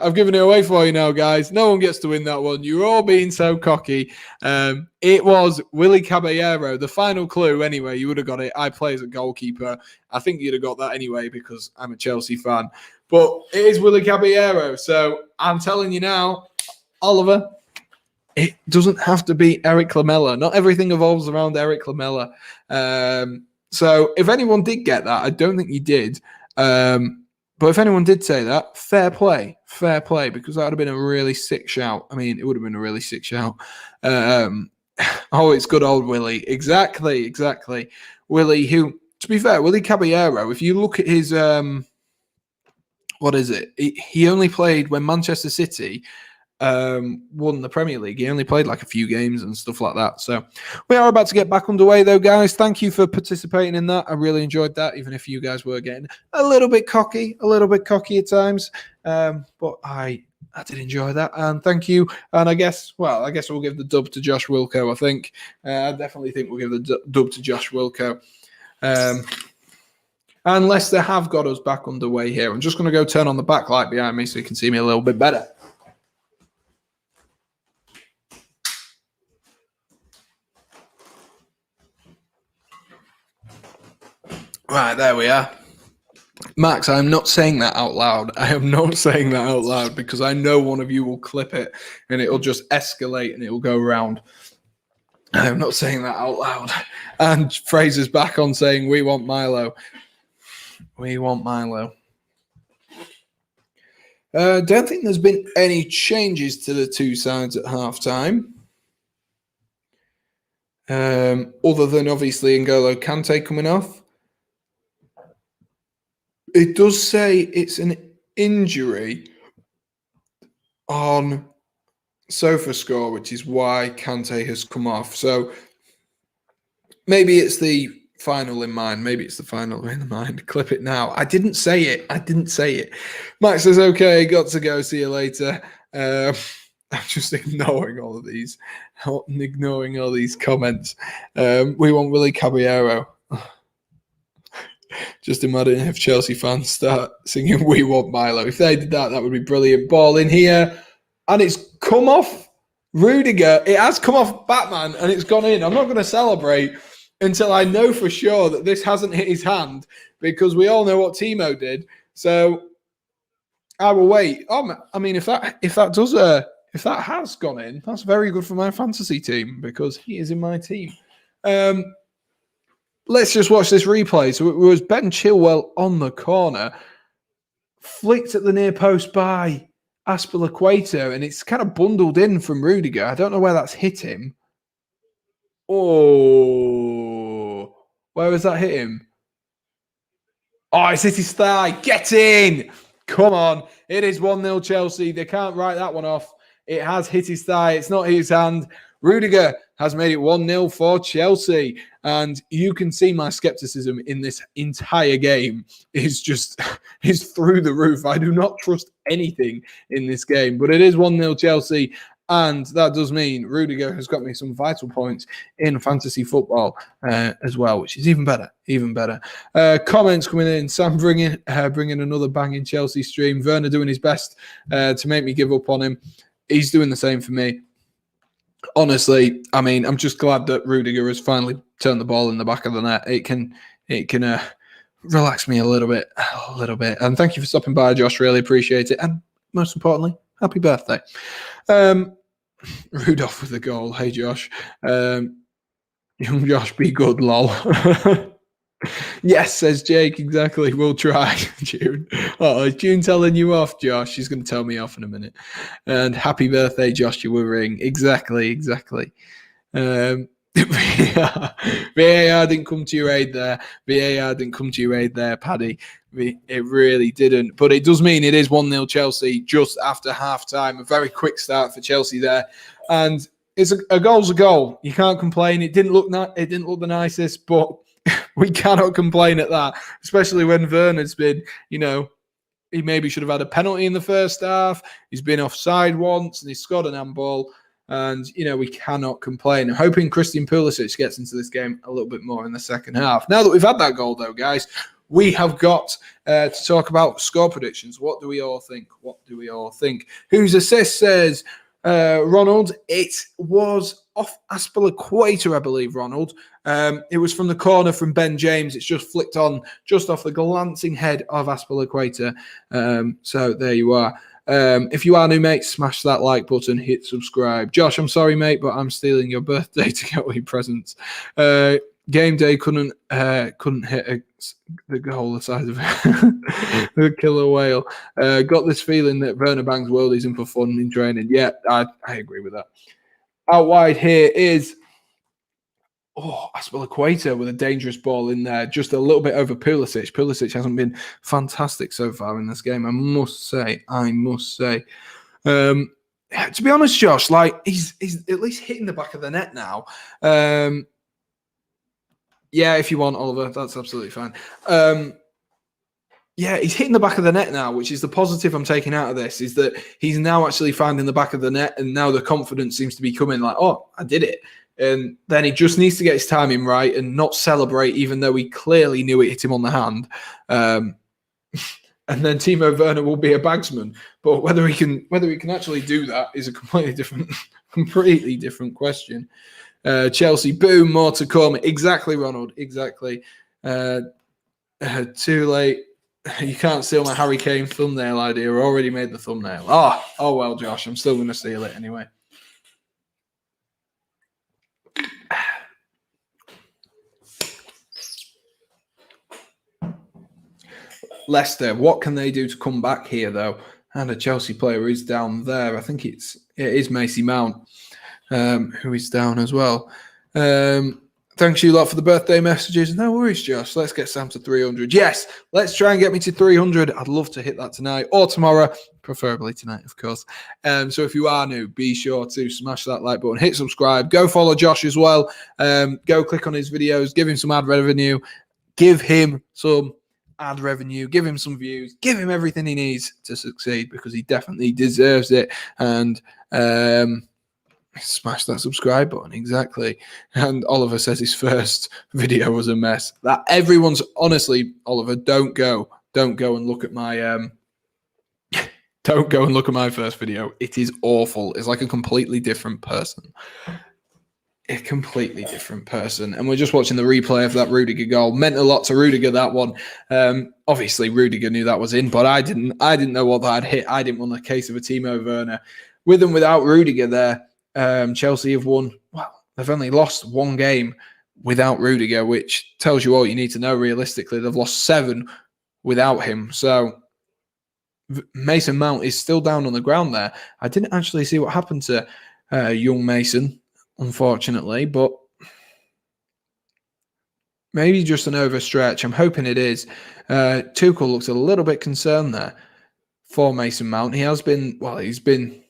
I've given it away for you now, guys. No one gets to win that one. You're all being so cocky. It was Willy Caballero. The final clue, anyway, you would have got it. I play as a goalkeeper. I think you'd have got that anyway because I'm a Chelsea fan. But it is Willy Caballero. So I'm telling you now, Oliver, it doesn't have to be Eric Lamella. Not everything evolves around Eric Lamella. So if anyone did get that, I don't think you did. But But if anyone did say that, fair play, because that would have been a really sick shout. I mean, it would have been a really sick shout. It's good old Willie. Exactly. Willie, who, to be fair, Willie Caballero, if you look at his, what is it? He only played when Manchester City won the Premier League. He only played like a few games and stuff like that. So we are about to get back underway though, guys. Thank you for participating in that. I really enjoyed that, even if you guys were getting a little bit cocky at times. But I did enjoy that, and thank you. And I guess we'll give the dub to Josh Wilco. I think I definitely think we'll give the dub to Josh Wilco. And Leicester have got us back underway here. I'm just going to go turn on the backlight behind me so you can see me a little bit better. Right, there we are. Max, I'm not saying that out loud. I am not saying that out loud because I know one of you will clip it and it'll just escalate and it will go around. I am not saying that out loud. And Fraser's back on saying, we want Milo. We want Milo. Don't think there's been any changes to the two sides at halftime. Other than obviously N'Golo Kante coming off. It does say it's an injury on SofaScore, which is why Kante has come off. So maybe it's the final in mind. Clip it now. I didn't say it. Max says, okay, got to go. See you later. I'm just ignoring all these comments. We want Willie Caballero. Just imagine if Chelsea fans start singing "We Want Milo." If they did that, that would be brilliant. Ball in here, and it's come off Rudiger. It has come off Batman, and it's gone in. I'm not going to celebrate until I know for sure that this hasn't hit his hand, because we all know what Timo did. So I will wait. I mean, if that has gone in, that's very good for my fantasy team because he is in my team. Let's just watch this replay. So it was Ben Chilwell on the corner, flicked at the near post by Azpilicueta, and it's kind of bundled in from Rudiger. I don't know where that's hit him. Oh, where has that hit him? Oh, it's hit his thigh. Get in. Come on. It is 1-0 Chelsea. They can't write that one off. It has hit his thigh. It's not his hand. Rudiger has made it 1-0 for Chelsea. And you can see my skepticism in this entire game is through the roof. I do not trust anything in this game. But it is 1-0 Chelsea. And that does mean Rudiger has got me some vital points in fantasy football as well, which is even better. Comments coming in. Sam bringing another banging Chelsea stream. Werner doing his best to make me give up on him. He's doing the same for me. Honestly, I mean, I'm just glad that Rudiger has finally turned the ball in the back of the net. It can relax me a little bit. And thank you for stopping by, Josh. Really appreciate it. And most importantly, happy birthday. Rudolph with the goal. Hey, Josh. Young Josh, be good, lol. Yes, says Jake. Exactly. We'll try, June. Oh, is June telling you off, Josh? She's going to tell me off in a minute. And happy birthday, Josh, you were ring. Exactly. VAR didn't come to your aid there. Paddy. It really didn't. But it does mean it is 1-0 Chelsea just after half-time. A very quick start for Chelsea there. And it's a goal's a goal. You can't complain. It didn't look the nicest, but we cannot complain at that, especially when Werner's been, he maybe should have had a penalty in the first half. He's been offside once and he's scored an handball. And, we cannot complain. I'm hoping Christian Pulisic gets into this game a little bit more in the second half. Now that we've had that goal, though, guys, we have got to talk about score predictions. What do we all think? Whose assist says, Ronald? It was off Azpilicueta, I believe, Ronald. It was from the corner from Ben James. It's just flicked on just off the glancing head of Azpilicueta. So there you are. If you are new, mate, smash that like button, hit subscribe. Josh, I'm sorry, mate, but I'm stealing your birthday to get all your presents. Game day couldn't hit the goal the size of a killer whale. Got this feeling that Werner Bang's world isn't for fun in training. Yeah, I agree with that. Out wide here is Aspilicueta with a dangerous ball in there, just a little bit over Pulisic. Pulisic hasn't been fantastic so far in this game, I must say. To be honest, Josh, like he's at least hitting the back of the net now. Yeah, if you want, Oliver, that's absolutely fine. Yeah, he's hitting the back of the net now, which is the positive I'm taking out of this, is that he's now actually finding the back of the net, and now the confidence seems to be coming like, oh, I did it. And then he just needs to get his timing right and not celebrate, even though he clearly knew it hit him on the hand. And then Timo Werner will be a bagsman. But whether he can actually do that is a completely different question. Chelsea, boom, more to come. Exactly, Ronald. Exactly. Too late. You can't steal my Harry Kane thumbnail idea. I already made the thumbnail. Oh well, Josh. I'm still going to steal it anyway. Leicester, what can they do to come back here, though? And a Chelsea player is down there. I think it is Macy Mount, who is down as well. Thanks you lot for the birthday messages. No worries, Josh. Let's get Sam to 300. Yes, let's try and get me to 300. I'd love to hit that tonight or tomorrow, preferably tonight, of course. So if you are new, be sure to smash that like button, hit subscribe, go follow Josh as well. Go click on his videos, give him some ad revenue, give him some ad revenue, give him some views, give him everything he needs to succeed, because he definitely deserves it. And smash that subscribe button. Exactly. And Oliver says his first video was a mess. That everyone's, honestly, Oliver, don't go and look at my don't go and look at my first video. It is awful. It's like a completely different person. A completely different person. And we're just watching the replay of that Rudiger goal. Meant a lot to Rudiger, that one. Obviously Rudiger knew that was in, but I didn't know what that had hit. I didn't want the case of a Timo Werner. With and without Rudiger there, Chelsea have won. Well, they've only lost one game without Rudiger, which tells you all you need to know. Realistically, they've lost 7 without him. So Mason Mount is still down on the ground there. I didn't actually see what happened to young Mason, unfortunately, but maybe just an overstretch. I'm hoping it is. Tuchel looks a little bit concerned there for Mason Mount. He's been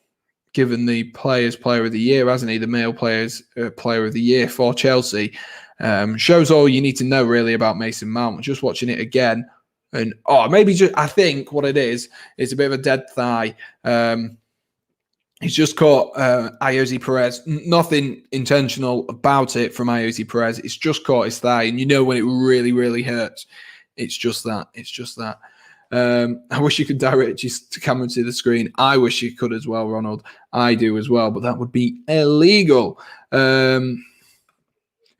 given the Players' Player of the Year, hasn't he? The male Players' Player of the Year for Chelsea. Shows all you need to know really about Mason Mount. Just watching it again, and I think what it is a bit of a dead thigh. He's just caught Ayoze Perez. Nothing intentional about it from Ayoze Perez. It's just caught his thigh, and you know when it really, really hurts. It's just that. I wish you could direct your camera to the screen. I wish you could as well, Ronald. I do as well, but that would be illegal. Who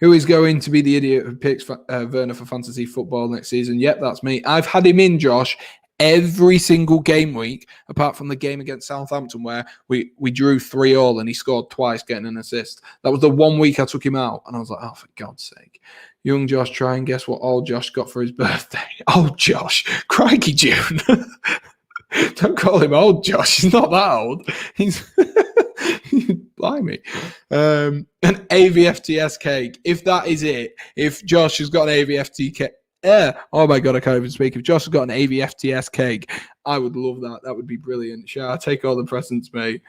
is going to be the idiot who picks Werner for fantasy football next season? Yep, that's me. I've had him in, Josh, every single game week, apart from the game against Southampton where we drew 3-3 and he scored twice, getting an assist. That was the one week I took him out, and I was like, oh, for God's sake. Young Josh, try and guess what old Josh got for his birthday. Old Josh. Crikey, June. Don't call him old Josh. He's not that old. He's blimey. An AVFTS cake. If that is it, if Josh has got an AVFT cake, oh my God, I can't even speak. If Josh has got an AVFTS cake, I would love that. That would be brilliant. Shall I take all the presents, mate?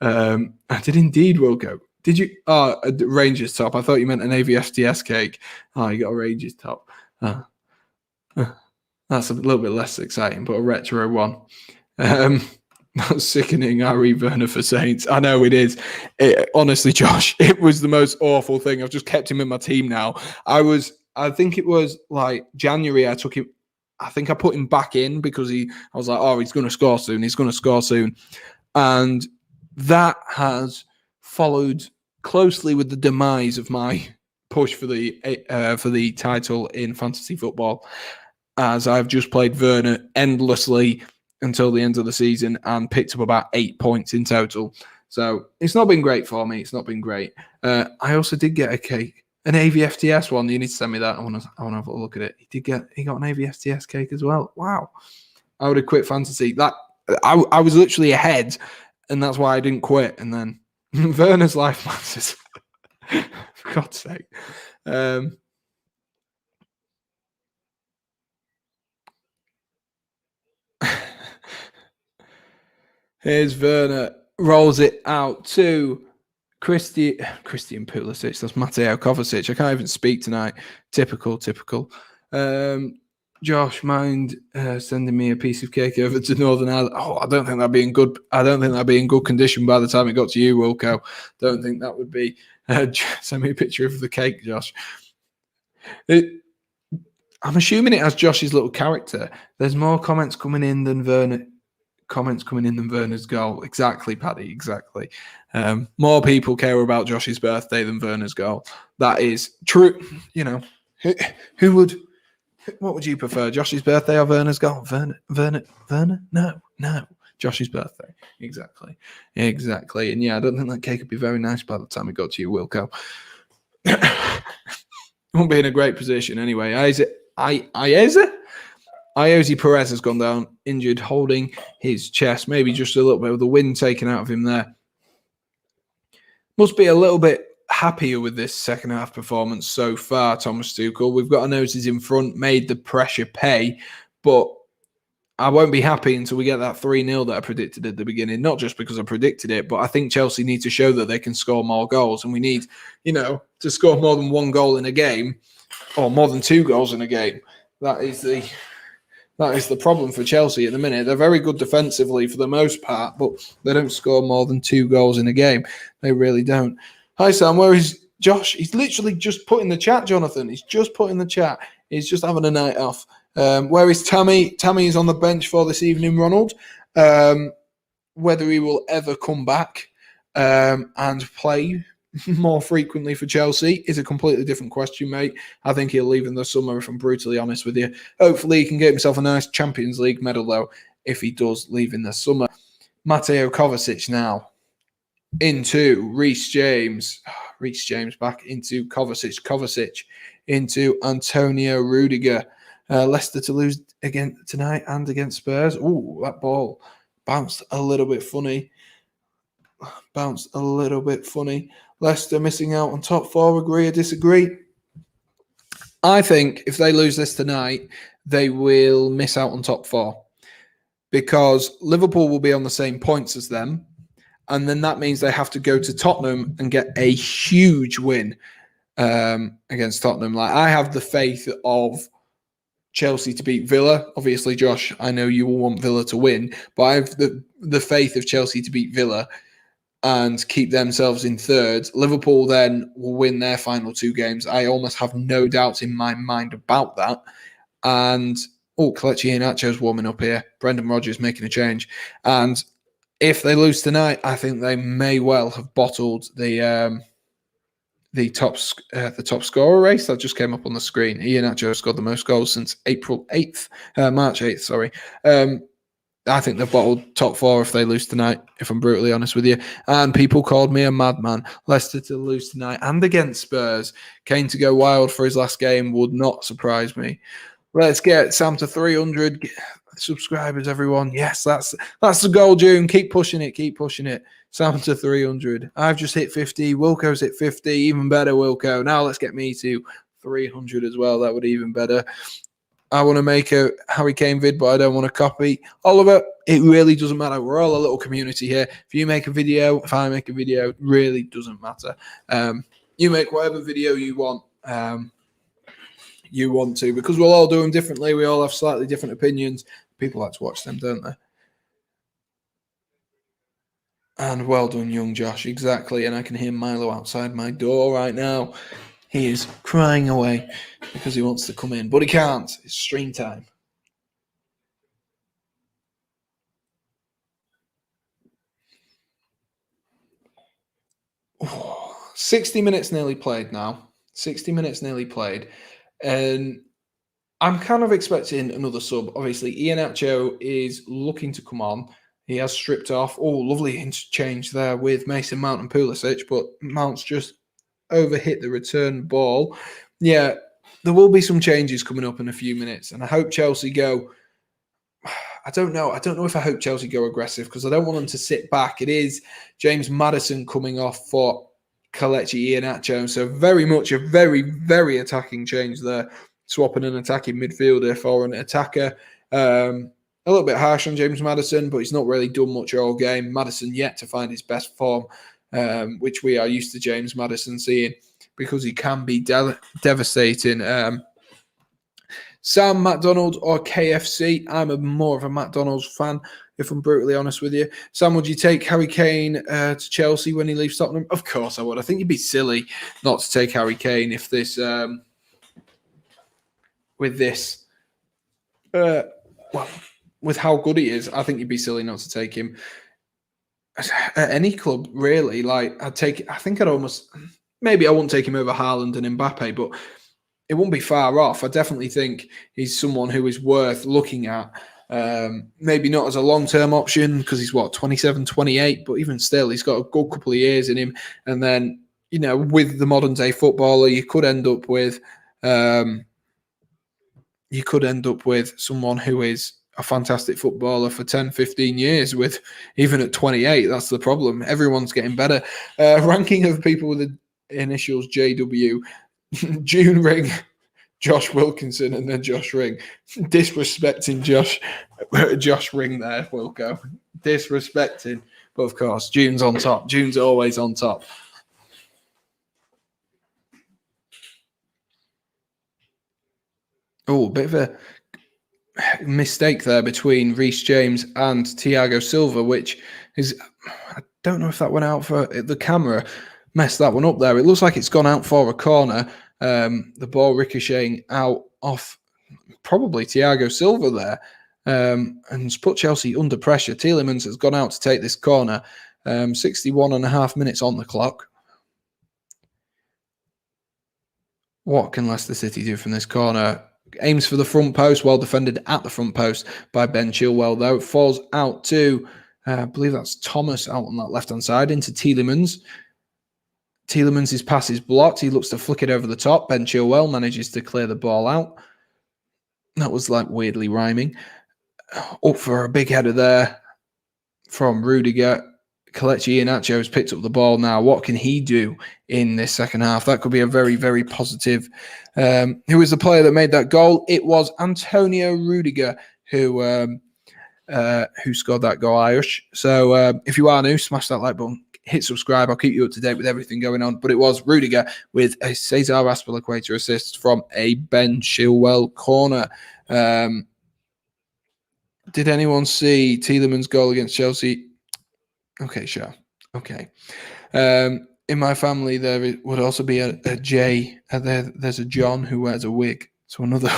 I did indeed, Wilco. Did you? Oh, a Rangers top. I thought you meant an AVFTS cake. Oh, you got a Rangers top. That's a little bit less exciting, but a retro one. That's sickening. Harry Werner for Saints. I know it is. Honestly, Josh, it was the most awful thing. I've just kept him in my team now. I think it was like January. I took him. I think I put him back in because I was like, oh, he's going to score soon. He's going to score soon. And that has followed closely with the demise of my push for the title in fantasy football, as I've just played Werner endlessly until the end of the season and picked up about 8 points in total. So it's not been great for me. It's not been great. I also did get a cake. An AVFTS one. You need to send me that. I want to have a look at it. He got an AVFTS cake as well. Wow. I would have quit fantasy. That I was literally ahead, and that's why I didn't quit. And then Werner's life matters. For God's sake. Here's Werner. Rolls it out to Christian Pulisic. That's Mateo Kovacic. I can't even speak tonight. Typical. Josh, mind sending me a piece of cake over to Northern Ireland? Oh, I don't think that'd be in good. I don't think that'd be in good condition by the time it got to you, Wilco. Don't think that would be. Send me a picture of the cake, Josh. I'm assuming it has Josh's little character. There's more comments coming in than Werner's goal. Exactly, Paddy. Exactly. More people care about Josh's birthday than Werner's goal. That is true. You know, what would you prefer, Josh's birthday or Werner's goal? Werner? No. Josh's birthday. Exactly. And yeah, I don't think that cake would be very nice by the time it got to you, Wilco. Won't be in a great position anyway. Iosi Perez has gone down injured, holding his chest. Maybe just a little bit of the wind taken out of him there. Must be a little bit happier with this second half performance so far, Thomas Tuchel. We've got our noses in front, made the pressure pay, but I won't be happy until we get that 3-0 that I predicted at the beginning. Not just because I predicted it, but I think Chelsea need to show that they can score more goals, and we need, to score more than one goal in a game, or more than 2 goals in a game. That is the problem for Chelsea at the minute. They're very good defensively for the most part, but they don't score more than 2 goals in a game. They really don't. Hi, Sam. Where is Josh? He's literally just put in the chat, Jonathan. He's just put in the chat. He's just having a night off. Where is Tammy? Tammy is on the bench for this evening, Ronald. Whether he will ever come back and play more frequently for Chelsea is a completely different question, mate. I think he'll leave in the summer, if I'm brutally honest with you. Hopefully he can get himself a nice Champions League medal, though, if he does leave in the summer. Mateo Kovacic now into Reece James. Reece James back into Kovacic. Kovacic into Antonio Rudiger. Leicester to lose again tonight and against Spurs. Ooh, that ball bounced a little bit funny. Leicester missing out on top 4. Agree or disagree? I think if they lose this tonight, they will miss out on top 4 because Liverpool will be on the same points as them. And then that means they have to go to Tottenham and get a huge win against Tottenham. Like, I have the faith of Chelsea to beat Villa. Obviously, Josh, I know you will want Villa to win, but I have the faith of Chelsea to beat Villa and keep themselves in third. Liverpool then will win their final 2 games. I almost have no doubts in my mind about that. And, Kelechi Iheanacho's warming up here. Brendan Rodgers making a change. And if they lose tonight, I think they may well have bottled the top scorer race that just came up on the screen. Iheanacho scored the most goals since March 8th, sorry. I think they've bottled top 4 if they lose tonight, if I'm brutally honest with you. And people called me a madman. Leicester to lose tonight and against Spurs. Kane to go wild for his last game would not surprise me. Let's get Sam to 300 subscribers, everyone. Yes, that's the goal, June. Keep pushing it. Sam to 300. I've just hit 50. Wilco's hit 50. Even better, Wilco. Now let's get me to 300 as well. That would be even better. I want to make a Harry Kane vid, but I don't want to copy. Oliver, it really doesn't matter. We're all a little community here. If you make a video, if I make a video, it really doesn't matter. You make whatever video you want. Because we'll all do them differently. We all have slightly different opinions. People like to watch them, don't they? And well done, young Josh. Exactly. And I can hear Milo outside my door right now. He is crying away because he wants to come in, but he can't. It's stream time. Oh, 60 minutes nearly played now. 60 minutes nearly played. And I'm kind of expecting another sub. Obviously, Iheanacho is looking to come on. He has stripped off. Oh, lovely interchange there with Mason Mount and Pulisic, but Mount's just overhit the return ball. Yeah, there will be some changes coming up in a few minutes, and I hope Chelsea go. I don't know if I hope Chelsea go aggressive because I don't want them to sit back. It is James Maddison coming off for Kelechi Iheanacho. So very much a very, very attacking change there. Swapping an attacking midfielder for an attacker. A little bit harsh on James Maddison, but he's not really done much all game. Maddison yet to find his best form, which we are used to James Maddison seeing because he can be devastating. Sam, McDonald's or KFC? I'm more of a McDonald's fan, if I'm brutally honest with you. Sam, would you take Harry Kane to Chelsea when he leaves Tottenham? Of course I would. I think you'd be silly not to take Harry Kane if this, with how good he is. I think you'd be silly not to take him at any club, really. Like, maybe I wouldn't take him over Haaland and Mbappe, but it won't be far off. I definitely think he's someone who is worth looking at. Maybe not as a long-term option because he's, 27, 28, but even still, he's got a good couple of years in him. And then, with the modern-day footballer, you could end up with someone who is a fantastic footballer for 10, 15 years with, even at 28, that's the problem. Everyone's getting better. Ranking of people with the initials JW, June Ring, Josh Wilkinson, and then Josh Ring. Disrespecting Josh Ring there, Wilco. Disrespecting. But of course, June's on top. June's always on top. Oh, a bit of a mistake there between Reece James and Thiago Silva, which is, I don't know if that went out for the camera. Messed that one up there. It looks like it's gone out for a corner. The ball ricocheting out off probably Thiago Silva there, and has put Chelsea under pressure. Tielemans has gone out to take this corner. 61 and a half minutes on the clock. What can Leicester City do from this corner? Aims for the front post, well defended at the front post by Ben Chilwell, though. It falls out to, I believe that's Thomas out on that left-hand side, into Tielemans. Tielemans' pass is blocked. He looks to flick it over the top. Ben Chilwell manages to clear the ball out. That was weirdly rhyming. Up for a big header there from Rudiger. Kelechi Iheanacho has picked up the ball now. What can he do in this second half? That could be a very, very positive. Who was the player that made that goal? It was Antonio Rudiger who scored that goal, Irish. So if you are new, smash that like button. Hit subscribe. I'll keep you up to date with everything going on. But it was Rudiger with a Cesar Azpilicueta assist from a Ben Chilwell corner. Did anyone see Tielemans' goal against Chelsea? Okay, sure. Okay. In my family, there would also be a J. There's a John who wears a wig. So another...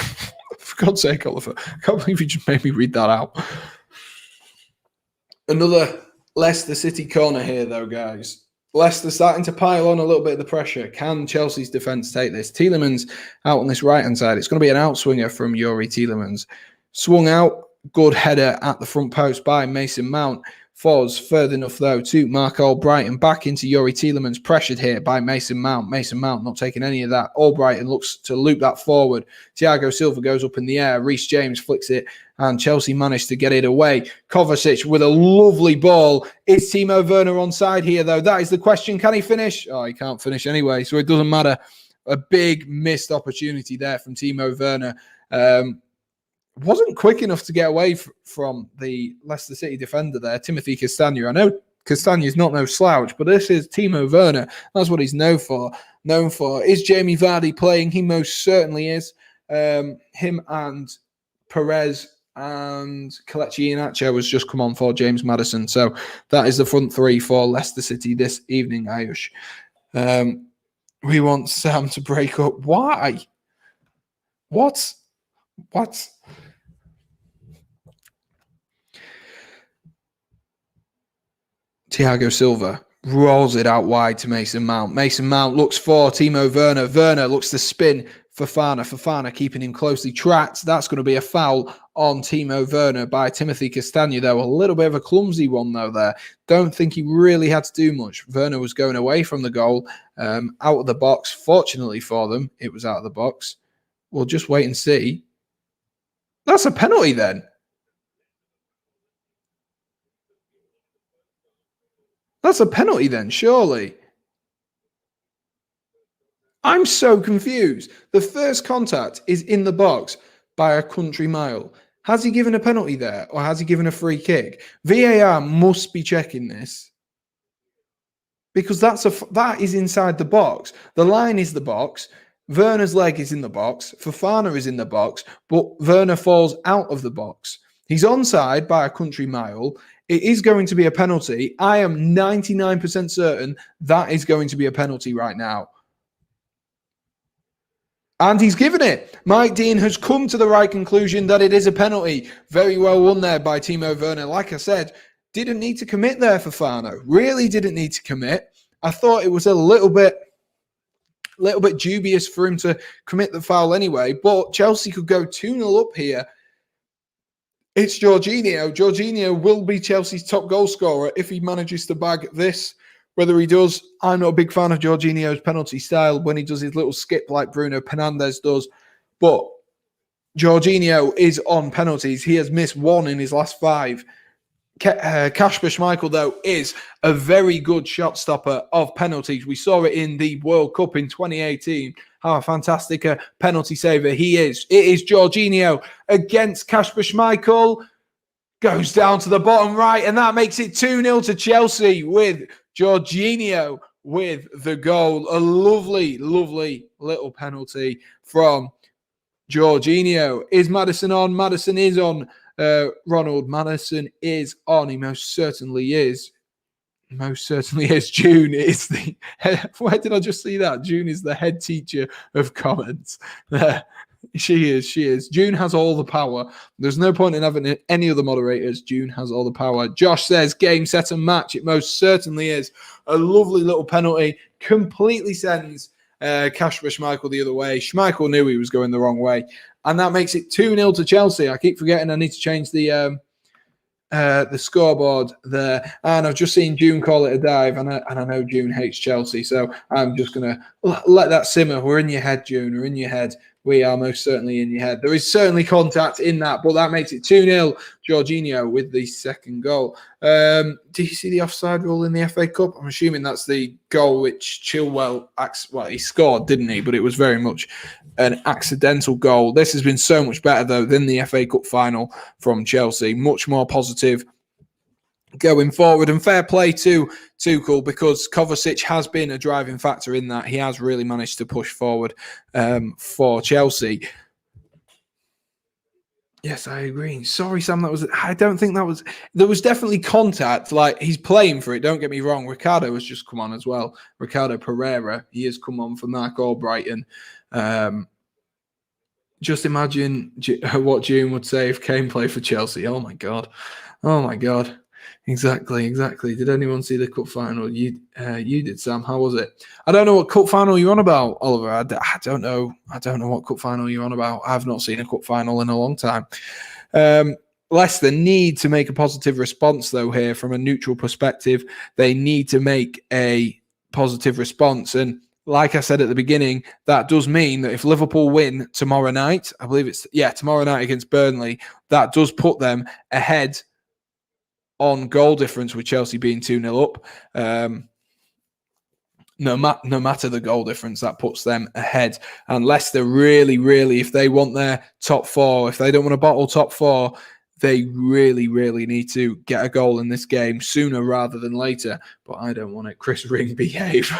For God's sake, Oliver. I can't believe you just made me read that out. Another Leicester City corner here, though, guys. Leicester starting to pile on a little bit of the pressure. Can Chelsea's defence take this? Tielemans out on this right-hand side. It's going to be an outswinger from Youri Tielemans. Swung out. Good header at the front post by Mason Mount. Falls further enough, though, to Mark Albrighton. Back into Youri Tielemans. Pressured here by Mason Mount. Mason Mount not taking any of that. Albrighton looks to loop that forward. Thiago Silva goes up in the air. Reece James flicks it. And Chelsea managed to get it away. Kovacic with a lovely ball. Is Timo Werner onside here, though? That is the question. Can he finish? Oh, he can't finish anyway, so it doesn't matter. A big missed opportunity there from Timo Werner. Wasn't quick enough to get away from the Leicester City defender there, Timothy Castagne. I know Castagne is not no slouch, but this is Timo Werner. That's what he's known for. Is Jamie Vardy playing? He most certainly is. Him and Perez and Kelechi Iheanacho has just come on for James Maddison. So that is the front three for Leicester City this evening, Ayush. We want Sam to break up. Why? What? Thiago Silva rolls it out wide to Mason Mount. Mason Mount looks for Timo Werner. Werner looks to spin Fofana. Fofana keeping him closely tracked. That's going to be a foul on Timo Werner by Timothy Castagna, though. A little bit of a clumsy one, though, there. Don't think he really had to do much. Werner was going away from the goal, out of the box. Fortunately for them, it was out of the box. We'll just wait and see. That's a penalty, then. That's a penalty, then, surely. I'm so confused. The first contact is in the box by a country mile. Has he given a penalty there, or has he given a free kick? VAR must be checking this, because that is inside the box. The line is the box. Werner's leg is in the box. Fofana is in the box, but Werner falls out of the box. He's onside by a country mile. It is going to be a penalty. I am 99% certain that is going to be a penalty right now. And he's given it. Mike Dean has come to the right conclusion that it is a penalty. Very well won there by Timo Werner. Like I said, didn't need to commit there for Fofana. Really didn't need to commit. I thought it was a little bit dubious for him to commit the foul anyway, but Chelsea could go 2-0 up here. It's Jorginho. Jorginho will be Chelsea's top goal scorer if he manages to bag this. Whether he does, I'm not a big fan of Jorginho's penalty style when he does his little skip like Bruno Fernandes does. But Jorginho is on penalties. He has missed one in his last 5. Kasper Schmeichel, though, is a very good shot stopper of penalties. We saw it in the World Cup in 2018, how fantastic a penalty saver he is. It is Jorginho against Kasper Schmeichel. Goes down to the bottom right, and that makes it 2-0 to Chelsea with Jorginho with the goal. A lovely, lovely little penalty from Jorginho. Is Maddison on? Maddison is on. Ronald Maddison is on. He most certainly is. Most certainly is. June is the... Where did I just see that? June is the head teacher of comments. She is. June has all the power. There's no point in having any other moderators. June has all the power. Josh says, game, set and match. It most certainly is. A lovely little penalty. Completely sends Kasper Schmeichel the other way. Schmeichel knew he was going the wrong way. And that makes it 2-0 to Chelsea. I keep forgetting I need to change the scoreboard there. And I've just seen June call it a dive. And I know June hates Chelsea. So I'm just going to let that simmer. We're in your head, June. We're in your head. We are most certainly in your head. There is certainly contact in that, but that makes it 2-0. Jorginho with the second goal. Do you see the offside rule in the FA Cup? I'm assuming that's the goal which Chilwell, he scored, didn't he? But it was very much an accidental goal. This has been so much better, though, than the FA Cup final from Chelsea. Much more positive going forward, and fair play to Tuchel, because Kovacic has been a driving factor in that. He has really managed to push forward for Chelsea. Yes, I agree. Sorry, Sam, I don't think there was definitely contact. Like, he's playing for it, don't get me wrong. Ricardo has just come on as well. Ricardo Pereira, he has come on for Mark Albrighton. Just imagine what June would say if Kane played for Chelsea. Oh my God. Exactly. Did anyone see the cup final? You did, Sam. How was it? I don't know what cup final you're on about, Oliver. I don't know what cup final you're on about. I've not seen a cup final in a long time. Leicester need to make a positive response, though, here from a neutral perspective. They need to make a positive response. And like I said at the beginning, that does mean that if Liverpool win tomorrow night, I believe tomorrow night against Burnley, that does put them ahead on goal difference, with Chelsea being 2-0 up. No matter the goal difference, that puts them ahead. And Leicester really, really, if they want their top 4, if they don't want to bottle top 4, they really, really need to get a goal in this game sooner rather than later. But I don't want it. Chris Ring, behave.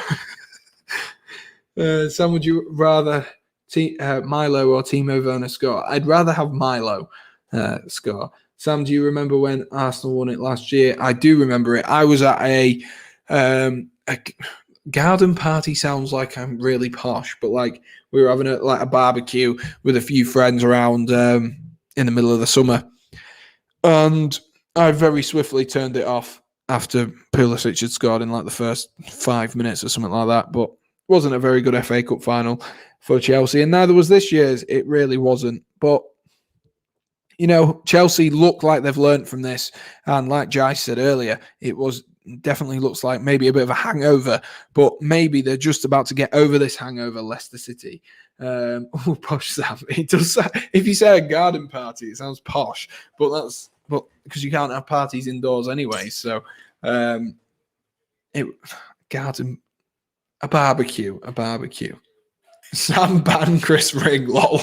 Sam, would you rather Milo or Timo Werner score? I'd rather have Milo score. Sam, do you remember when Arsenal won it last year? I do remember it. I was at a garden party. Sounds like I'm really posh, but like we were having a barbecue with a few friends around in the middle of the summer, and I very swiftly turned it off after Pulisic had scored in like the first 5 minutes or something like that. But it wasn't a very good FA Cup final for Chelsea, and neither was this year's. It really wasn't, but Chelsea look like they've learnt from this. And like Jai said earlier, it was definitely looks like maybe a bit of a hangover, but maybe they're just about to get over this hangover, Leicester City. Posh Sam. It does. If you say a garden party, it sounds posh, but because you can't have parties indoors anyway. So, a barbecue. Sam ban Chris Ring, lol.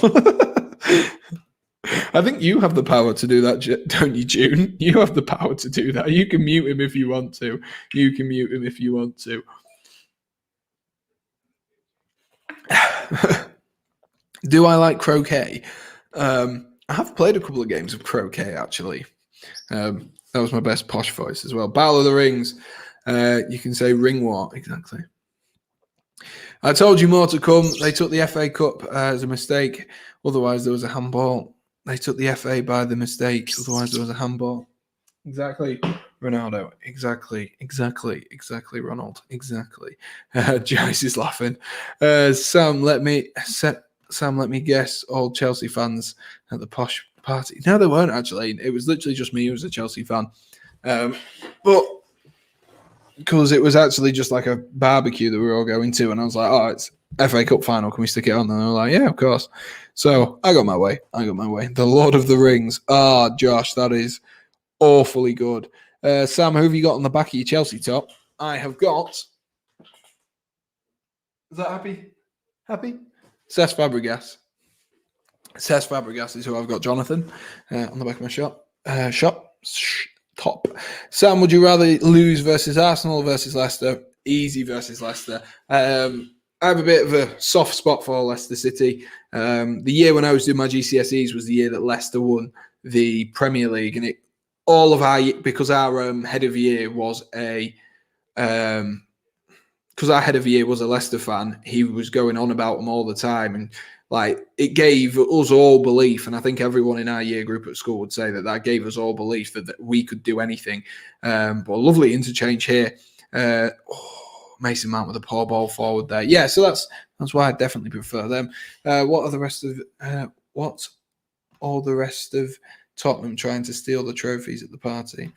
I think you have the power to do that, don't you, June? You have the power to do that. You can mute him if you want to. Do I like croquet? I have played a couple of games of croquet, actually. That was my best posh voice as well. Battle of the Rings. You can say ring war. Exactly. I told you more to come. They took the FA Cup as a mistake. Otherwise, there was a handball. They took the FA by the mistake. Otherwise, there was a handball. Exactly, Ronaldo. Exactly, Ronald. Exactly. Joyce is laughing. Sam, let me guess. All Chelsea fans at the posh party. No, they weren't actually. It was literally just me who was a Chelsea fan. But because it was actually just like a barbecue that we were all going to, and I was like, "Oh, it's FA Cup final. Can we stick it on?" And they were like, "Yeah, of course." So I got my way. The Lord of the Rings. Josh, that is awfully good. Sam, who have you got on the back of your Chelsea top? I have got. Is that happy? Cesc Fabregas. Cesc Fabregas is who I've got. Jonathan on the back of my top. Sam, would you rather lose versus Arsenal or versus Leicester? Easy versus Leicester. I have a bit of a soft spot for Leicester City. The year when I was doing my GCSEs was the year that Leicester won the Premier League, and because our head of year was a Leicester fan, he was going on about them all the time, and like it gave us all belief, and I think everyone in our year group at school would say that gave us all belief that we could do anything. But a lovely interchange here. Mason Mount with a poor ball forward there. Yeah, so that's why I definitely prefer them. What are the rest of Tottenham trying to steal the trophies at the party?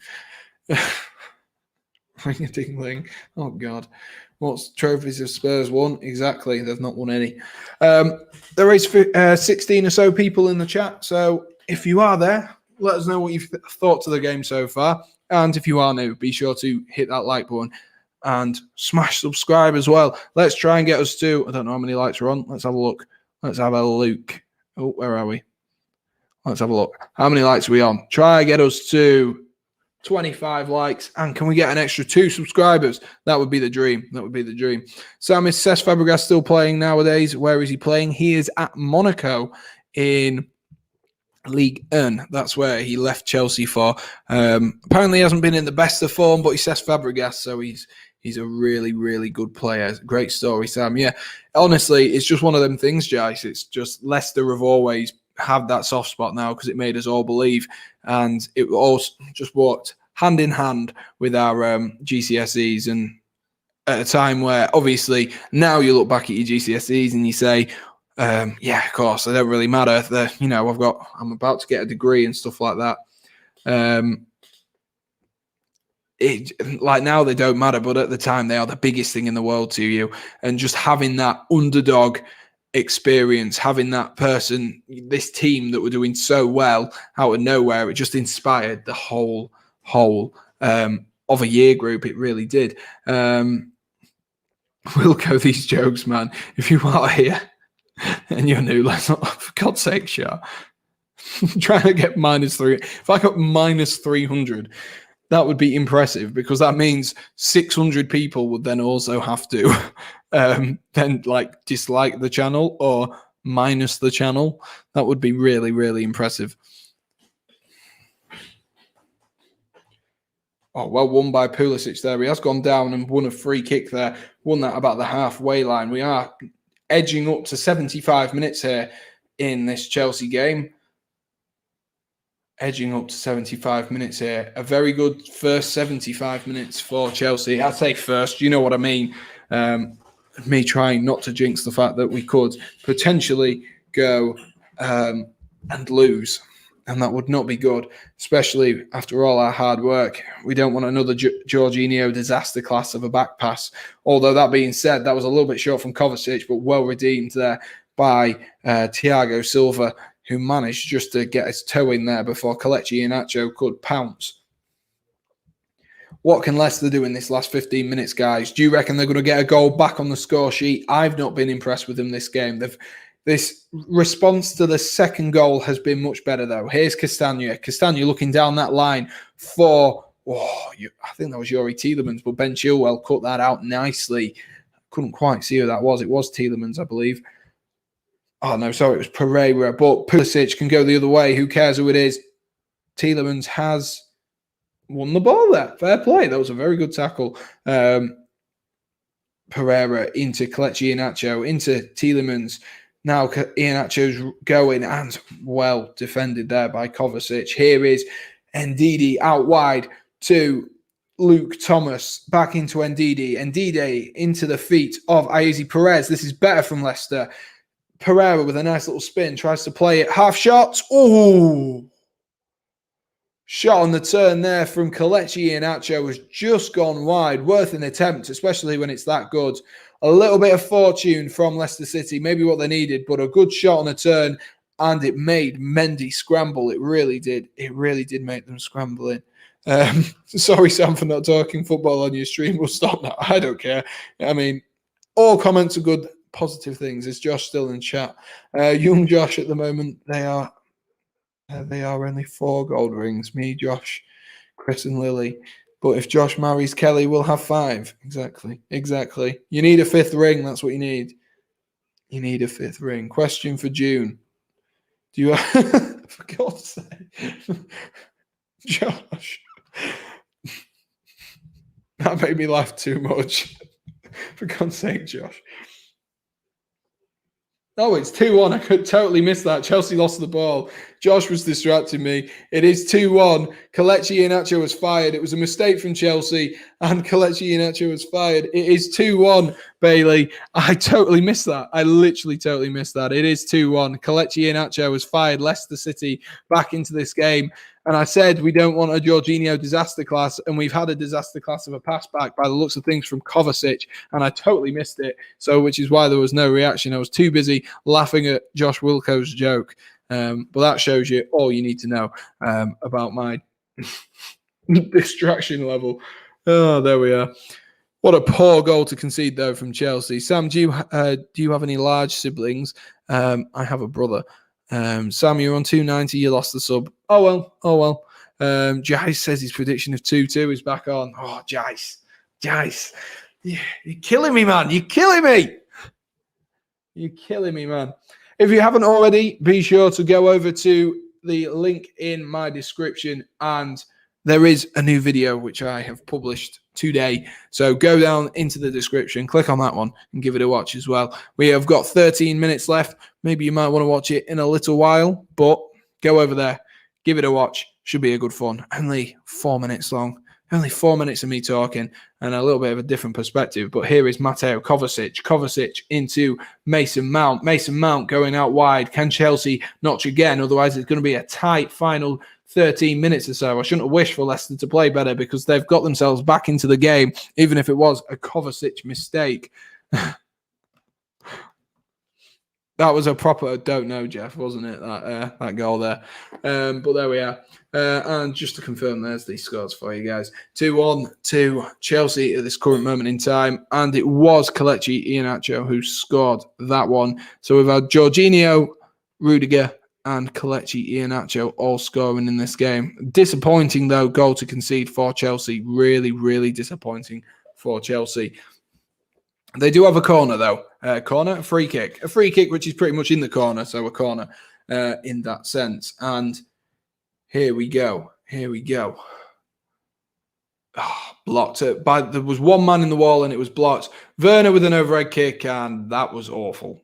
Ring-a-ding-ling. Oh, God. What's trophies have Spurs won? Exactly. They've not won any. There is 16 or so people in the chat. So if you are there, let us know what you've thought to the game so far. And if you are new, be sure to hit that like button and smash subscribe as well. Let's try and get us to, I don't know how many likes we're on. Let's have a look. Oh, where are we? Let's have a look. How many likes are we on? Try and get us to 25 likes. And can we get an extra 2 subscribers? That would be the dream. Sam, is Cesc Fabregas still playing nowadays? Where is he playing? He is at Monaco in League 1. That's where he left Chelsea for. Apparently he hasn't been in the best of form, but he's Cesc Fabregas, so he's a really, really good player. Great story, Sam. Yeah, honestly, it's just one of them things, Jice. It's just Leicester have always had that soft spot now because it made us all believe, and it all just walked hand in hand with our GCSEs, and at a time where obviously now you look back at your GCSEs and you say, yeah, of course, they don't really matter. I'm about to get a degree and stuff like that. Like now they don't matter, but at the time they are the biggest thing in the world to you. And just having that underdog experience, having that person, this team that were doing so well out of nowhere, it just inspired the whole of a year group. It really did. We'll go these jokes, man. If you are here and you're new, let's not, for God's sake, Shah. Trying to get -3. If I got -300, that would be impressive because that means 600 people would then also have to then like dislike the channel or minus the channel. That would be really, really impressive. Oh, well won by Pulisic there. He has gone down and won a free kick there. Won that about the halfway line. We are edging up to 75 minutes here in this Chelsea game. Edging up to 75 minutes here. A very good first 75 minutes for Chelsea. I say first, you know what I mean. Me trying not to jinx the fact that we could potentially go and lose. And that would not be good, especially after all our hard work. We don't want another Jorginho disaster class of a back pass. Although that being said, that was a little bit short from Kovacic, but well redeemed there by Thiago Silva, who managed just to get his toe in there before Kelechi Iheanacho could pounce. What can Leicester do in this last 15 minutes, guys? Do you reckon they're going to get a goal back on the score sheet? I've not been impressed with them this game. This response to the second goal has been much better, though. Here's Castagna. Castagna looking down that line for, I think that was Youri Tielemans, but Ben Chilwell cut that out nicely. Couldn't quite see who that was. It was Tielemans, I believe. Oh, no, sorry, it was Pereira. But Pulisic can go the other way. Who cares who it is? Tielemans has won the ball there. Fair play. That was a very good tackle. Pereira into Kelechi Iheanacho, into Tielemans. Now Iheanacho's going, and well defended there by Kovacic. Here is Ndidi out wide to Luke Thomas. Back into Ndidi. Ndidi into the feet of Ayoze Perez. This is better from Leicester. Pereira with a nice little spin. Tries to play it. Half shots. Ooh. Shot on the turn there from Kelechi Iheanacho has just gone wide. Worth an attempt, especially when it's that good. A little bit of fortune from Leicester City, maybe what they needed, but a good shot on a turn, and it made Mendy scramble. It really did. It really did make them scrambling. Sorry, Sam, for not talking football on your stream. We'll stop now. I don't care. I mean, all comments are good, positive things. Is Josh still in chat? Young Josh at the moment, they are only 4 gold rings. Me, Josh, Chris and Lily. But if Josh marries Kelly, we'll have 5. Exactly. You need a 5th ring. That's what you need. You need a 5th ring. Question for June. Do you have... For God's sake. Josh. That made me laugh too much. For God's sake, Josh. Oh, it's 2-1. I could totally miss that. Chelsea lost the ball. Josh was distracting me. It is 2-1. Kelechi Iheanacho was fired. It was a mistake from Chelsea, and Kelechi Iheanacho was fired. It is 2-1, Bailey. I totally missed that. I literally totally missed that. It is 2-1. Kelechi Iheanacho was fired. Leicester City back into this game. And I said we don't want a Jorginho disaster class, and we've had a disaster class of a pass back by the looks of things from Kovacic, and I totally missed it. So, which is why there was no reaction. I was too busy laughing at Josh Wilco's joke. But that shows you all you need to know about my distraction level. Oh, there we are. What a poor goal to concede, though, from Chelsea. Sam, do you have any large siblings? I have a brother. Sam, you're on 290. You lost the sub. Oh well. Jice says his prediction of 2-2 is back on. Oh, Jice. Yeah, you're killing me, man. You're killing me, man. If you haven't already, be sure to go over to the link in my description, and there is a new video which I have published today. So go down into the description, click on that one, and give it a watch as well. We have got 13 minutes left. Maybe you might want to watch it in a little while, but go over there, give it a watch. Should be a good fun. Only 4 minutes long. Only 4 minutes of me talking and a little bit of a different perspective. But here is Mateo Kovacic. Kovacic into Mason Mount. Mason Mount going out wide. Can Chelsea notch again? Otherwise, it's going to be a tight final 13 minutes or so. I shouldn't have wished for Leicester to play better because they've got themselves back into the game, even if it was a Kovacic mistake. That was a proper don't know, Jeff, wasn't it? That goal there. But there we are. And just to confirm, there's the scores for you guys. 2-1 to Chelsea at this current moment in time. And it was Kelechi Iheanacho who scored that one. So we've had Jorginho, Rudiger, and Kelechi Iheanacho all scoring in this game. Disappointing, though, goal to concede for Chelsea. Really, really disappointing for Chelsea. They do have a corner, though. A free kick. A free kick, which is pretty much in the corner. So a corner in that sense. And here we go. Oh, blocked it. There was one man in the wall and it was blocked. Werner with an overhead kick, and that was awful.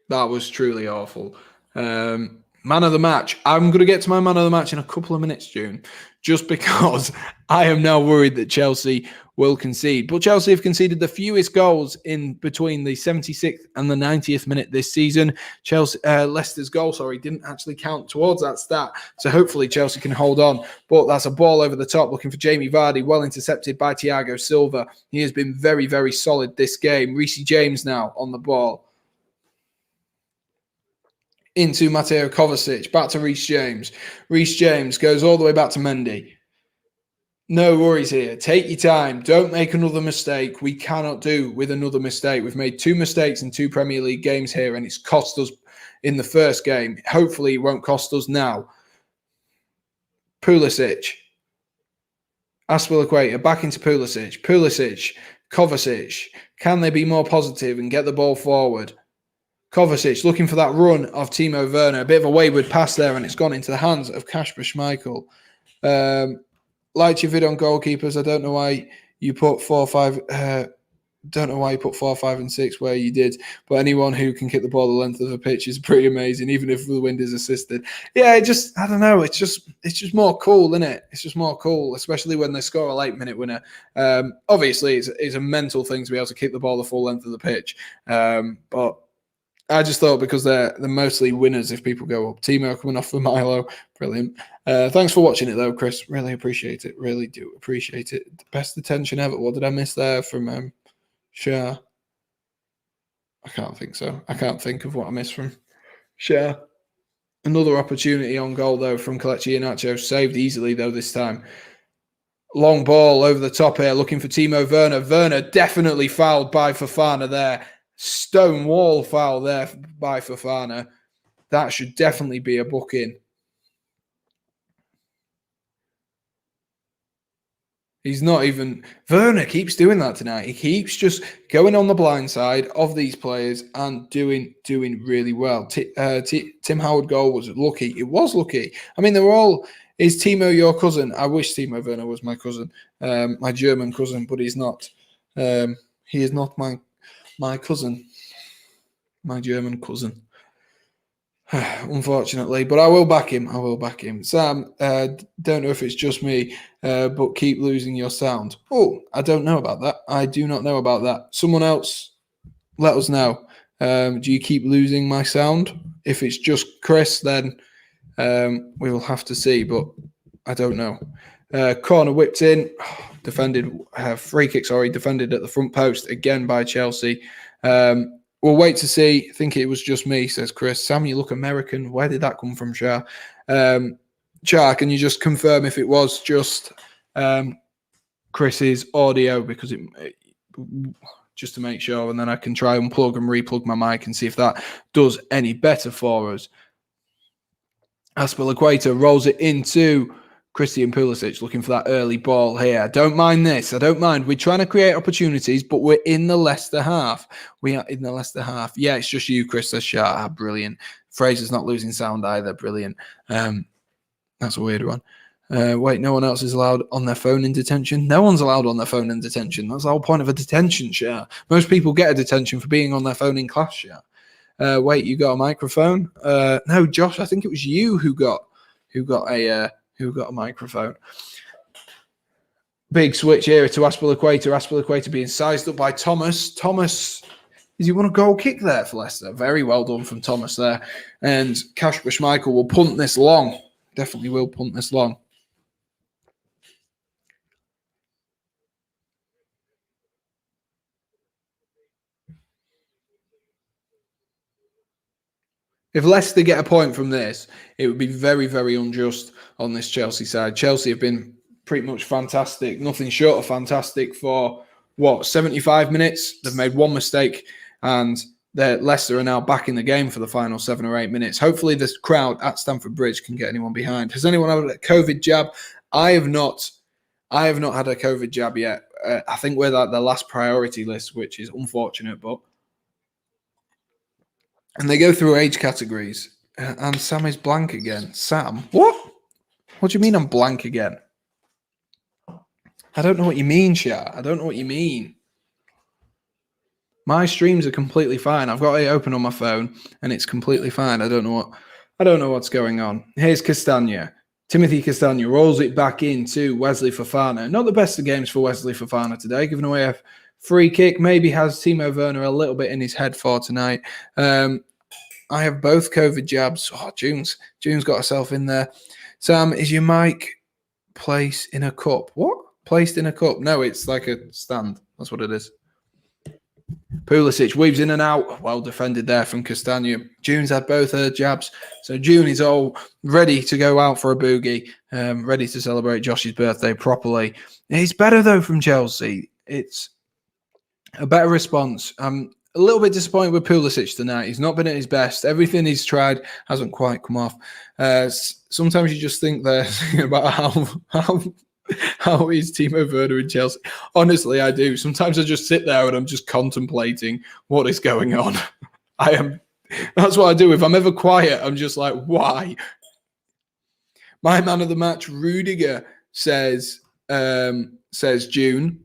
That was truly awful. Man of the match. I'm going to get to my man of the match in a couple of minutes, June, just because I am now worried that Chelsea will concede. But Chelsea have conceded the fewest goals in between the 76th and the 90th minute this season. Leicester's goal, didn't actually count towards that stat. So hopefully Chelsea can hold on. But that's a ball over the top looking for Jamie Vardy, well intercepted by Thiago Silva. He has been very, very solid this game. Reece James now on the ball. Into Mateo Kovacic, back to Reece James. Reece James goes all the way back to Mendy. No worries here. Take your time. Don't make another mistake. We cannot do with another mistake. We've made 2 mistakes in 2 Premier League games here, and it's cost us in the first game. Hopefully, it won't cost us now. Pulisic. Aspilicueta back into Pulisic. Pulisic. Kovacic. Can they be more positive and get the ball forward? Kovacic looking for that run of Timo Werner. A bit of a wayward pass there, and it's gone into the hands of Kasper Schmeichel. Like your vid on goalkeepers, I don't know why you put 4, 5. Don't know why you put 4, 5, and 6 where you did. But anyone who can kick the ball the length of the pitch is pretty amazing, even if the wind is assisted. Yeah, I don't know. It's just more cool, isn't it? It's just more cool, especially when they score a late minute winner. Obviously, it's a mental thing to be able to kick the ball the full length of the pitch. But I just thought because they're mostly winners if people go up. Timo coming off for Milo. Brilliant. Thanks for watching it, though, Chris. Really appreciate it. Really do appreciate it. The best attention ever. What did I miss there from Shah? I can't think so. I can't think of what I missed from Shah. Another opportunity on goal, though, from Kelechi Iheanacho. Saved easily, though, this time. Long ball over the top here, looking for Timo Werner. Werner definitely fouled by Fofana there. Stone wall foul there by Fofana. That should definitely be a booking. He's not even... Werner keeps doing that tonight. He keeps just going on the blind side of these players and doing really well. Tim Howard goal was lucky. It was lucky. I mean, they were all... Is Timo your cousin? I wish Timo Werner was my cousin, my German cousin, but he's not. He is not my cousin, my German cousin. Unfortunately, but I will back him. Sam, don't know if it's just me, but keep losing your sound. Oh, I don't know about that. I do not know about that. Someone else, let us know. Do you keep losing my sound? If it's just Chris, then we will have to see, but I don't know. Corner whipped in, defended at the front post again by Chelsea. We'll wait to see. I think it was just me, says Chris. Sam, you look American. Where did that come from, Shah? Shah, can you just confirm if it was just Chris's audio? Because just to make sure, and then I can try unplug and replug my mic and see if that does any better for us. Aspilicueta rolls it into Christian Pulisic, looking for that early ball here. I don't mind this. I don't mind. We're trying to create opportunities, but we're in the Leicester half. We are in the Leicester half. Yeah, it's just you, Chris. Says Shah. Brilliant. Fraser's not losing sound either. Brilliant. That's a weird one. Wait, no one else is allowed on their phone in detention? No one's allowed on their phone in detention. That's the whole point of a detention, Shah. Most people get a detention for being on their phone in class, Shah. Wait, you got a microphone? No, Josh, I think it was you who got a microphone. Big switch here to Aspilicueta. Aspilicueta being sized up by Thomas. Thomas, does he want a goal kick there for Leicester? Very well done from Thomas there. And Kasper Schmeichel will punt this long. Definitely will punt this long. If Leicester get a point from this, it would be very, very unjust on this Chelsea side. Chelsea have been pretty much fantastic, nothing short of fantastic for, 75 minutes? They've made one mistake, and Leicester are now back in the game for the final 7 or 8 minutes. Hopefully this crowd at Stamford Bridge can get anyone behind. Has anyone had a COVID jab? I have not had a COVID jab yet. I think we're at the last priority list, which is unfortunate, but... And they go through age categories. And Sam is blank again. Sam? What? What do you mean I'm blank again? I don't know what you mean, Shah. I don't know what you mean. My streams are completely fine. I've got it open on my phone and it's completely fine. I don't know what's going on. Here's Castagna. Timothy Castagna rolls it back into Wesley Fofana. Not the best of games for Wesley Fofana today, giving away a free kick. Maybe has Timo Werner a little bit in his head for tonight. I have both COVID jabs. Oh, June's got herself in there. Sam, is your mic placed in a cup? What? Placed in a cup? No, it's like a stand. That's what it is. Pulisic weaves in and out. Well defended there from Castagna. June's had both her jabs. So June is all ready to go out for a boogie, ready to celebrate Josh's birthday properly. It's better, though, from Chelsea. It's a better response. I'm a little bit disappointed with Pulisic tonight. He's not been at his best. Everything he's tried hasn't quite come off. Sometimes you just think they're thinking about how is Timo Werner in Chelsea? Honestly, I do. Sometimes I just sit there and I'm just contemplating what is going on. That's what I do. If I'm ever quiet, I'm just like, why? My man of the match, Rudiger, says June.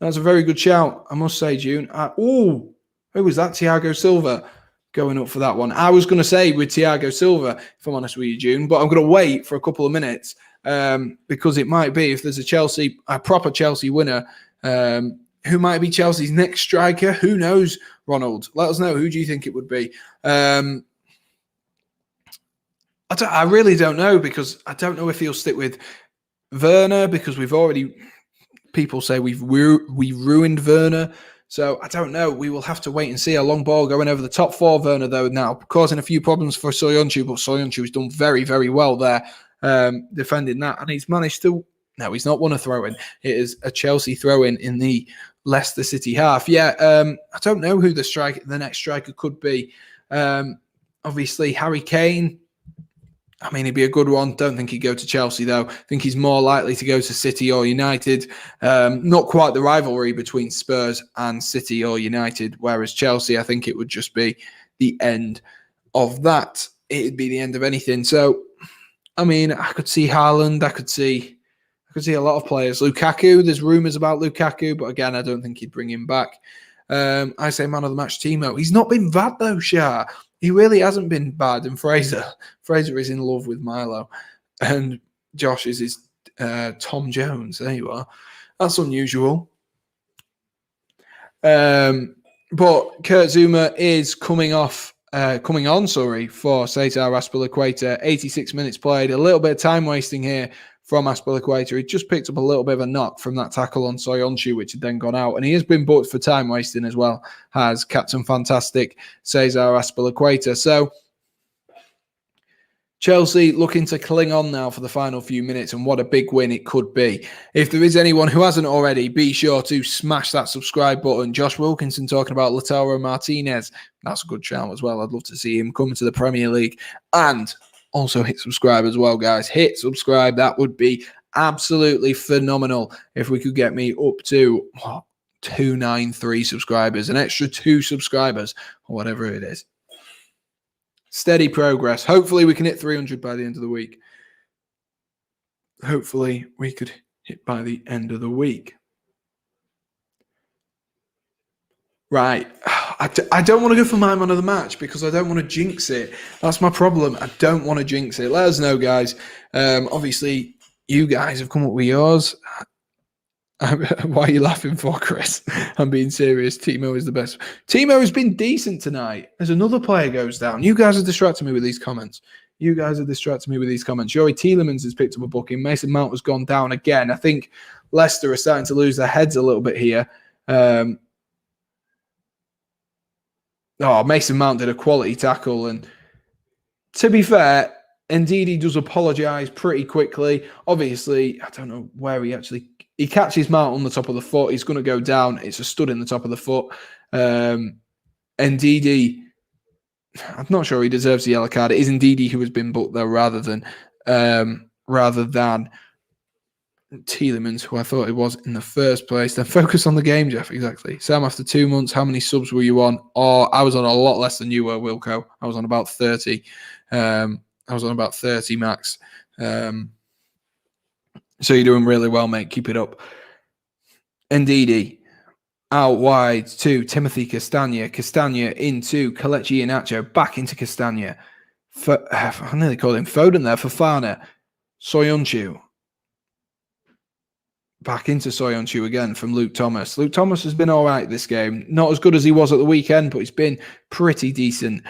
That's a very good shout, I must say, June. Who was that? Thiago Silva going up for that one. I was going to say with Thiago Silva, if I'm honest with you, June, but I'm going to wait for a couple of minutes because it might be, if there's a proper Chelsea winner, who might be Chelsea's next striker? Who knows, Ronald? Let us know. Who do you think it would be? I really don't know, because I don't know if he'll stick with Werner, because people say we ruined Werner. So I don't know. We will have to wait and see. A long ball going over the top for Werner, though, now, causing a few problems for Soyuncu, but Soyuncu has done very, very well there, defending that. And he's managed to... No, he's not won a throw-in. It is a Chelsea throw-in in the Leicester City half. Yeah, I don't know who the next striker could be. Obviously, Harry Kane. I mean, he'd be a good one. Don't think he'd go to Chelsea, though. I think he's more likely to go to City or United. Not quite the rivalry between Spurs and City or United, whereas Chelsea, I think it would just be the end of that. It'd be the end of anything. So, I mean, I could see Haaland. I could see a lot of players. Lukaku, there's rumours about Lukaku, but again, I don't think he'd bring him back. I say man of the match, Timo. He's not been bad, though, Shah. He really hasn't been bad. And Fraser is in love with Milo. And Josh is his Tom Jones. There you are. That's unusual. But Kurt Zouma is coming on, for Cesar Azpilicueta. 86 minutes played. A little bit of time wasting here from Azpilicueta. He just picked up a little bit of a knock from that tackle on Soyuncu, which had then gone out. And he has been booked for time wasting as well, has Captain Fantastic Cesar Azpilicueta. So Chelsea looking to cling on now for the final few minutes, and what a big win it could be. If there is anyone who hasn't already, be sure to smash that subscribe button. Josh Wilkinson talking about Lautaro Martinez. That's a good shout as well. I'd love to see him come to the Premier League. And also hit subscribe as well, guys. Hit subscribe. That would be absolutely phenomenal if we could get me up to 293 subscribers, an extra 2 subscribers, or whatever it is. Steady progress. Hopefully we can hit 300 by the end of the week. Hopefully we could hit by the end of the week. Right. I don't want to go for my man of the match because I don't want to jinx it. That's my problem. I don't want to jinx it. Let us know, guys. Obviously, you guys have come up with yours. Why are you laughing for, Chris? I'm being serious. Timo is the best. Timo has been decent tonight. As another player goes down. You guys are distracting me with these comments. Yuri Tielemans has picked up a booking. Mason Mount has gone down again. I think Leicester are starting to lose their heads a little bit here. Mason Mount did a quality tackle. And to be fair, indeed, he does apologise pretty quickly. Obviously, I don't know where he catches Mount on the top of the foot. He's going to go down. It's a stud in the top of the foot. Ndidi, I'm not sure he deserves the yellow card. It is Ndidi who has been booked, though, rather than Tielemans, who I thought it was in the first place. Then focus on the game, Jeff. Exactly. Sam, after 2 months, how many subs were you on? I was on a lot less than you were, Wilco. I was on about 30. Max. So you're doing really well, mate. Keep it up. Ndidi out wide to Timothy Castagna. Castagna into Kelechi Iheanacho. Back into Castagna. I nearly called him Foden there, Fofana. Soyuncu. Back into Soyuncu again from Luke Thomas. Luke Thomas has been all right this game. Not as good as he was at the weekend, but he's been pretty decent.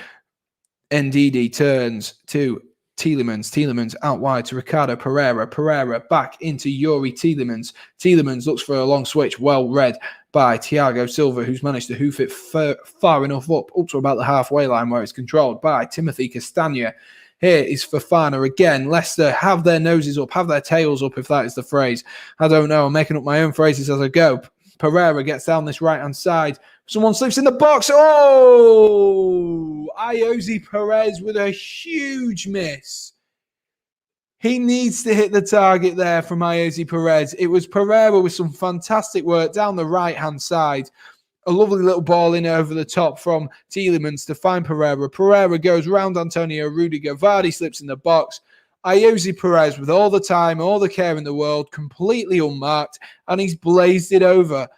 Ndidi turns to Tielemans. Tielemans out wide to Ricardo Pereira. Pereira back into Yuri Tielemans. Tielemans looks for a long switch. Well read by Thiago Silva, who's managed to hoof it far enough up to about the halfway line where it's controlled by Timothy Castagna. Here is Fofana again. Leicester have their noses up, have their tails up, if that is the phrase. I don't know. I'm making up my own phrases as I go. Pereira gets down this right-hand side. Someone slips in the box. Oh! Ayoze Perez with a huge miss. He needs to hit the target there from Ayoze Perez. It was Pereira with some fantastic work down the right-hand side. A lovely little ball in over the top from Tielemans to find Pereira. Pereira goes round Antonio Rudiger. Vardy slips in the box. Ayoze Perez with all the time, all the care in the world, completely unmarked, and he's blazed it over.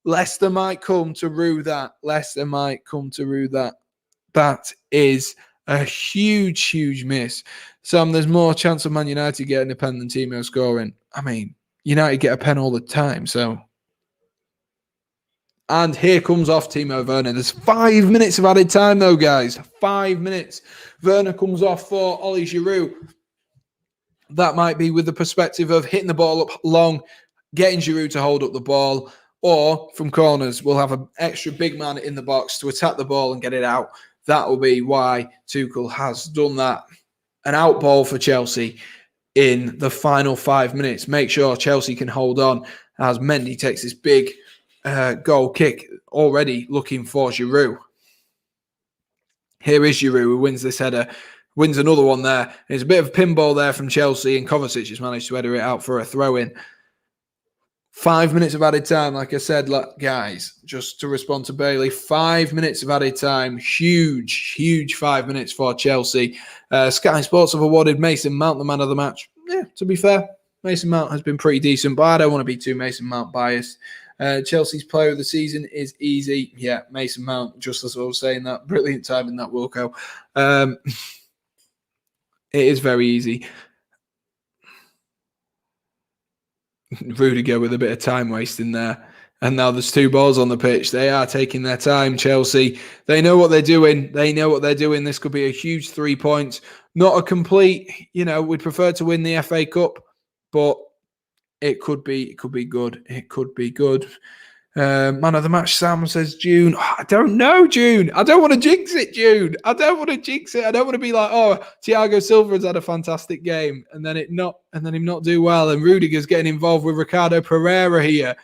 Leicester might come to rue that. Leicester might come to rue that. That is a huge, huge miss. Sam, there's more chance of Man United getting a pen than Timo scoring. I mean, United get a pen all the time, so... And here comes off Timo Werner. There's 5 minutes of added time, though, guys. 5 minutes. Werner comes off for Ollie Giroud. That might be with the perspective of hitting the ball up long, getting Giroud to hold up the ball, or from corners, we'll have an extra big man in the box to attack the ball and get it out. That will be why Tuchel has done that. An out ball for Chelsea in the final 5 minutes. Make sure Chelsea can hold on as Mendy takes this big goal kick, already looking for Giroud. Here is Giroud, who wins this header, wins another one there. There's a bit of pinball there from Chelsea, and Kovacic has managed to header it out for a throw-in. 5 minutes of added time, like I said, guys, just to respond to Bailey, 5 minutes of added time, huge, huge 5 minutes for Chelsea. Sky Sports have awarded Mason Mount the man of the match. Yeah, to be fair, Mason Mount has been pretty decent, but I don't want to be too Mason Mount biased. Chelsea's player of the season is easy. Yeah, Mason Mount, just as I was saying that. Brilliant time in that Wilco. It is very easy. Rudiger with a bit of time wasting there. And now there's two balls on the pitch. They are taking their time, Chelsea. They know what they're doing. They know what they're doing. This could be a huge 3 points. Not a complete, we'd prefer to win the FA Cup, but it could be good. It could be good. Man of the match, Sam says June. Oh, I don't know, June. I don't want to jinx it, June. I don't want to jinx it. I don't want to be like, oh, Thiago Silva has had a fantastic game, and then him not do well. And Rudiger's getting involved with Ricardo Pereira here.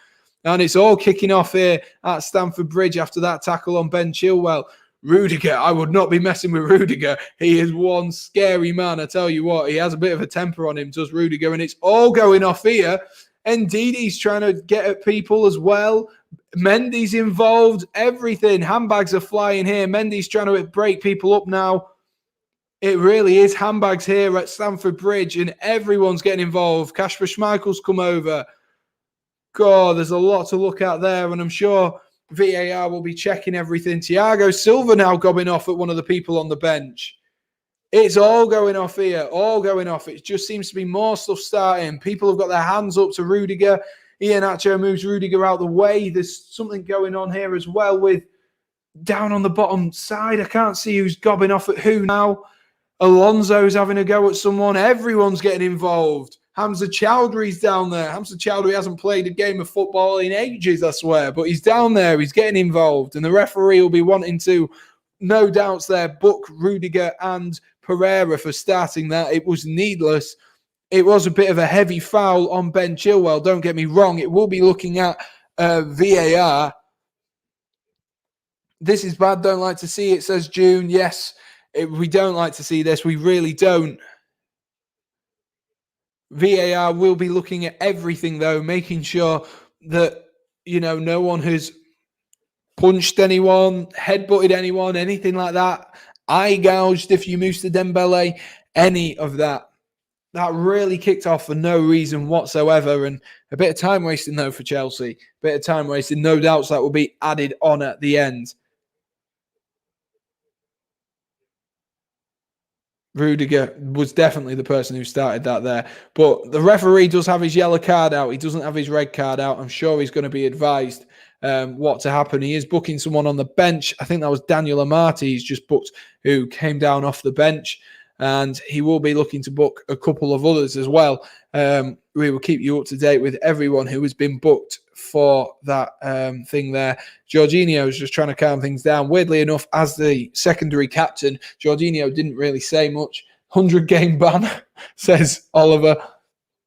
And it's all kicking off here at Stamford Bridge after that tackle on Ben Chilwell. Rudiger, I would not be messing with Rudiger. He is one scary man. I tell you what, he has a bit of a temper on him, does Rudiger, and it's all going off here. Ndidi's trying to get at people as well. Mendy's involved. Everything. Handbags are flying here. Mendy's trying to break people up now. It really is handbags here at Stamford Bridge, and everyone's getting involved. Kasper Schmeichel's come over. God, there's a lot to look at there, and I'm sure VAR will be checking everything. Thiago Silva now gobbing off at one of the people on the bench. It's all going off here, all going off. It just seems to be more stuff starting. People have got their hands up to Rudiger. Iheanacho moves Rudiger out the way. There's something going on here as well with down on the bottom side. I can't see who's gobbing off at who now. Alonso's having a go at someone. Everyone's getting involved. Hamza Chowdhury's down there. Hamza Chowdhury hasn't played a game of football in ages, I swear. But he's down there. He's getting involved. And the referee will be wanting to, no doubts there, book Rudiger and Pereira for starting that. It was needless. It was a bit of a heavy foul on Ben Chilwell. Don't get me wrong. It will be looking at VAR. This is bad. Don't like to see it, says June. Yes, we don't like to see this. We really don't. VAR will be looking at everything, though, making sure that, no one has punched anyone, headbutted anyone, anything like that, eye gouged if you move to Dembele, any of that. That really kicked off for no reason whatsoever, and a bit of time wasting, though, for Chelsea. A bit of time wasting. No doubts that will be added on at the end. Rudiger was definitely the person who started that there. But the referee does have his yellow card out. He doesn't have his red card out. I'm sure he's going to be advised what to happen. He is booking someone on the bench. I think that was Daniel Amati he's just booked, who came down off the bench. And he will be looking to book a couple of others as well. We will keep you up to date with everyone who has been booked for that thing there. Jorginho is just trying to calm things down. Weirdly enough, as the secondary captain, Jorginho didn't really say much. 100-game ban, says Oliver.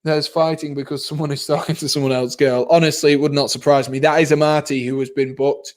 There's fighting because someone is talking to someone else, girl. Honestly, it would not surprise me. That is Amati who has been booked.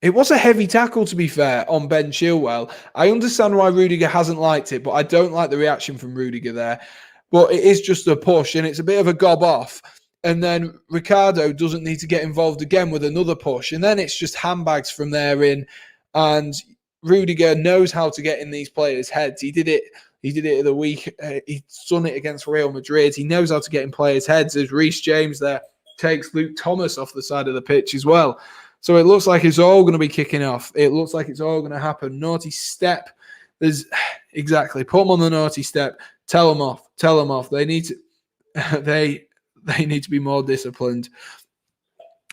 It was a heavy tackle, to be fair, on Ben Chilwell. I understand why Rudiger hasn't liked it, but I don't like the reaction from Rudiger there. But it is just a push, and it's a bit of a gob off. And then Ricardo doesn't need to get involved again with another push. And then it's just handbags from there in. And Rudiger knows how to get in these players' heads. He did it at the week. He's done it against Real Madrid. He knows how to get in players' heads. As Reece James there takes Luke Thomas off the side of the pitch as well. So it looks like it's all going to be kicking off. It looks like it's all going to happen. Naughty step. Exactly. Put them on the naughty step. Tell them off. Tell them off. They need to. They need to be more disciplined.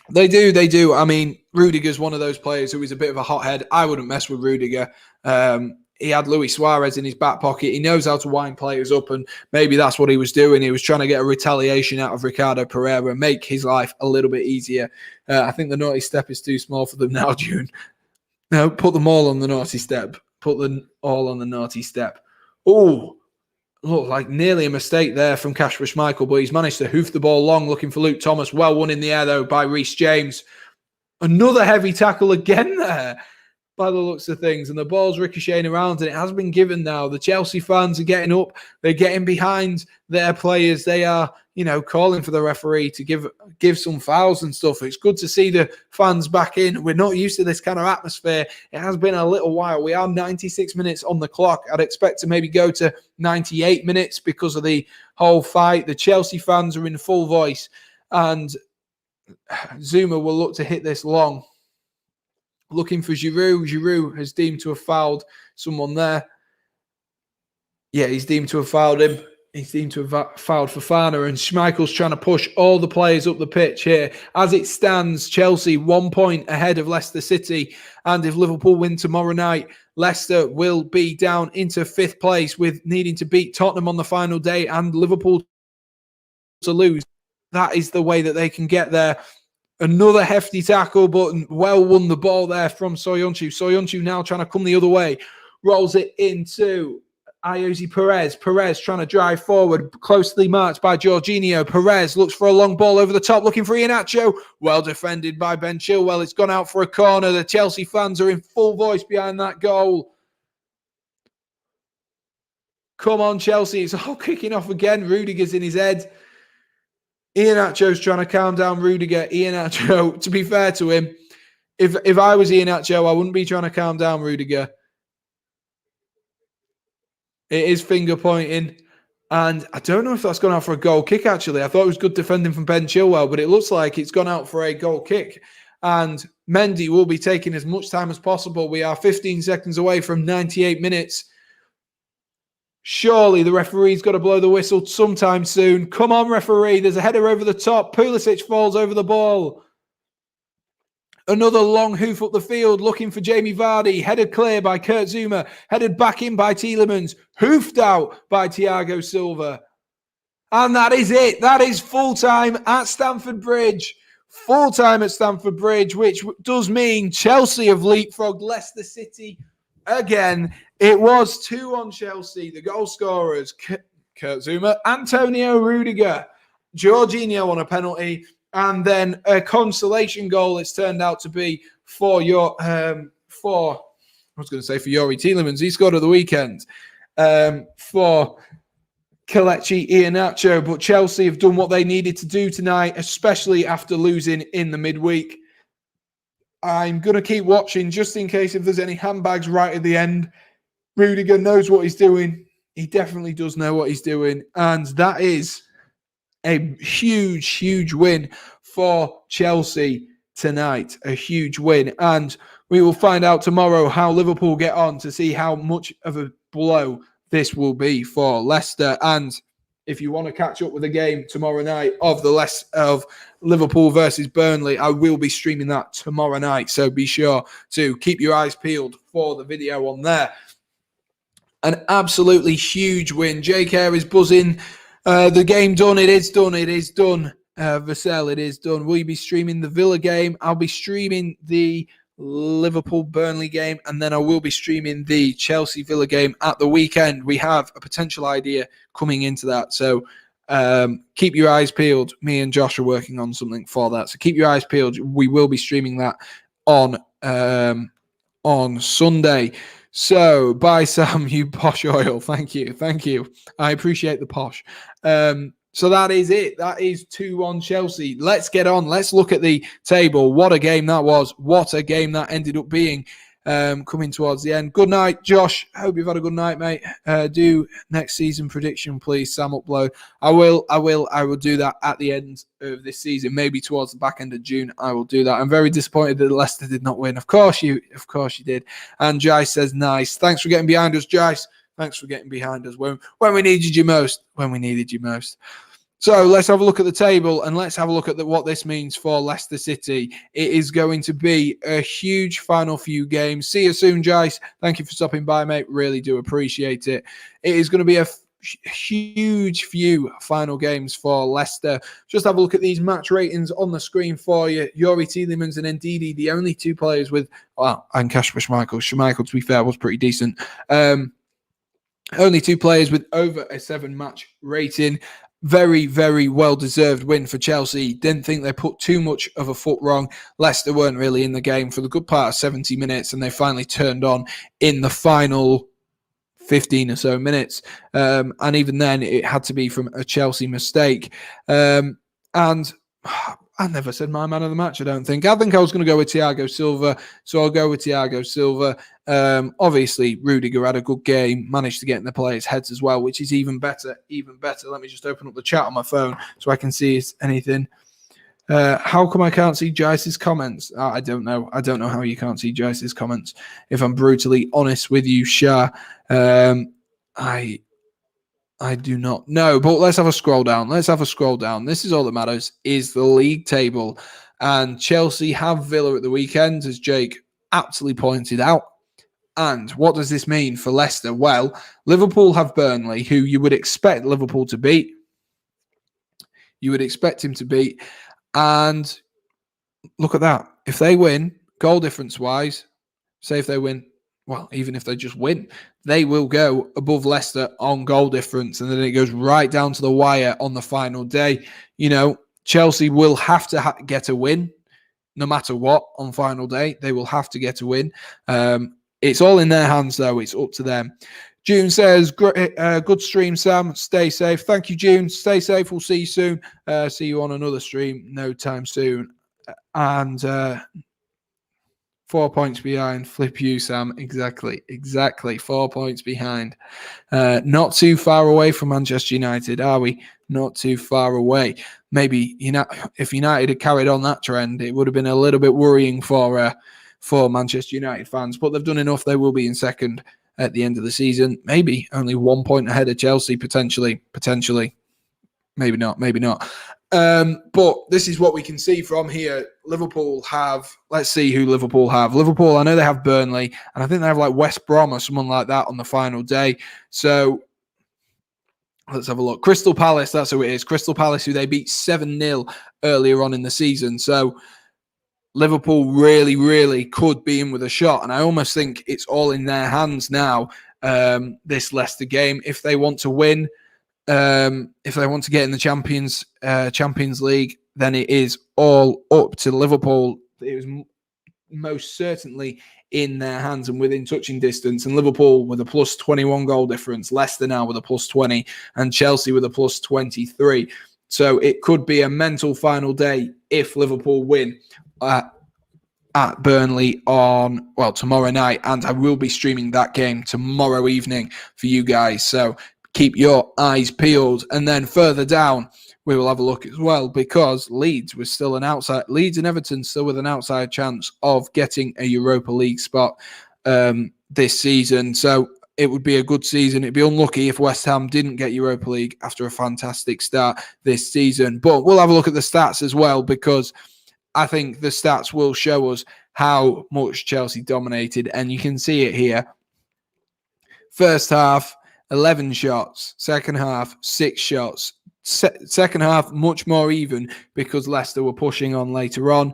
They do. I mean, Rudiger's one of those players who is a bit of a hothead. I wouldn't mess with Rudiger. He had Luis Suarez in his back pocket. He knows how to wind players up, and maybe that's what he was doing. He was trying to get a retaliation out of Ricardo Pereira and make his life a little bit easier. I think the naughty step is too small for them now, June. No, put them all on the naughty step. Put them all on the naughty step. Oh, look, like nearly a mistake there from Kasper Schmeichel, but he's managed to hoof the ball long, looking for Luke Thomas. Well won in the air, though, by Reece James. Another heavy tackle again there, by the looks of things, and the ball's ricocheting around, and it has been given now. The Chelsea fans are getting up. They're getting behind their players. They are, calling for the referee to give some fouls and stuff. It's good to see the fans back in. We're not used to this kind of atmosphere. It has been a little while. We are 96 minutes on the clock. I'd expect to maybe go to 98 minutes because of the whole fight. The Chelsea fans are in full voice, and Zuma will look to hit this long. Looking for Giroud. Giroud has deemed to have fouled someone there. Yeah, he's deemed to have fouled him. He's deemed to have fouled Fofana, and Schmeichel's trying to push all the players up the pitch here. As it stands, Chelsea 1 point ahead of Leicester City, and if Liverpool win tomorrow night, Leicester will be down into 5th place with needing to beat Tottenham on the final day and Liverpool to lose. That is the way that they can get there. Another hefty tackle, but well won the ball there from Soyuncu. Soyuncu now trying to come the other way. Rolls it into Ayoze Perez. Perez trying to drive forward. Closely marked by Jorginho. Perez looks for a long ball over the top, looking for Iheanacho. Well defended by Ben Chilwell. It's gone out for a corner. The Chelsea fans are in full voice behind that goal. Come on, Chelsea. It's all kicking off again. Rudiger's in his head. Iheanacho's trying to calm down Rudiger. Iheanacho, to be fair to him, if I was Iheanacho, I wouldn't be trying to calm down Rudiger. It is finger pointing, and I don't know if that's gone out for a goal kick, actually. I thought it was good defending from Ben Chilwell, but it looks like it's gone out for a goal kick, and Mendy will be taking as much time as possible. We are 15 seconds away from 98 minutes. Surely the referee's got to blow the whistle sometime soon. Come on, referee. There's a header over the top. Pulisic falls over the ball. Another long hoof up the field looking for Jamie Vardy. Headed clear by Kurt Zouma. Headed back in by Tielemans. Hoofed out by Thiago Silva. And that is it. That is full time at Stamford Bridge. Full time at Stamford Bridge, which does mean Chelsea have leapfrogged Leicester City again. It was 2 on Chelsea. The goal scorers, Kurt Zouma, Antonio Rudiger, Jorginho on a penalty, and then a consolation goal it's turned out to be for Yuri Tielemans. He scored at the weekend for Kelechi Iheanacho, but Chelsea have done what they needed to do tonight, especially after losing in the midweek. I'm going to keep watching just in case if there's any handbags right at the end. Rudiger knows what he's doing. He definitely does know what he's doing. And that is a huge, huge win for Chelsea tonight. A huge win. And We will find out tomorrow how Liverpool get on to see how much of a blow this will be for Leicester. And if you want to catch up with the game tomorrow night of Liverpool versus Burnley, I will be streaming that tomorrow night. So be sure to keep your eyes peeled for the video on there. An absolutely huge win. JK is buzzing. The game done. It is done. It is done. Vassell, it is done. Will you be streaming the Villa game? I'll be streaming the Liverpool-Burnley game, and then I will be streaming the Chelsea-Villa game at the weekend. We have a potential idea coming into that, so keep your eyes peeled. Me and Josh are working on something for that, so keep your eyes peeled. We will be streaming that on Sunday. So, bye, Sam, you posh oil. Thank you. I appreciate the posh. So that is it. That is 2-1 Chelsea. Let's get on. Let's look at the table. What a game that was. What a game that ended up being coming towards the end. Good night, Josh. Hope you've had a good night, mate. Do next season prediction, please, Sam Upload. I will do that at the end of this season. Maybe towards the back end of June, I will do that. I'm very disappointed that Leicester did not win. Of course you did. And Jice says, nice. Thanks for getting behind us, Jice. Thanks for getting behind us when we needed you most. So let's have a look at the table and let's have a look at what this means for Leicester City. It is going to be a huge final few games. See you soon, Jice. Thank you for stopping by, mate. Really do appreciate it. It is going to be a huge few final games for Leicester. Just have a look at these match ratings on the screen for you. Yuri Tielemans and Ndidi, the only two players with, and Kasper Schmeichel. Schmeichel, to be fair, was pretty decent. Only two players with over a 7-match rating. Very, very well-deserved win for Chelsea. Didn't think they put too much of a foot wrong. Leicester weren't really in the game for the good part of 70 minutes, and they finally turned on in the final 15 or so minutes. And even then, it had to be from a Chelsea mistake. And I never said my man of the match, I don't think. I think I was going to go with Thiago Silva, so I'll go with Thiago Silva. Obviously, Rudiger had a good game, managed to get in the players' heads as well, which is even better. Let me just open up the chat on my phone so I can see anything. How come I can't see Jice's comments? I don't know. I don't know how you can't see Jice's comments. If I'm brutally honest with you, Shah, I do not know, but let's have a scroll down. This is all that matters, is the league table. And Chelsea have Villa at the weekend, as Jake aptly pointed out. And what does this mean for Leicester? Well, Liverpool have Burnley, who you would expect Liverpool to beat. You would expect him to beat. And look at that. If they win, goal difference-wise, say if they win, well, even if they just win, they will go above Leicester on goal difference, and then it goes right down to the wire on the final day. You know, Chelsea will have to get a win, no matter what, on final day. They will have to get a win. It's all in their hands, though. It's up to them. June says, good stream, Sam. Stay safe. Thank you, June. Stay safe. We'll see you soon. See you on another stream no time soon. And 4 points behind. Flip you, Sam. Exactly. 4 points behind. Not too far away from Manchester United, are we? Not too far away. Maybe if United had carried on that trend, it would have been a little bit worrying for Manchester United fans. But they've done enough. They will be in second at the end of the season. Maybe only 1 point ahead of Chelsea, potentially. Maybe not. But this is what we can see from here. Liverpool have, let's see who Liverpool have. Liverpool, I know they have Burnley, and I think they have like West Brom or someone like that on the final day. So let's have a look. Crystal Palace, that's who it is. Crystal Palace, who they beat 7-0 earlier on in the season. So Liverpool really, really could be in with a shot. And I almost think it's all in their hands now, this Leicester game. If they want to win, if they want to get in the Champions League, then it is all up to Liverpool. It was most certainly in their hands and within touching distance. And Liverpool with a plus 21 goal difference, Leicester now with a plus 20, and Chelsea with a plus 23. So it could be a mental final day if Liverpool win at Burnley tomorrow night. And I will be streaming that game tomorrow evening for you guys. So keep your eyes peeled. And then further down, we will have a look as well, because Leeds and Everton still with an outside chance of getting a Europa League spot this season. So it would be a good season. It'd be unlucky if West Ham didn't get Europa League after a fantastic start this season. But we'll have a look at the stats as well, because I think the stats will show us how much Chelsea dominated. And you can see it here. First half, 11 shots. Second half, 6 shots. Second half, much more even, because Leicester were pushing on later on.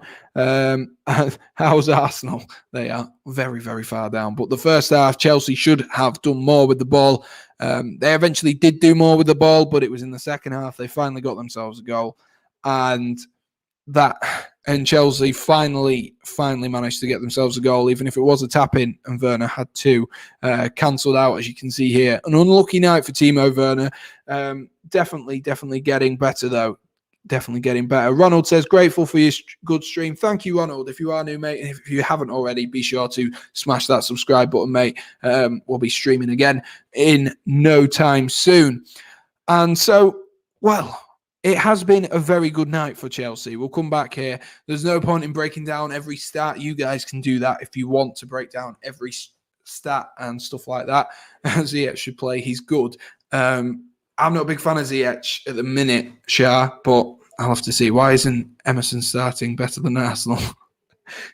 How's Arsenal? They are very, very far down. But the first half, Chelsea should have done more with the ball. They eventually did do more with the ball, but it was in the second half. They finally got themselves a goal. And Chelsea finally managed to get themselves a goal, even if it was a tap-in, and Werner had 2 cancelled out, as you can see here. An unlucky night for Timo Werner. Definitely getting better, though. Definitely getting better. Ronald says, grateful for your good stream. Thank you, Ronald. If you are new, mate, and if you haven't already, be sure to smash that subscribe button, mate. We'll be streaming again in no time soon. And so, well, it has been a very good night for Chelsea. We'll come back here. There's no point in breaking down every stat. You guys can do that if you want to break down every stat and stuff like that. Ziyech should play. He's good. I'm not a big fan of Ziyech at the minute, Shah, but I'll have to see. Why isn't Emerson starting better than Arsenal?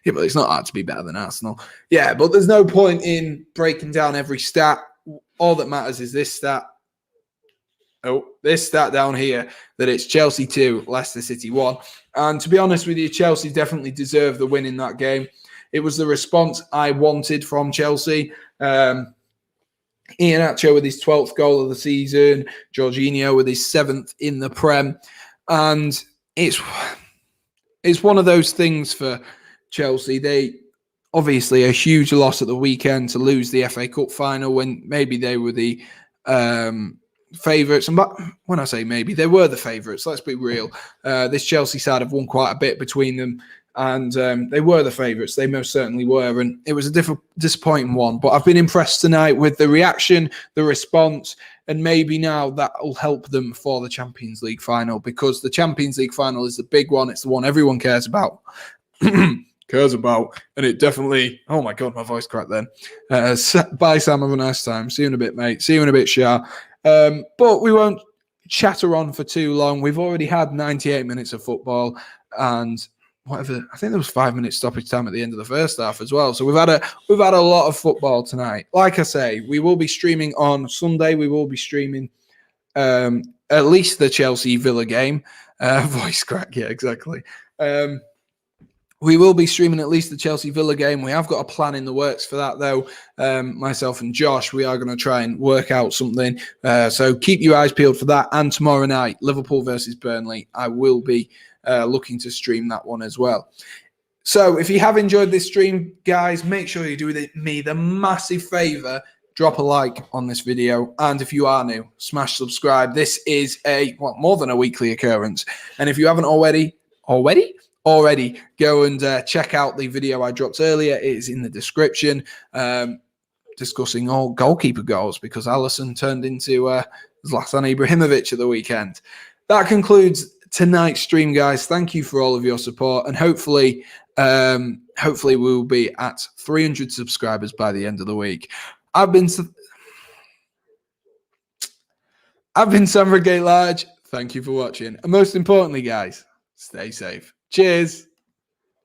Yeah, but it's not hard to be better than Arsenal. Yeah, but there's no point in breaking down every stat. All that matters is this stat. Oh, this stat down here, that it's Chelsea 2, Leicester City 1. And to be honest with you, Chelsea definitely deserved the win in that game. It was the response I wanted from Chelsea. Iheanacho with his 12th goal of the season, Jorginho with his 7th in the Prem. And it's one of those things for Chelsea. They obviously a huge loss at the weekend to lose the FA Cup final, when maybe they were the favourites. And when I say maybe, they were the favourites. Let's be real. This Chelsea side have won quite a bit between them, and they were the favourites. They most certainly were, and it was a disappointing one. But I've been impressed tonight with the reaction, the response, and maybe now that will help them for the Champions League final, because the Champions League final is the big one. It's the one everyone cares about. And it definitely, oh my God, my voice cracked then. Bye, Sam. Have a nice time. See you in a bit, mate. See you in a bit, Shah. But we won't chatter on for too long. We've already had 98 minutes of football, and whatever. I think there was 5 minutes stoppage time at the end of the first half as well. So we've had a lot of football tonight. Like I say, we will be streaming on Sunday. We will be streaming at least the Chelsea Villa game. Voice crack, yeah, exactly. We will be streaming at least the Chelsea Villa game. We have got a plan in the works for that, though. Myself and Josh, we are going to try and work out something. So keep your eyes peeled for that. And tomorrow night, Liverpool versus Burnley, I will be looking to stream that one as well. So if you have enjoyed this stream, guys, make sure you do me the massive favour. Drop a like on this video. And if you are new, smash subscribe. This is more than a weekly occurrence. And if you haven't already, go and check out the video I dropped earlier. It is in the description, discussing all goalkeeper goals, because Alisson turned into Zlatan Ibrahimovic at the weekend. That concludes tonight's stream, guys. Thank you for all of your support, and hopefully we will be at 300 subscribers by the end of the week. I've been Sam Redgate-Large. Thank you for watching, and most importantly, guys, stay safe. Cheers.